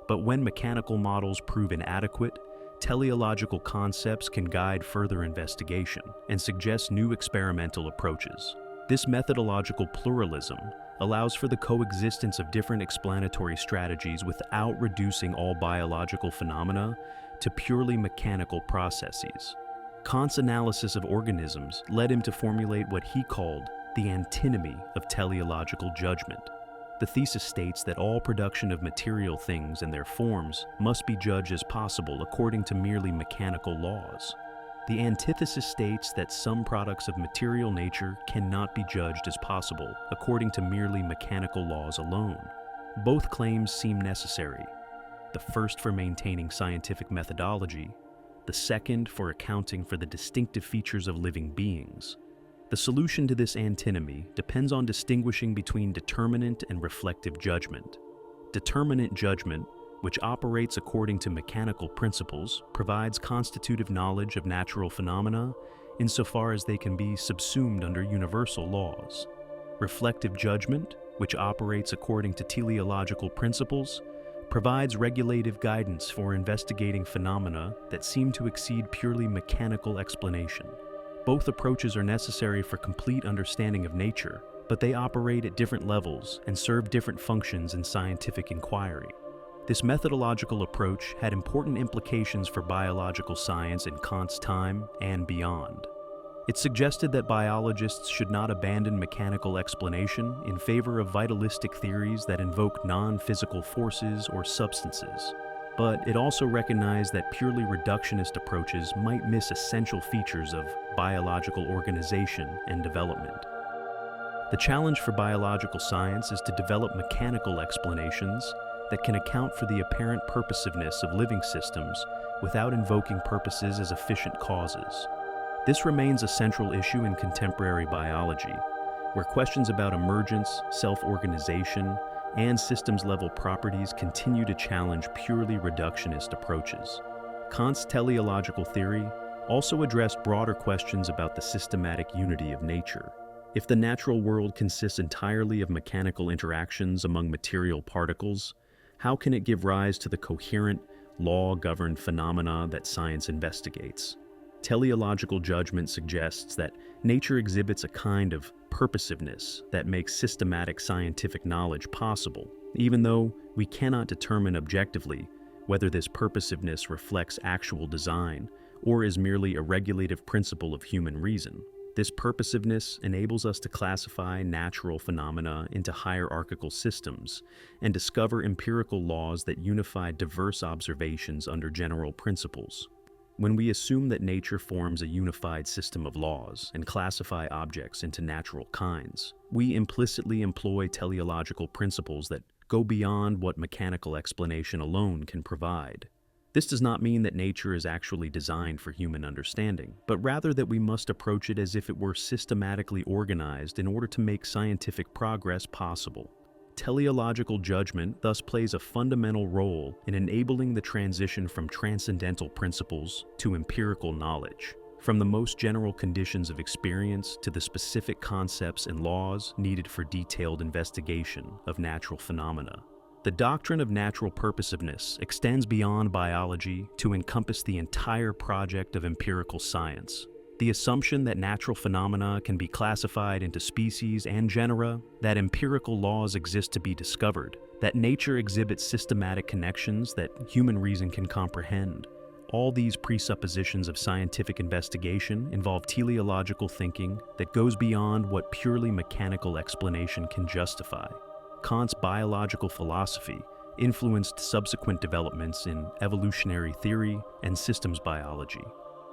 But when mechanical models prove inadequate, teleological concepts can guide further investigation and suggest new experimental approaches. This methodological pluralism allows for the coexistence of different explanatory strategies without reducing all biological phenomena to purely mechanical processes. Kant's analysis of organisms led him to formulate what he called the antinomy of teleological judgment. The thesis states that all production of material things and their forms must be judged as possible according to merely mechanical laws. The antithesis states that some products of material nature cannot be judged as possible according to merely mechanical laws alone. Both claims seem necessary, the first for maintaining scientific methodology, the second for accounting for the distinctive features of living beings. The solution to this antinomy depends on distinguishing between determinate and reflective judgment. Determinate judgment, which operates according to mechanical principles, provides constitutive knowledge of natural phenomena insofar as they can be subsumed under universal laws. Reflective judgment, which operates according to teleological principles, provides regulative guidance for investigating phenomena that seem to exceed purely mechanical explanation. Both approaches are necessary for complete understanding of nature, but they operate at different levels and serve different functions in scientific inquiry. This methodological approach had important implications for biological science in Kant's time and beyond. It suggested that biologists should not abandon mechanical explanation in favor of vitalistic theories that invoke non-physical forces or substances. But it also recognized that purely reductionist approaches might miss essential features of biological organization and development. The challenge for biological science is to develop mechanical explanations that can account for the apparent purposiveness of living systems without invoking purposes as efficient causes. This remains a central issue in contemporary biology, where questions about emergence, self-organization, and systems-level properties continue to challenge purely reductionist approaches. Kant's teleological theory also addressed broader questions about the systematic unity of nature. If the natural world consists entirely of mechanical interactions among material particles, how can it give rise to the coherent, law-governed phenomena that science investigates? Teleological judgment suggests that nature exhibits a kind of purposiveness that makes systematic scientific knowledge possible, even though we cannot determine objectively whether this purposiveness reflects actual design or is merely a regulative principle of human reason. This purposiveness enables us to classify natural phenomena into hierarchical systems and discover empirical laws that unify diverse observations under general principles. When we assume that nature forms a unified system of laws and classify objects into natural kinds, we implicitly employ teleological principles that go beyond what mechanical explanation alone can provide. This does not mean that nature is actually designed for human understanding, but rather that we must approach it as if it were systematically organized in order to make scientific progress possible. Teleological judgment thus plays a fundamental role in enabling the transition from transcendental principles to empirical knowledge, from the most general conditions of experience to the specific concepts and laws needed for detailed investigation of natural phenomena. The doctrine of natural purposiveness extends beyond biology to encompass the entire project of empirical science. The assumption that natural phenomena can be classified into species and genera, that empirical laws exist to be discovered, that nature exhibits systematic connections that human reason can comprehend. All these presuppositions of scientific investigation involve teleological thinking that goes beyond what purely mechanical explanation can justify. Kant's biological philosophy influenced subsequent developments in evolutionary theory and systems biology.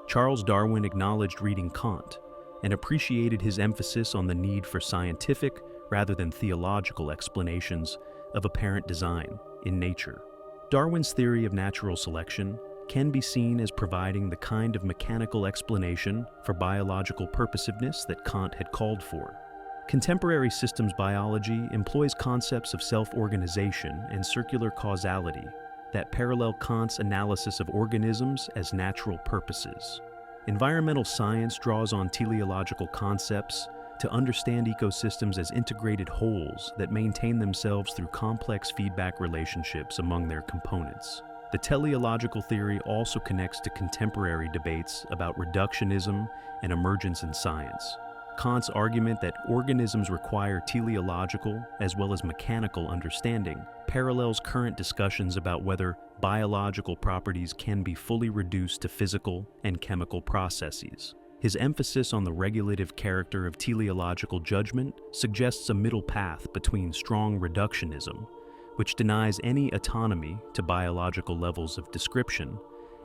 Charles Darwin acknowledged reading Kant and appreciated his emphasis on the need for scientific rather than theological explanations of apparent design in nature. Darwin's theory of natural selection can be seen as providing the kind of mechanical explanation for biological purposiveness that Kant had called for. Contemporary systems biology employs concepts of self-organization and circular causality that parallel Kant's analysis of organisms as natural purposes. Environmental science draws on teleological concepts to understand ecosystems as integrated wholes that maintain themselves through complex feedback relationships among their components. The teleological theory also connects to contemporary debates about reductionism and emergence in science. Kant's argument that organisms require teleological as well as mechanical understanding parallels current discussions about whether biological properties can be fully reduced to physical and chemical processes. His emphasis on the regulative character of teleological judgment suggests a middle path between strong reductionism, which denies any autonomy to biological levels of description,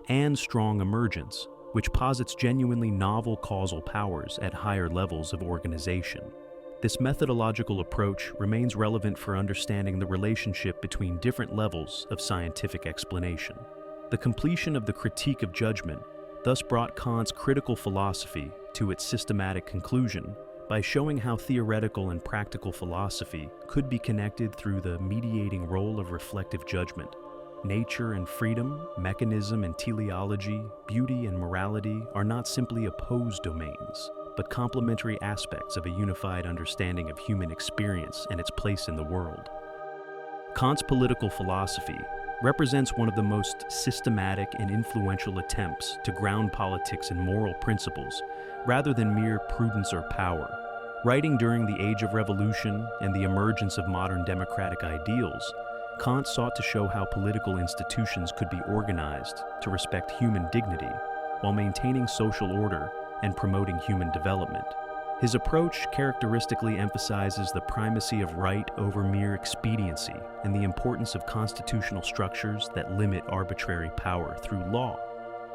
and strong emergence, which posits genuinely novel causal powers at higher levels of organization. This methodological approach remains relevant for understanding the relationship between different levels of scientific explanation. The completion of the Critique of Judgment thus brought Kant's critical philosophy to its systematic conclusion by showing how theoretical and practical philosophy could be connected through the mediating role of reflective judgment. Nature and freedom, mechanism and teleology, beauty and morality are not simply opposed domains, but complementary aspects of a unified understanding of human experience and its place in the world. Kant's political philosophy represents one of the most systematic and influential attempts to ground politics in moral principles rather than mere prudence or power. Writing during the Age of Revolution and the emergence of modern democratic ideals, Kant sought to show how political institutions could be organized to respect human dignity while maintaining social order and promoting human development. His approach characteristically emphasizes the primacy of right over mere expediency and the importance of constitutional structures that limit arbitrary power through law.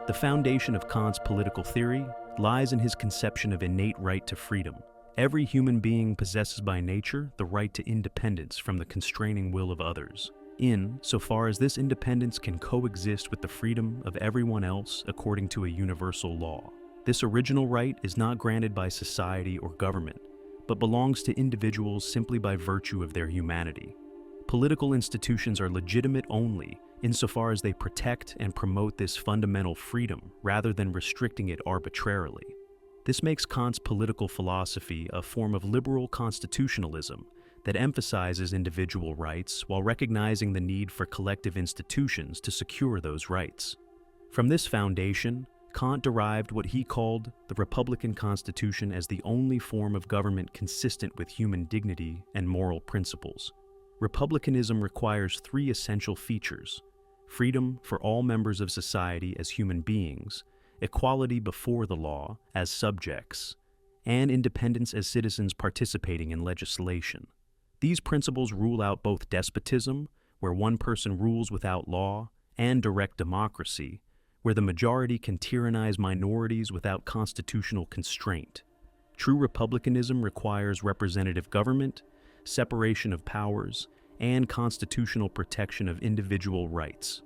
The foundation of Kant's political theory lies in his conception of innate right to freedom. Every human being possesses by nature the right to independence from the constraining will of others, so far as this independence can coexist with the freedom of everyone else according to a universal law. This original right is not granted by society or government, but belongs to individuals simply by virtue of their humanity. Political institutions are legitimate only insofar as they protect and promote this fundamental freedom rather than restricting it arbitrarily. This makes Kant's political philosophy a form of liberal constitutionalism that emphasizes individual rights while recognizing the need for collective institutions to secure those rights. From this foundation, Kant derived what he called the Republican Constitution as the only form of government consistent with human dignity and moral principles. Republicanism requires three essential features: freedom for all members of society as human beings, equality before the law as subjects, and independence as citizens participating in legislation. These principles rule out both despotism, where one person rules without law, and direct democracy, where the majority can tyrannize minorities without constitutional constraint. True republicanism requires representative government, separation of powers, and constitutional protection of individual rights.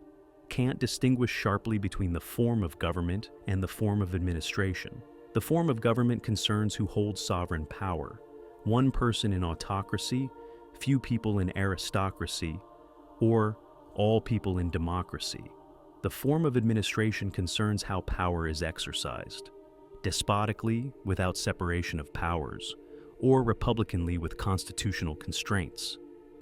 Kant distinguished sharply between the form of government and the form of administration. The form of government concerns who holds sovereign power: one person in autocracy, few people in aristocracy, or all people in democracy. The form of administration concerns how power is exercised: despotically, without separation of powers, or republicanly with constitutional constraints.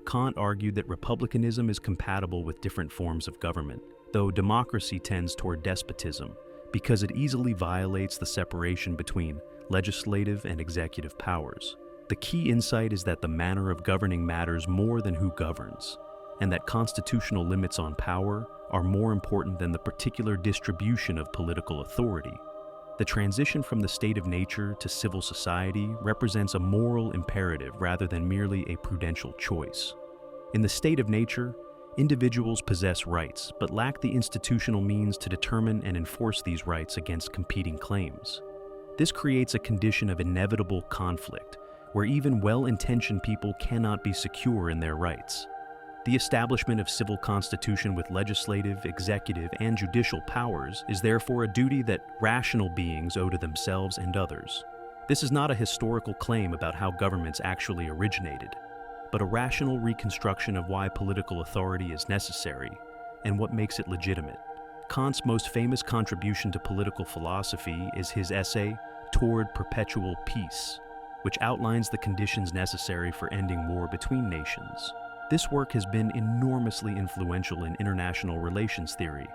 Kant argued that republicanism is compatible with different forms of government, though democracy tends toward despotism because it easily violates the separation between legislative and executive powers. The key insight is that the manner of governing matters more than who governs, and that constitutional limits on power are more important than the particular distribution of political authority. The transition from the state of nature to civil society represents a moral imperative rather than merely a prudential choice. In the state of nature, individuals possess rights but lack the institutional means to determine and enforce these rights against competing claims. This creates a condition of inevitable conflict, where even well-intentioned people cannot be secure in their rights. The establishment of civil constitution with legislative, executive, and judicial powers is therefore a duty that rational beings owe to themselves and others. This is not a historical claim about how governments actually originated, but a rational reconstruction of why political authority is necessary and what makes it legitimate. Kant's most famous contribution to political philosophy is his essay, Toward Perpetual Peace, which outlines the conditions necessary for ending war between nations. This work has been enormously influential in international relations theory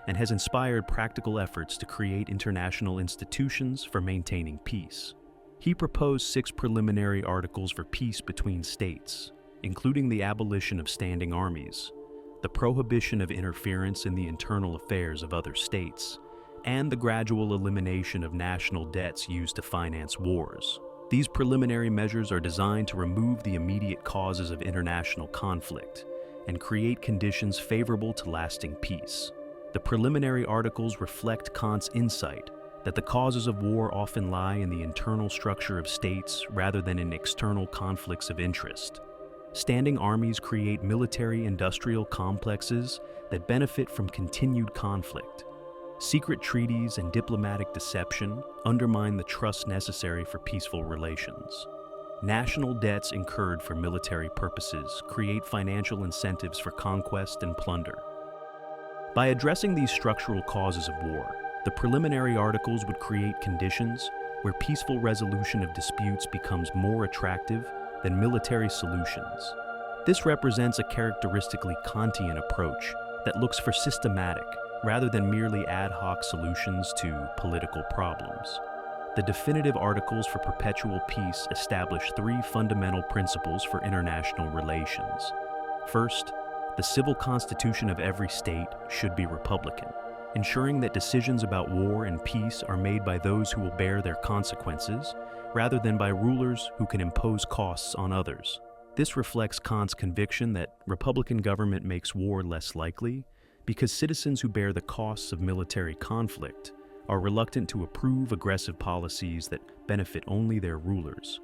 and has inspired practical efforts to create international institutions for maintaining peace. He proposed 6 preliminary articles for peace between states, including the abolition of standing armies, the prohibition of interference in the internal affairs of other states, and the gradual elimination of national debts used to finance wars. These preliminary measures are designed to remove the immediate causes of international conflict and create conditions favorable to lasting peace. The preliminary articles reflect Kant's insight that the causes of war often lie in the internal structure of states rather than in external conflicts of interest. Standing armies create military-industrial complexes that benefit from continued conflict. Secret treaties and diplomatic deception undermine the trust necessary for peaceful relations. National debts incurred for military purposes create financial incentives for conquest and plunder. By addressing these structural causes of war, the preliminary articles would create conditions where peaceful resolution of disputes becomes more attractive than military solutions. This represents a characteristically Kantian approach that looks for systematic, rather than merely ad hoc solutions to political problems. The definitive articles for perpetual peace establish 3 fundamental principles for international relations. First, the civil constitution of every state should be republican, ensuring that decisions about war and peace are made by those who will bear their consequences, rather than by rulers who can impose costs on others. This reflects Kant's conviction that republican government makes war less likely, because citizens who bear the costs of military conflict are reluctant to approve aggressive policies that benefit only their rulers.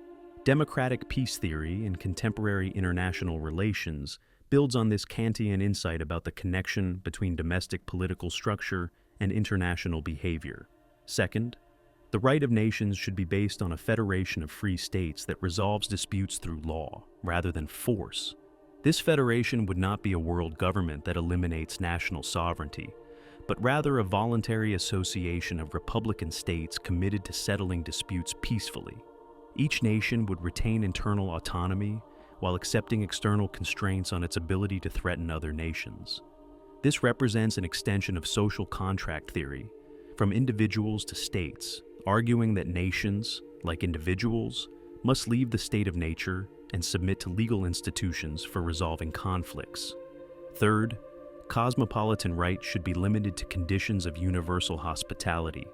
Democratic peace theory in contemporary international relations builds on this Kantian insight about the connection between domestic political structure and international behavior. Second, the right of nations should be based on a federation of free states that resolves disputes through law, rather than force. This federation would not be a world government that eliminates national sovereignty, but rather a voluntary association of republican states committed to settling disputes peacefully. Each nation would retain internal autonomy while accepting external constraints on its ability to threaten other nations. This represents an extension of social contract theory, from individuals to states, arguing that nations, like individuals, must leave the state of nature and submit to legal institutions for resolving conflicts. Third, cosmopolitan rights should be limited to conditions of universal hospitality,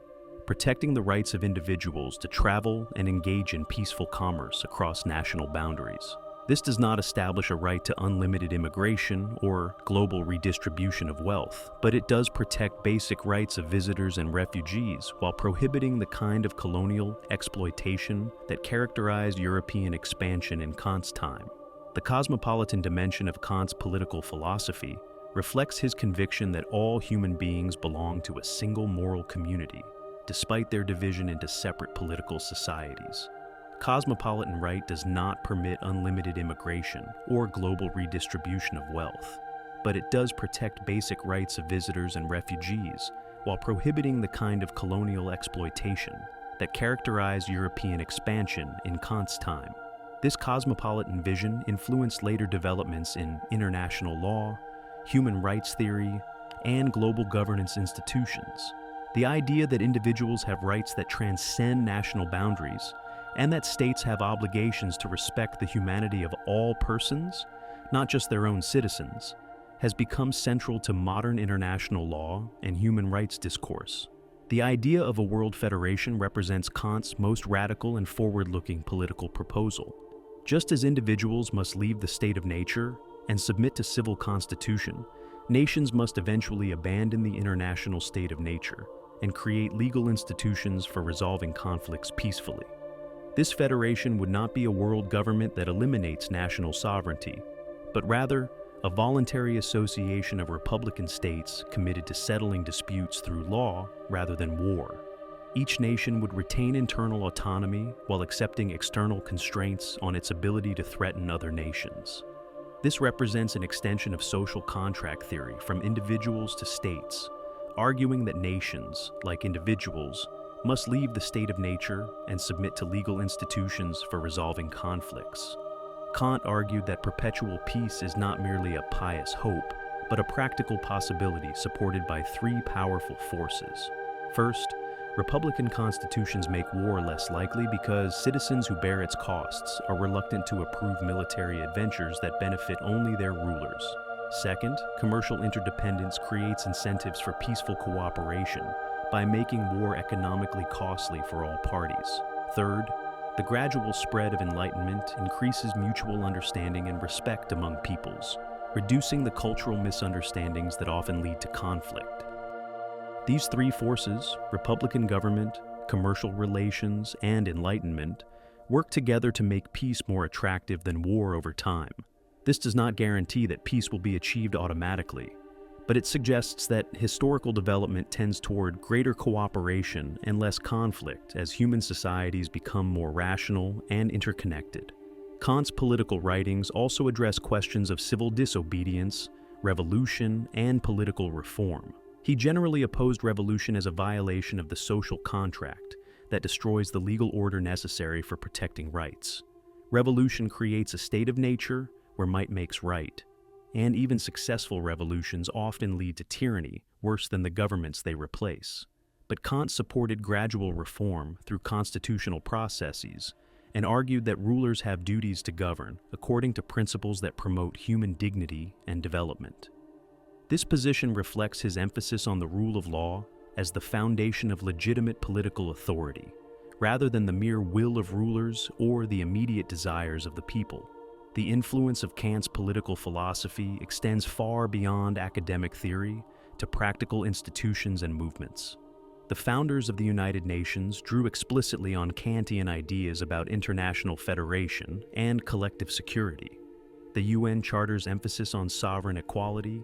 protecting the rights of individuals to travel and engage in peaceful commerce across national boundaries. This does not establish a right to unlimited immigration or global redistribution of wealth, but it does protect basic rights of visitors and refugees while prohibiting the kind of colonial exploitation that characterized European expansion in Kant's time. The cosmopolitan dimension of Kant's political philosophy reflects his conviction that all human beings belong to a single moral community, despite their division into separate political societies. Cosmopolitan right does not permit unlimited immigration or global redistribution of wealth, but it does protect basic rights of visitors and refugees while prohibiting the kind of colonial exploitation that characterized European expansion in Kant's time. This cosmopolitan vision influenced later developments in international law, human rights theory, and global governance institutions. The idea that individuals have rights that transcend national boundaries and that states have obligations to respect the humanity of all persons, not just their own citizens, has become central to modern international law and human rights discourse. The idea of a world federation represents Kant's most radical and forward-looking political proposal. Just as individuals must leave the state of nature and submit to civil constitution, nations must eventually abandon the international state of nature and create legal institutions for resolving conflicts peacefully. This federation would not be a world government that eliminates national sovereignty, but rather a voluntary association of republican states committed to settling disputes through law rather than war. Each nation would retain internal autonomy while accepting external constraints on its ability to threaten other nations. This represents an extension of social contract theory from individuals to states, arguing that nations, like individuals, must leave the state of nature and submit to legal institutions for resolving conflicts. Kant argued that perpetual peace is not merely a pious hope, but a practical possibility supported by three powerful forces. First, republican constitutions make war less likely because citizens who bear its costs are reluctant to approve military adventures that benefit only their rulers. Second, commercial interdependence creates incentives for peaceful cooperation by making war economically costly for all parties. Third, the gradual spread of enlightenment increases mutual understanding and respect among peoples, reducing the cultural misunderstandings that often lead to conflict. These three forces, republican government, commercial relations, and enlightenment, work together to make peace more attractive than war over time. This does not guarantee that peace will be achieved automatically, but it suggests that historical development tends toward greater cooperation and less conflict as human societies become more rational and interconnected. Kant's political writings also address questions of civil disobedience, revolution, and political reform. He generally opposed revolution as a violation of the social contract that destroys the legal order necessary for protecting rights. Revolution creates a state of nature where might makes right, and even successful revolutions often lead to tyranny worse than the governments they replace. But Kant supported gradual reform through constitutional processes and argued that rulers have duties to govern according to principles that promote human dignity and development. This position reflects his emphasis on the rule of law as the foundation of legitimate political authority, rather than the mere will of rulers or the immediate desires of the people. The influence of Kant's political philosophy extends far beyond academic theory to practical institutions and movements. The founders of the United Nations drew explicitly on Kantian ideas about international federation and collective security. The UN Charter's emphasis on sovereign equality,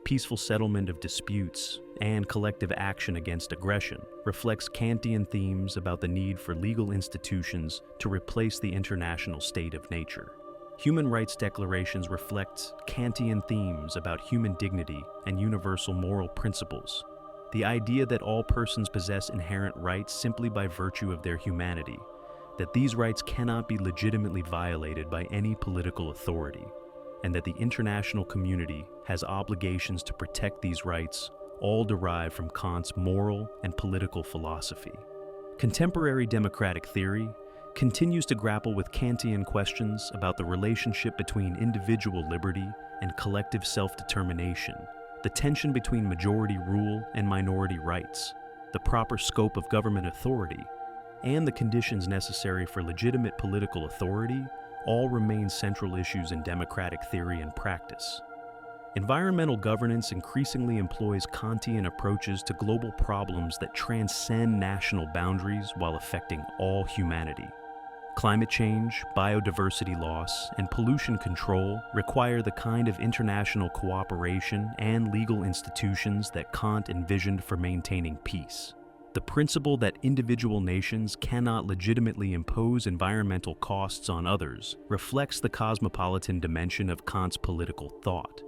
peaceful settlement of disputes, and collective action against aggression reflects Kantian themes about the need for legal institutions to replace the international state of nature. Human rights declarations reflect Kantian themes about human dignity and universal moral principles. The idea that all persons possess inherent rights simply by virtue of their humanity, that these rights cannot be legitimately violated by any political authority, and that the international community has obligations to protect these rights, all derive from Kant's moral and political philosophy. Contemporary democratic theory continues to grapple with Kantian questions about the relationship between individual liberty and collective self-determination, the tension between majority rule and minority rights, the proper scope of government authority, and the conditions necessary for legitimate political authority, all remain central issues in democratic theory and practice. Environmental governance increasingly employs Kantian approaches to global problems that transcend national boundaries while affecting all humanity. Climate change, biodiversity loss, and pollution control require the kind of international cooperation and legal institutions that Kant envisioned for maintaining peace. The principle that individual nations cannot legitimately impose environmental costs on others reflects the cosmopolitan dimension of Kant's political thought.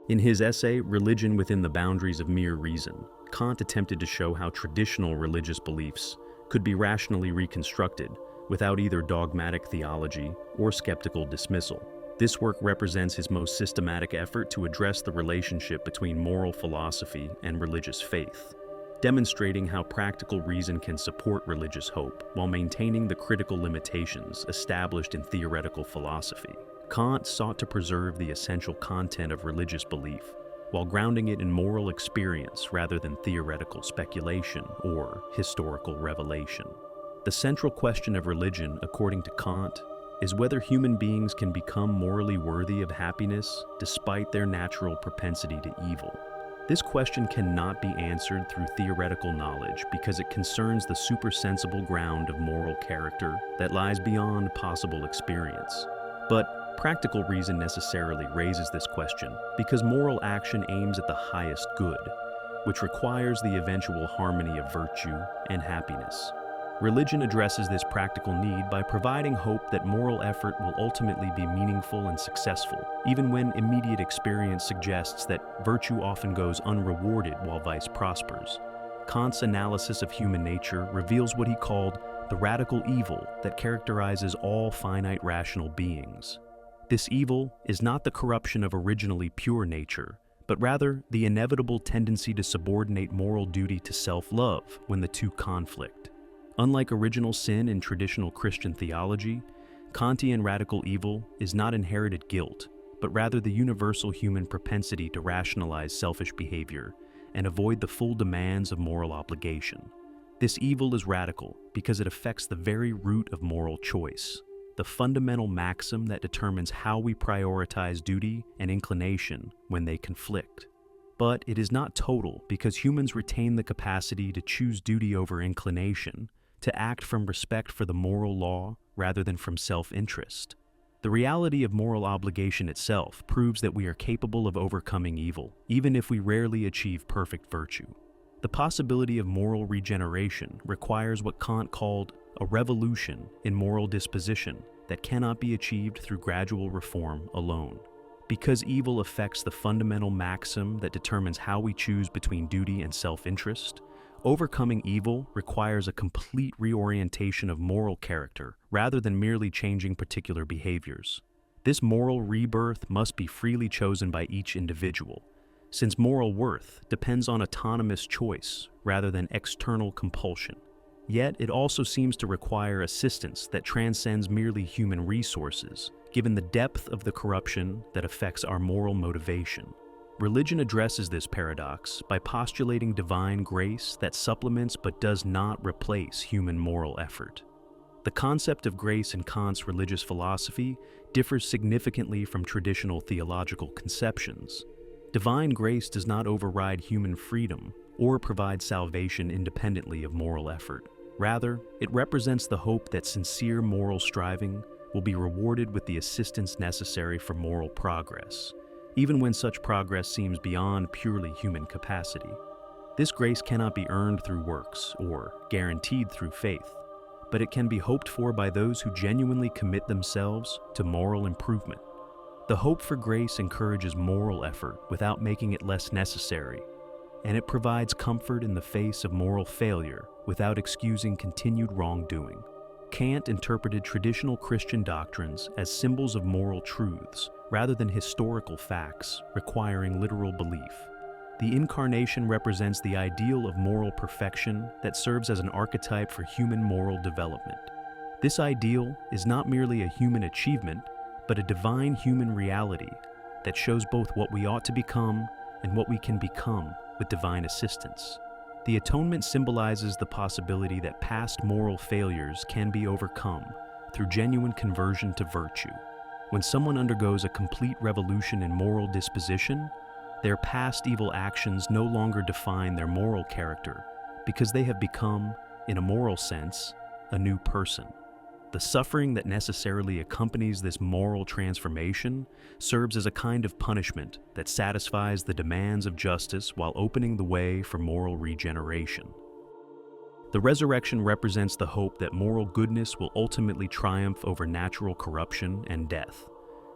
In his essay, Religion Within the Boundaries of Mere Reason, Kant attempted to show how traditional religious beliefs could be rationally reconstructed without either dogmatic theology or skeptical dismissal. This work represents his most systematic effort to address the relationship between moral philosophy and religious faith, demonstrating how practical reason can support religious hope while maintaining the critical limitations established in theoretical philosophy. Kant sought to preserve the essential content of religious belief while grounding it in moral experience rather than theoretical speculation or historical revelation. The central question of religion, according to Kant, is whether human beings can become morally worthy of happiness despite their natural propensity to evil. This question cannot be answered through theoretical knowledge because it concerns the supersensible ground of moral character that lies beyond possible experience. But practical reason necessarily raises this question because moral action aims at the highest good, which requires the eventual harmony of virtue and happiness. Religion addresses this practical need by providing hope that moral effort will ultimately be meaningful and successful, even when immediate experience suggests that virtue often goes unrewarded while vice prospers. Kant's analysis of human nature reveals what he called the radical evil that characterizes all finite rational beings. This evil is not the corruption of originally pure nature, but rather the inevitable tendency to subordinate moral duty to self-love when the two conflict. Unlike original sin in traditional Christian theology, Kantian radical evil is not inherited guilt, but rather the universal human propensity to rationalize selfish behavior and avoid the full demands of moral obligation. This evil is radical because it affects the very root of moral choice, the fundamental maxim that determines how we prioritize duty and inclination when they conflict. But it is not total because humans retain the capacity to choose duty over inclination, to act from respect for the moral law rather than from self-interest. The reality of moral obligation itself proves that we are capable of overcoming evil, even if we rarely achieve perfect virtue. The possibility of moral regeneration requires what Kant called a revolution in moral disposition that cannot be achieved through gradual reform alone. Because evil affects the fundamental maxim that determines how we choose between duty and self-interest, overcoming evil requires a complete reorientation of moral character rather than merely changing particular behaviors. This moral rebirth must be freely chosen by each individual, since moral worth depends on autonomous choice rather than external compulsion. Yet it also seems to require assistance that transcends merely human resources, given the depth of the corruption that affects our moral motivation. Religion addresses this paradox by postulating divine grace that supplements but does not replace human moral effort. The concept of grace in Kant's religious philosophy differs significantly from traditional theological conceptions. Divine grace does not override human freedom or provide salvation independently of moral effort. Rather, it represents the hope that sincere moral striving will be rewarded with the assistance necessary for moral progress, even when such progress seems beyond purely human capacity. This grace cannot be earned through works or guaranteed through faith, but it can be hoped for by those who genuinely commit themselves to moral improvement. The hope for grace encourages moral effort without making it less necessary, and it provides comfort in the face of moral failure without excusing continued wrongdoing. Kant interpreted traditional Christian doctrines as symbols of moral truths rather than historical facts requiring literal belief. The Incarnation represents the ideal of moral perfection that serves as an archetype for human moral development. This ideal is not merely a human achievement, but a divine human reality that shows both what we ought to become and what we can become with divine assistance. The atonement symbolizes the possibility that past moral failures can be overcome through genuine conversion to virtue. When someone undergoes a complete revolution in moral disposition, their past evil actions no longer define their moral character because they have become, in a moral sense, a new person. The suffering that necessarily accompanies this moral transformation serves as a kind of punishment that satisfies the demands of justice while opening the way for moral regeneration. The resurrection represents the hope that moral goodness will ultimately triumph over natural corruption and death.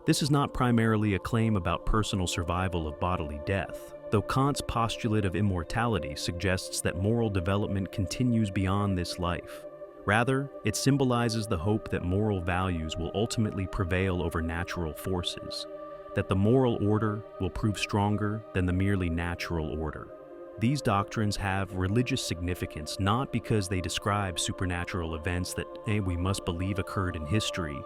This is not primarily a claim about personal survival of bodily death, though Kant's postulate of immortality suggests that moral development continues beyond this life. Rather, it symbolizes the hope that moral values will ultimately prevail over natural forces, that the moral order will prove stronger than the merely natural order. These doctrines have religious significance not because they describe supernatural events that we must believe occurred in history,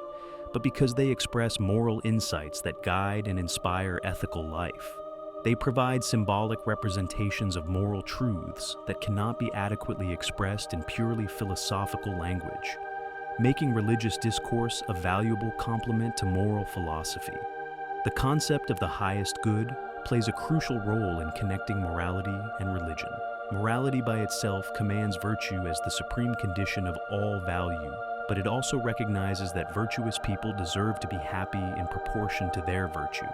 but because they express moral insights that guide and inspire ethical life. They provide symbolic representations of moral truths that cannot be adequately expressed in purely philosophical language, making religious discourse a valuable complement to moral philosophy. The concept of the highest good plays a crucial role in connecting morality and religion. Morality by itself commands virtue as the supreme condition of all value, but it also recognizes that virtuous people deserve to be happy in proportion to their virtue.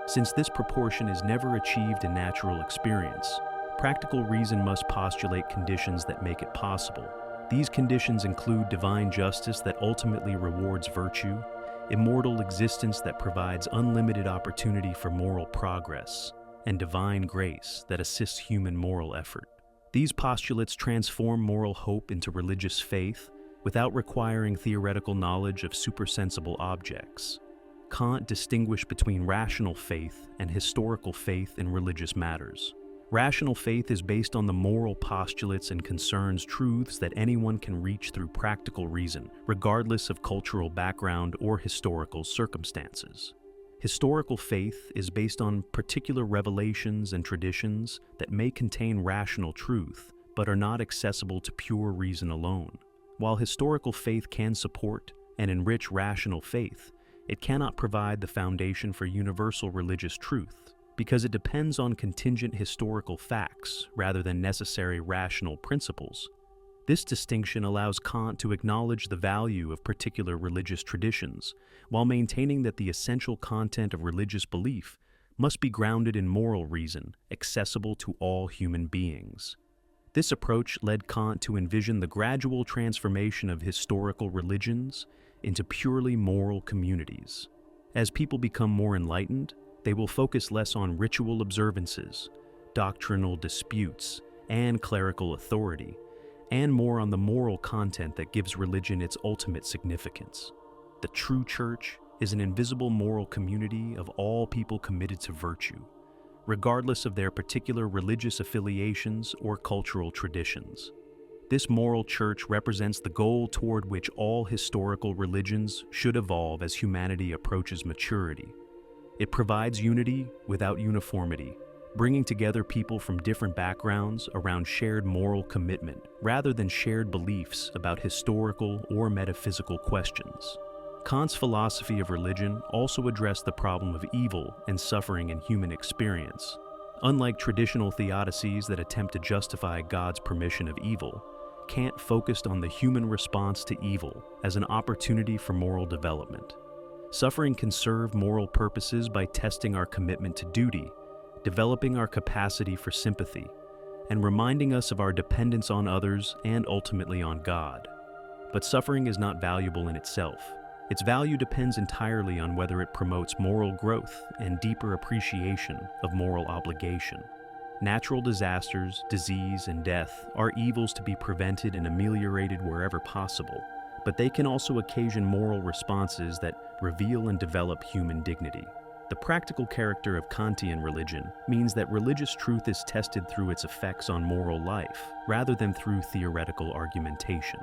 Since this proportion is never achieved in natural experience, practical reason must postulate conditions that make it possible. These conditions include divine justice that ultimately rewards virtue, immortal existence that provides unlimited opportunity for moral progress, and divine grace that assists human moral effort. These postulates transform moral hope into religious faith without requiring theoretical knowledge of supersensible objects. Kant distinguished between rational faith and historical faith in religious matters. Rational faith is based on the moral postulates and concerns truths that anyone can reach through practical reason, regardless of cultural background or historical circumstances. Historical faith is based on particular revelations and traditions that may contain rational truth, but are not accessible to pure reason alone. While historical faith can support and enrich rational faith, it cannot provide the foundation for universal religious truth, because it depends on contingent historical facts rather than necessary rational principles. This distinction allows Kant to acknowledge the value of particular religious traditions, while maintaining that the essential content of religious belief must be grounded in moral reason, accessible to all human beings. This approach led Kant to envision the gradual transformation of historical religions into purely moral communities. As people become more enlightened, they will focus less on ritual observances, doctrinal disputes, and clerical authority, and more on the moral content that gives religion its ultimate significance. The true church is an invisible moral community of all people committed to virtue, regardless of their particular religious affiliations or cultural traditions. This moral church represents the goal toward which all historical religions should evolve as humanity approaches maturity. It provides unity without uniformity, bringing together people from different backgrounds around shared moral commitment rather than shared beliefs about historical or metaphysical questions. Kant's philosophy of religion also addressed the problem of evil and suffering in human experience. Unlike traditional theodicies that attempt to justify God's permission of evil, Kant focused on the human response to evil as an opportunity for moral development. Suffering can serve moral purposes by testing our commitment to duty, developing our capacity for sympathy, and reminding us of our dependence on others and ultimately on God. But suffering is not valuable in itself. Its value depends entirely on whether it promotes moral growth and deeper appreciation of moral obligation. Natural disasters, disease, and death are evils to be prevented and ameliorated wherever possible, but they can also occasion moral responses that reveal and develop human dignity. The practical character of Kantian religion means that religious truth is tested through its effects on moral life, rather than through theoretical argumentation.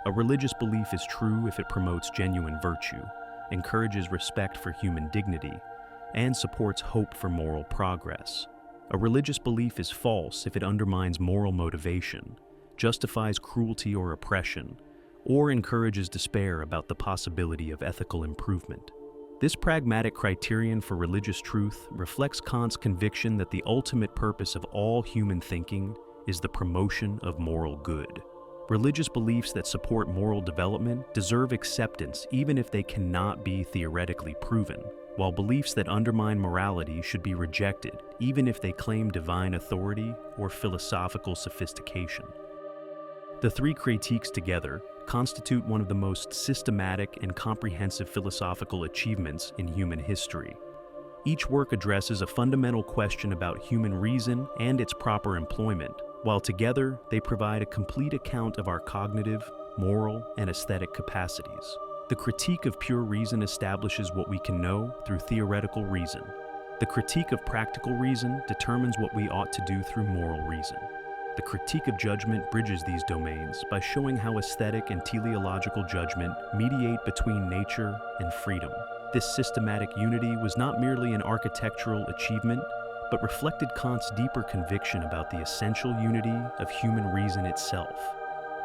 A religious belief is true if it promotes genuine virtue, encourages respect for human dignity, and supports hope for moral progress. A religious belief is false if it undermines moral motivation, justifies cruelty or oppression, or encourages despair about the possibility of ethical improvement. This pragmatic criterion for religious truth reflects Kant's conviction that the ultimate purpose of all human thinking is the promotion of moral good. Religious beliefs that support moral development deserve acceptance even if they cannot be theoretically proven, while beliefs that undermine morality should be rejected even if they claim divine authority or philosophical sophistication. The three critiques together constitute one of the most systematic and comprehensive philosophical achievements in human history. Each work addresses a fundamental question about human reason and its proper employment, while together they provide a complete account of our cognitive, moral, and aesthetic capacities. The critique of pure reason establishes what we can know through theoretical reason. The critique of practical reason determines what we ought to do through moral reason. The critique of judgment bridges these domains by showing how aesthetic and teleological judgment mediate between nature and freedom. This systematic unity was not merely an architectural achievement, but reflected Kant's deeper conviction about the essential unity of human reason itself.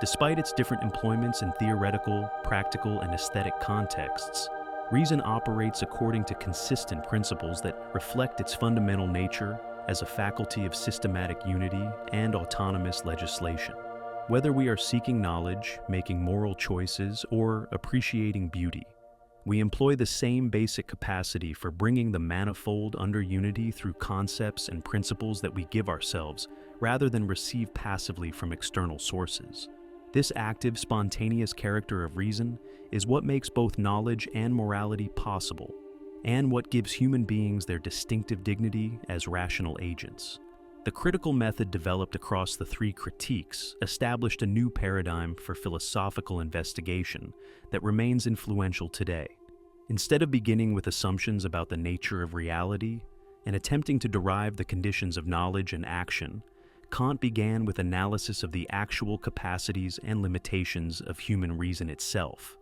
Despite its different employments in theoretical, practical, and aesthetic contexts, reason operates according to consistent principles that reflect its fundamental nature as a faculty of systematic unity and autonomous legislation. Whether we are seeking knowledge, making moral choices, or appreciating beauty, we employ the same basic capacity for bringing the manifold under unity through concepts and principles that we give ourselves, rather than receive passively from external sources. This active, spontaneous character of reason is what makes both knowledge and morality possible, and what gives human beings their distinctive dignity as rational agents. The critical method developed across the three critiques established a new paradigm for philosophical investigation that remains influential today. Instead of beginning with assumptions about the nature of reality and attempting to derive the conditions of knowledge and action, Kant began with analysis of the actual capacities and limitations of human reason itself.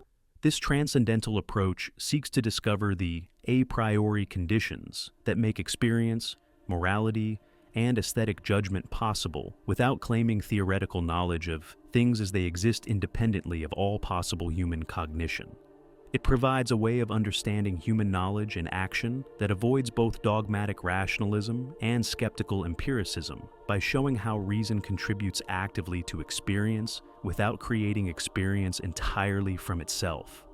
This transcendental approach seeks to discover the a priori conditions that make experience, morality, and aesthetic judgment possible without claiming theoretical knowledge of things as they exist independently of all possible human cognition. It provides a way of understanding human knowledge and action that avoids both dogmatic rationalism and skeptical empiricism by showing how reason contributes actively to experience without creating experience entirely from itself.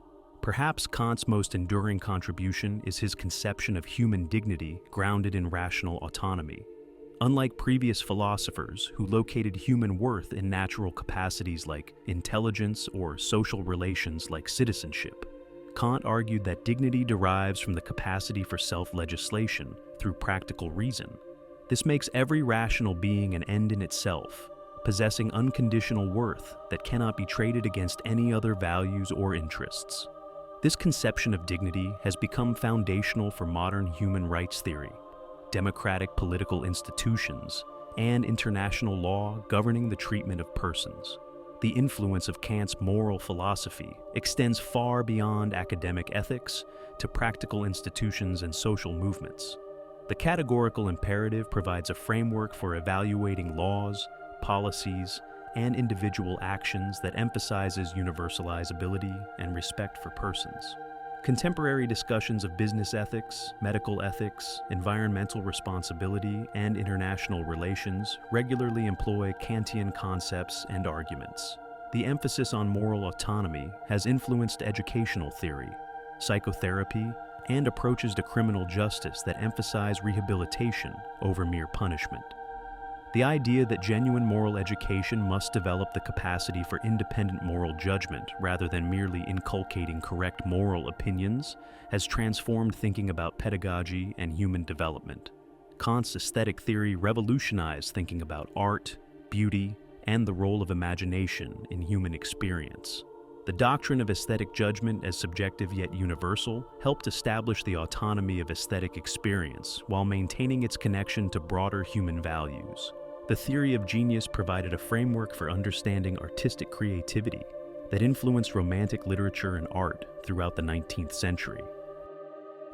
Perhaps Kant's most enduring contribution is his conception of human dignity grounded in rational autonomy. Unlike previous philosophers who located human worth in natural capacities like intelligence or social relations like citizenship, Kant argued that dignity derives from the capacity for self-legislation through practical reason. This makes every rational being an end in itself, possessing unconditional worth that cannot be traded against any other values or interests. This conception of dignity has become foundational for modern human rights theory, democratic political institutions, and international law governing the treatment of persons. The influence of Kant's moral philosophy extends far beyond academic ethics to practical institutions and social movements. The categorical imperative provides a framework for evaluating laws, policies, and individual actions that emphasizes universalizability and respect for persons. Contemporary discussions of business ethics, medical ethics, environmental responsibility, and international relations regularly employ Kantian concepts and arguments. The emphasis on moral autonomy has influenced educational theory, psychotherapy, and approaches to criminal justice that emphasize rehabilitation over mere punishment. The idea that genuine moral education must develop the capacity for independent moral judgment rather than merely inculcating correct moral opinions has transformed thinking about pedagogy and human development. Kant's aesthetic theory revolutionized thinking about art, beauty, and the role of imagination in human experience. The doctrine of aesthetic judgment as subjective yet universal helped establish the autonomy of aesthetic experience while maintaining its connection to broader human values. The theory of genius provided a framework for understanding artistic creativity that influenced romantic literature and art throughout the 19th century.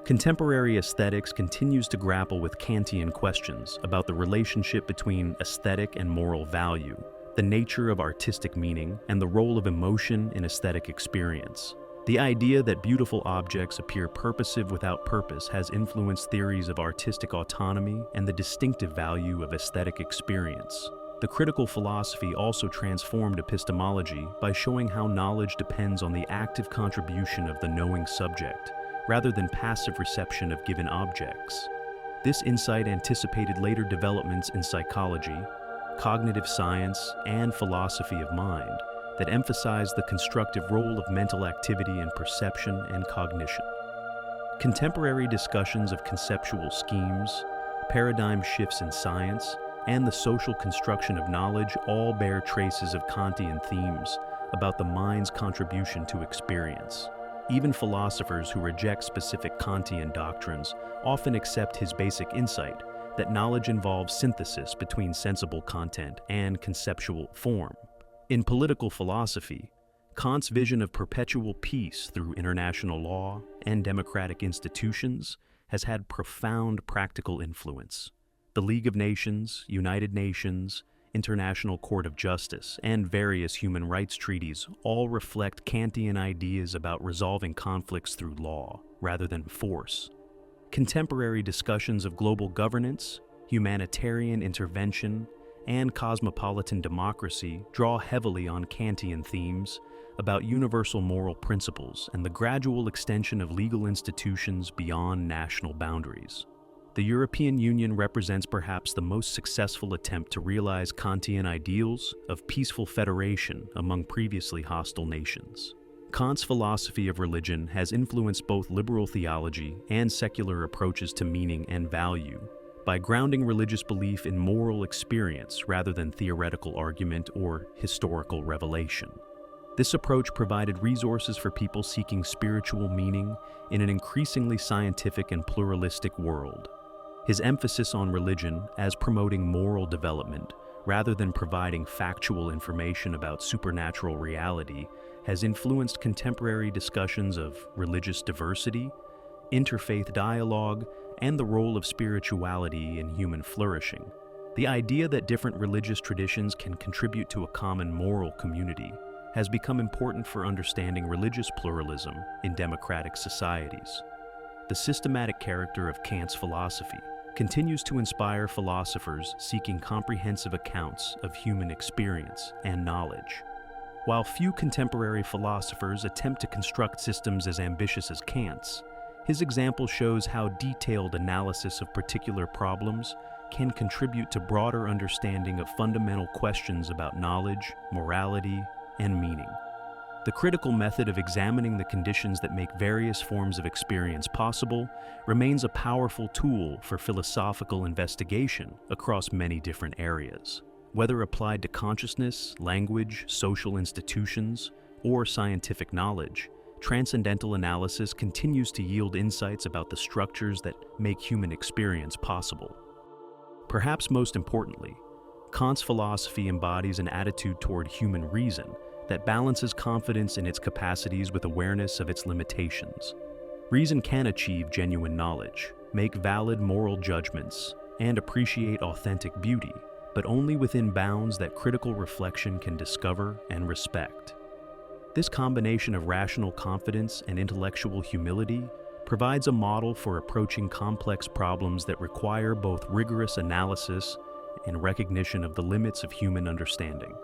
Contemporary aesthetics continues to grapple with Kantian questions about the relationship between aesthetic and moral value, the nature of artistic meaning, and the role of emotion in aesthetic experience. The idea that beautiful objects appear purposive without purpose has influenced theories of artistic autonomy and the distinctive value of aesthetic experience. The critical philosophy also transformed epistemology by showing how knowledge depends on the active contribution of the knowing subject, rather than passive reception of given objects. This insight anticipated later developments in psychology, cognitive science, and philosophy of mind that emphasize the constructive role of mental activity in perception and cognition. Contemporary discussions of conceptual schemes, paradigm shifts in science, and the social construction of knowledge all bear traces of Kantian themes about the mind's contribution to experience. Even philosophers who reject specific Kantian doctrines often accept his basic insight that knowledge involves synthesis between sensible content and conceptual form. In political philosophy, Kant's vision of perpetual peace through international law and democratic institutions has had profound practical influence. The League of Nations, United Nations, International Court of Justice, and various human rights treaties all reflect Kantian ideas about resolving conflicts through law rather than force. Contemporary discussions of global governance, humanitarian intervention, and cosmopolitan democracy draw heavily on Kantian themes about universal moral principles and the gradual extension of legal institutions beyond national boundaries. The European Union represents perhaps the most successful attempt to realize Kantian ideals of peaceful federation among previously hostile nations. Kant's philosophy of religion has influenced both liberal theology and secular approaches to meaning and value, by grounding religious belief in moral experience rather than theoretical argument or historical revelation. This approach provided resources for people seeking spiritual meaning in an increasingly scientific and pluralistic world. His emphasis on religion as promoting moral development rather than providing factual information about supernatural reality has influenced contemporary discussions of religious diversity, interfaith dialogue, and the role of spirituality in human flourishing. The idea that different religious traditions can contribute to a common moral community has become important for understanding religious pluralism in democratic societies. The systematic character of Kant's philosophy continues to inspire philosophers seeking comprehensive accounts of human experience and knowledge. While few contemporary philosophers attempt to construct systems as ambitious as Kant's, his example shows how detailed analysis of particular problems can contribute to broader understanding of fundamental questions about knowledge, morality, and meaning. The critical method of examining the conditions that make various forms of experience possible remains a powerful tool for philosophical investigation across many different areas. Whether applied to consciousness, language, social institutions, or scientific knowledge, transcendental analysis continues to yield insights about the structures that make human experience possible. Perhaps most importantly, Kant's philosophy embodies an attitude toward human reason that balances confidence in its capacities with awareness of its limitations. Reason can achieve genuine knowledge, make valid moral judgments, and appreciate authentic beauty, but only within bounds that critical reflection can discover and respect. This combination of rational confidence and intellectual humility provides a model for approaching complex problems that require both rigorous analysis and recognition of the limits of human understanding.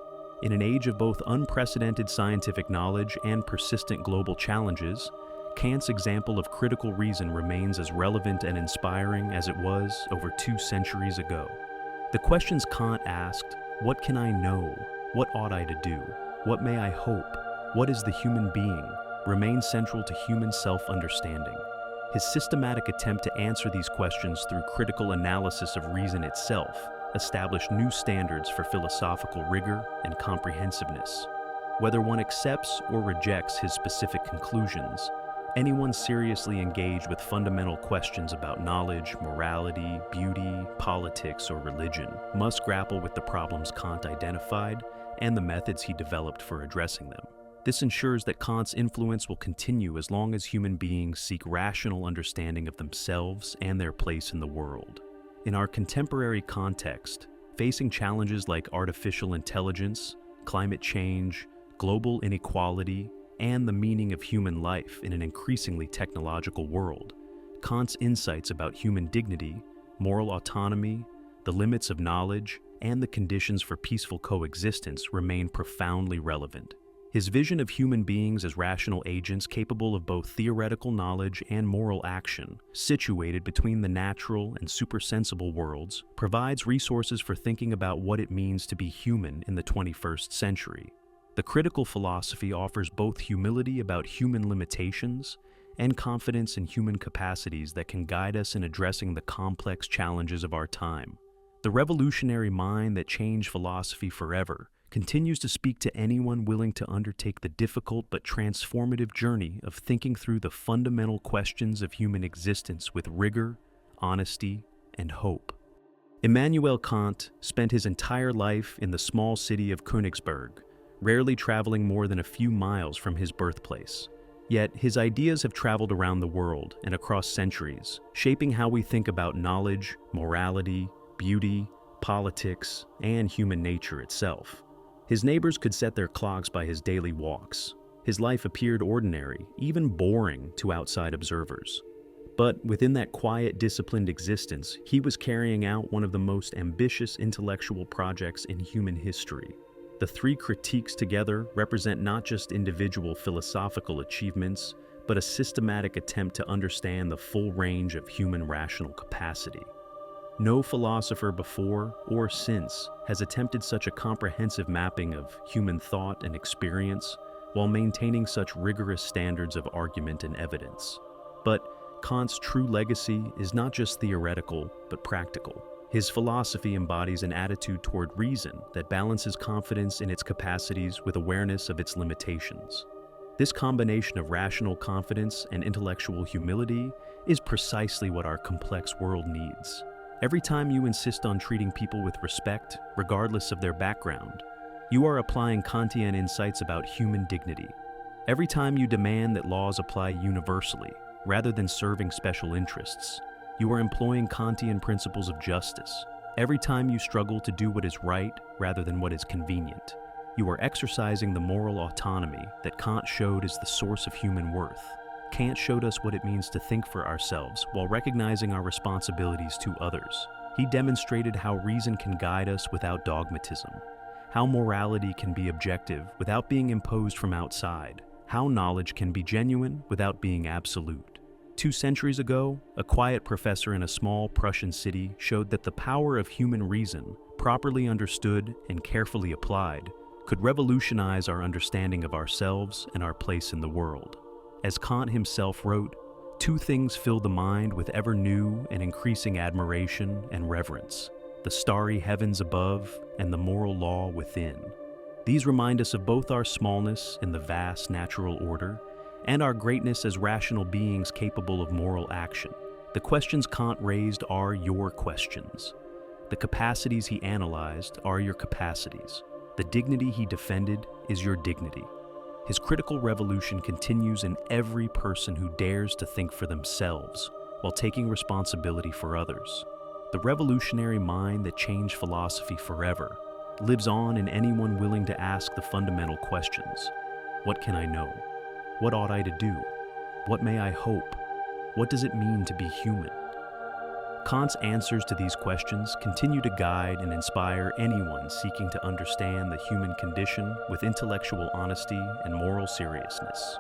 In an age of both unprecedented scientific knowledge and persistent global challenges, Kant's example of critical reason remains as relevant and inspiring as it was over 2 centuries ago. The questions Kant asked, "What can I know? What ought I to do? What may I hope? What is the human being?" remain central to human self-understanding. His systematic attempt to answer these questions through critical analysis of reason itself established new standards for philosophical rigor and comprehensiveness. Whether one accepts or rejects his specific conclusions, anyone seriously engaged with fundamental questions about knowledge, morality, beauty, politics, or religion must grapple with the problems Kant identified and the methods he developed for addressing them. This ensures that Kant's influence will continue as long as human beings seek rational understanding of themselves and their place in the world. In our contemporary context, facing challenges like artificial intelligence, climate change, global inequality, and the meaning of human life in an increasingly technological world. Kant's insights about human dignity, moral autonomy, the limits of knowledge, and the conditions for peaceful coexistence remain profoundly relevant. His vision of human beings as rational agents capable of both theoretical knowledge and moral action, situated between the natural and supersensible worlds, provides resources for thinking about what it means to be human in the 21st century. The critical philosophy offers both humility about human limitations and confidence in human capacities that can guide us in addressing the complex challenges of our time. The revolutionary mind that changed philosophy forever continues to speak to anyone willing to undertake the difficult but transformative journey of thinking through the fundamental questions of human existence with rigor, honesty, and hope. Immanuel Kant spent his entire life in the small city of Königsberg, rarely traveling more than a few miles from his birthplace. Yet, his ideas have traveled around the world and across centuries, shaping how we think about knowledge, morality, beauty, politics, and human nature itself. His neighbors could set their clocks by his daily walks. His life appeared ordinary, even boring to outside observers. But within that quiet, disciplined existence, he was carrying out one of the most ambitious intellectual projects in human history. The three critiques together represent not just individual philosophical achievements, but a systematic attempt to understand the full range of human rational capacity. No philosopher before or since has attempted such a comprehensive mapping of human thought and experience while maintaining such rigorous standards of argument and evidence. But Kant's true legacy is not just theoretical, but practical. His philosophy embodies an attitude toward reason that balances confidence in its capacities with awareness of its limitations. This combination of rational confidence and intellectual humility is precisely what our complex world needs. Every time you insist on treating people with respect, regardless of their background, you are applying Kantian insights about human dignity. Every time you demand that laws apply universally, rather than serving special interests, you are employing Kantian principles of justice. Every time you struggle to do what is right rather than what is convenient, you are exercising the moral autonomy that Kant showed is the source of human worth. Kant showed us what it means to think for ourselves while recognizing our responsibilities to others. He demonstrated how reason can guide us without dogmatism, how morality can be objective without being imposed from outside, how knowledge can be genuine without being absolute. 2 centuries ago, a quiet professor in a small Prussian city showed that the power of human reason, properly understood and carefully applied, could revolutionize our understanding of ourselves and our place in the world. As Kant himself wrote, 2 things fill the mind with ever new and increasing admiration and reverence: the starry heavens above and the moral law within. These remind us of both our smallness in the vast natural order and our greatness as rational beings capable of moral action. The questions Kant raised are your questions. The capacities he analyzed are your capacities. The dignity he defended is your dignity. His critical revolution continues in every person who dares to think for themselves while taking responsibility for others. The revolutionary mind that changed philosophy forever lives on in anyone willing to ask the fundamental questions. What can I know? What ought I to do? What may I hope? What does it mean to be human? Kant's answers to these questions continue to guide and inspire anyone seeking to understand the human condition with intellectual honesty and moral seriousness.